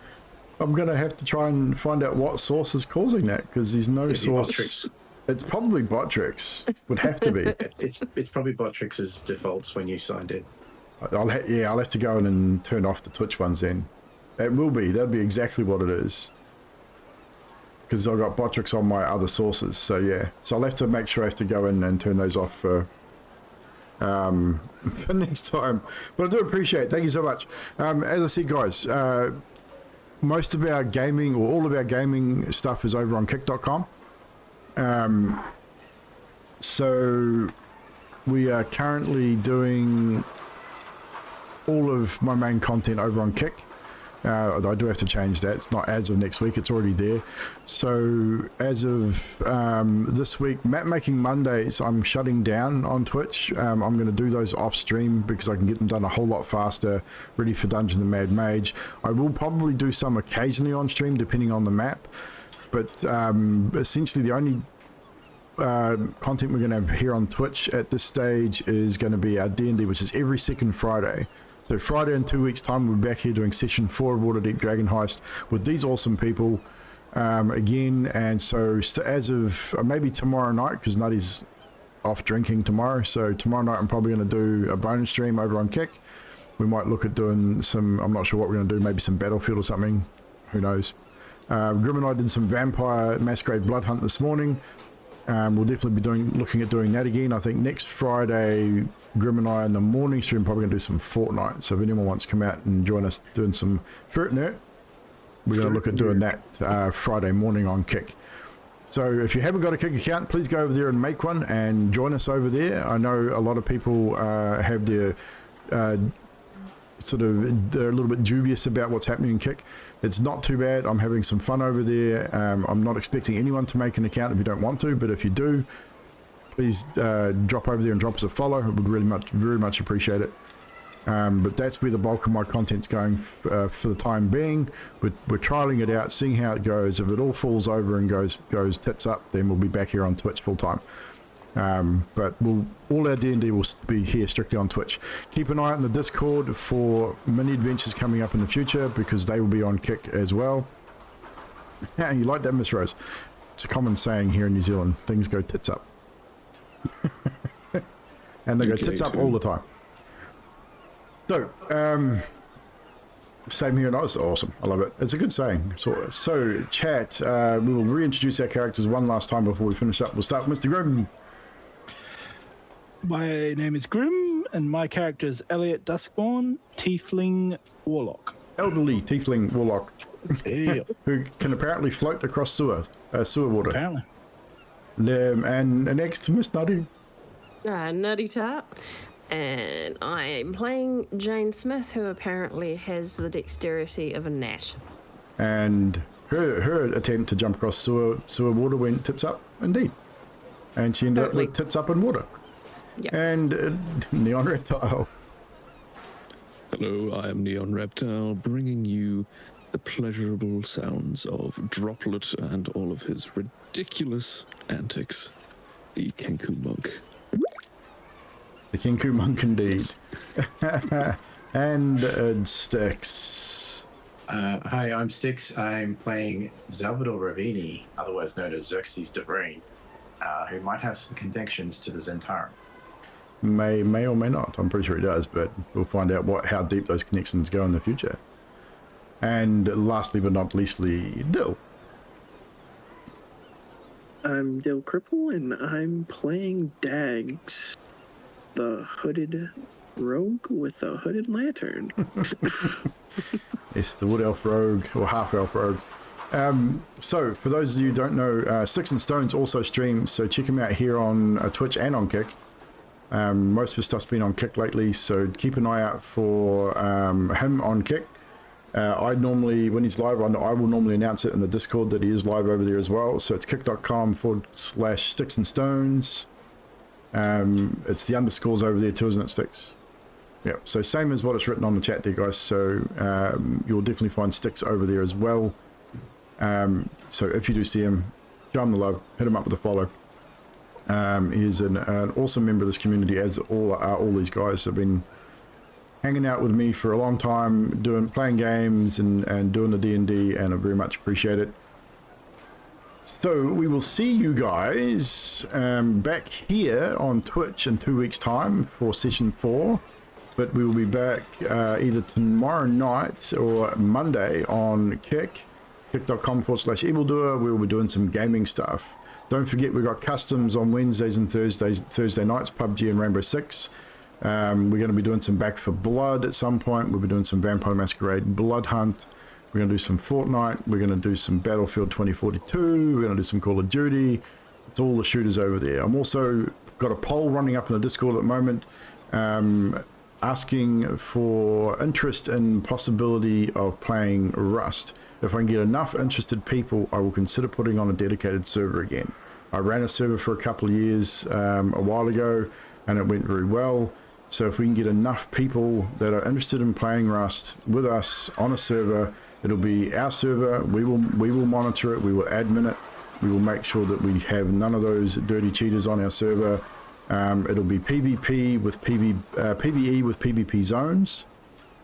I'm gonna have to try and find out what source is causing that, because there's no source. Botrix. It's probably Botrix. Would have to be. It's probably Botrix's defaults when you signed in. I'll have to go in and turn off the Twitch ones then. It will be. That'll be exactly what it is. Because I've got Botrix on my other sources. So yeah. So I'll have to make sure I have to go in and turn those off for next time. But I do appreciate it. Thank you so much. As I said, guys, most of our gaming, or all of our gaming stuff, is over on kick.com. So we are currently doing all of my main content over on Kick. Although I do have to change that. It's not as of next week, it's already there. So as of this week, map making Mondays, I'm shutting down on Twitch. I'm going to do those off stream because I can get them done a whole lot faster, ready for Dungeon the Mad Mage. I will probably do some occasionally on stream depending on the map, but essentially the only content we're going to have here on Twitch at this stage is going to be our D&D, which is every second Friday. So Friday in 2 weeks' time, we'll be back here doing session 4 of Waterdeep Dragon Heist with these awesome people again. And so as of maybe tomorrow night, because Nutty's off drinking tomorrow, so tomorrow night I'm probably going to do a bonus stream over on Kick. We might look at doing some, I'm not sure what we're going to do, maybe some Battlefield or something, who knows. Grim and I did some Vampire Masquerade Blood Hunt this morning. We'll definitely be looking at doing that again. I think next Friday, Grim and I in the morning stream probably going to do some Fortnite. So if anyone wants to come out and join us doing some Fortnite, we're going to look at doing that Friday morning on Kick. So if you haven't got a Kick account, please go over there and make one and join us over there. I know a lot of people have their they're a little bit dubious about what's happening in Kick. It's not too bad. I'm having some fun over there. I'm not expecting anyone to make an account if you don't want to, but if you do, please drop over there and drop us a follow. I would very much appreciate it. But that's where the bulk of my content's going for the time being. We're trialing it out, seeing how it goes. If it all falls over and goes tits up, then we'll be back here on Twitch full time. But all our D&D will be here strictly on Twitch. Keep an eye out on the Discord for mini adventures coming up in the future, because they will be on Kick as well. Yeah, you like that, Miss Rose? It's a common saying here in New Zealand. Things go tits up. And they go tits up all the time. So, same here, and it's awesome. I love it. It's a good saying. So chat, we will reintroduce our characters one last time before we finish up. We'll start with Mr. Grim. My name is Grim, and my character is Elliot Duskborn, Tiefling Warlock. Elderly Tiefling Warlock. Yeah. Who can apparently float across sewer water. Apparently. And next to Miss Nutty. Nutty Tart. And I am playing Jane Smith, who apparently has the dexterity of a gnat. And her attempt to jump across sewer water went tits up, indeed. And she ended up with tits up in water. Yep. And Neon Reptile. Hello, I am Neon Reptile, bringing you the pleasurable sounds of Droplet and all of his ridiculous antics. The Kenku Monk. The Kenku Monk, indeed. And Styx. Hi, I'm Styx. I'm playing Salvador Ravini, otherwise known as Xerxes Devrain, who might have some connections to the Zentarum. May or may not. I'm pretty sure he does, but we'll find out how deep those connections go in the future. And lastly but not leastly, Dill. I'm Dill Cripple, and I'm playing Dags, the hooded rogue with a hooded lantern. It's the Wood Elf Rogue, or Half Elf Rogue. So, for those of you who don't know, Sticks and Stones also streams, so check him out here on Twitch and on Kick. Most of his stuff's been on Kick lately, so keep an eye out for him on Kick. I normally, when he's live, I will normally announce it in the Discord that he is live over there as well. So it's kick.com/sticks and stones. It's the underscores over there too, isn't it, Sticks? Yeah, so same as what it's written on the chat there, guys. So you'll definitely find Sticks over there as well. So if you do see him, show him the love, hit him up with a follow. He's an awesome member of this community, as all these guys have been hanging out with me for a long time, playing games and doing the D&D, and I very much appreciate it. So we will see you guys back here on Twitch in 2 weeks' time for session 4, but we will be back either tomorrow night or Monday on kick.com/Evldoa. We will be doing some gaming stuff. Don't forget, we've got customs on Wednesdays and Thursday nights, PUBG and Rainbow Six. We're going to be doing some Back for Blood at some point. We'll be doing some Vampire Masquerade Blood Hunt. We're going to do some Fortnite. We're going to do some Battlefield 2042. We're going to do some Call of Duty. It's all the shooters over there. I'm also got a poll running up in the Discord at the moment, asking for interest in possibility of playing Rust. If I can get enough interested people, I will consider putting on a dedicated server again. I ran a server for a couple of years a while ago, and it went very well. So if we can get enough people that are interested in playing Rust with us on a server, it'll be our server. We will monitor it. We will admin it. We will make sure that we have none of those dirty cheaters on our server. It'll be PvP with PvE with PvP zones,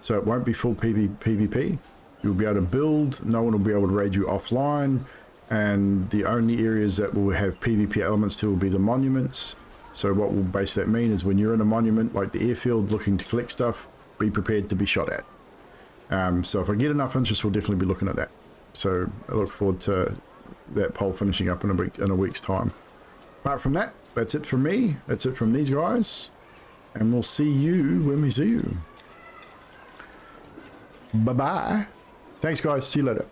so it won't be full PvP. You'll be able to build. No one will be able to raid you offline, and the only areas that will have PvP elements to will be the monuments. So what will base that mean is when you're in a monument like the airfield looking to collect stuff, be prepared to be shot at. So if I get enough interest, we'll definitely be looking at that. So I look forward to that poll finishing up in a week's time. Apart from that, that's it from me. That's it from these guys, and we'll see you when we see you. Bye bye. Thanks, guys. See you later.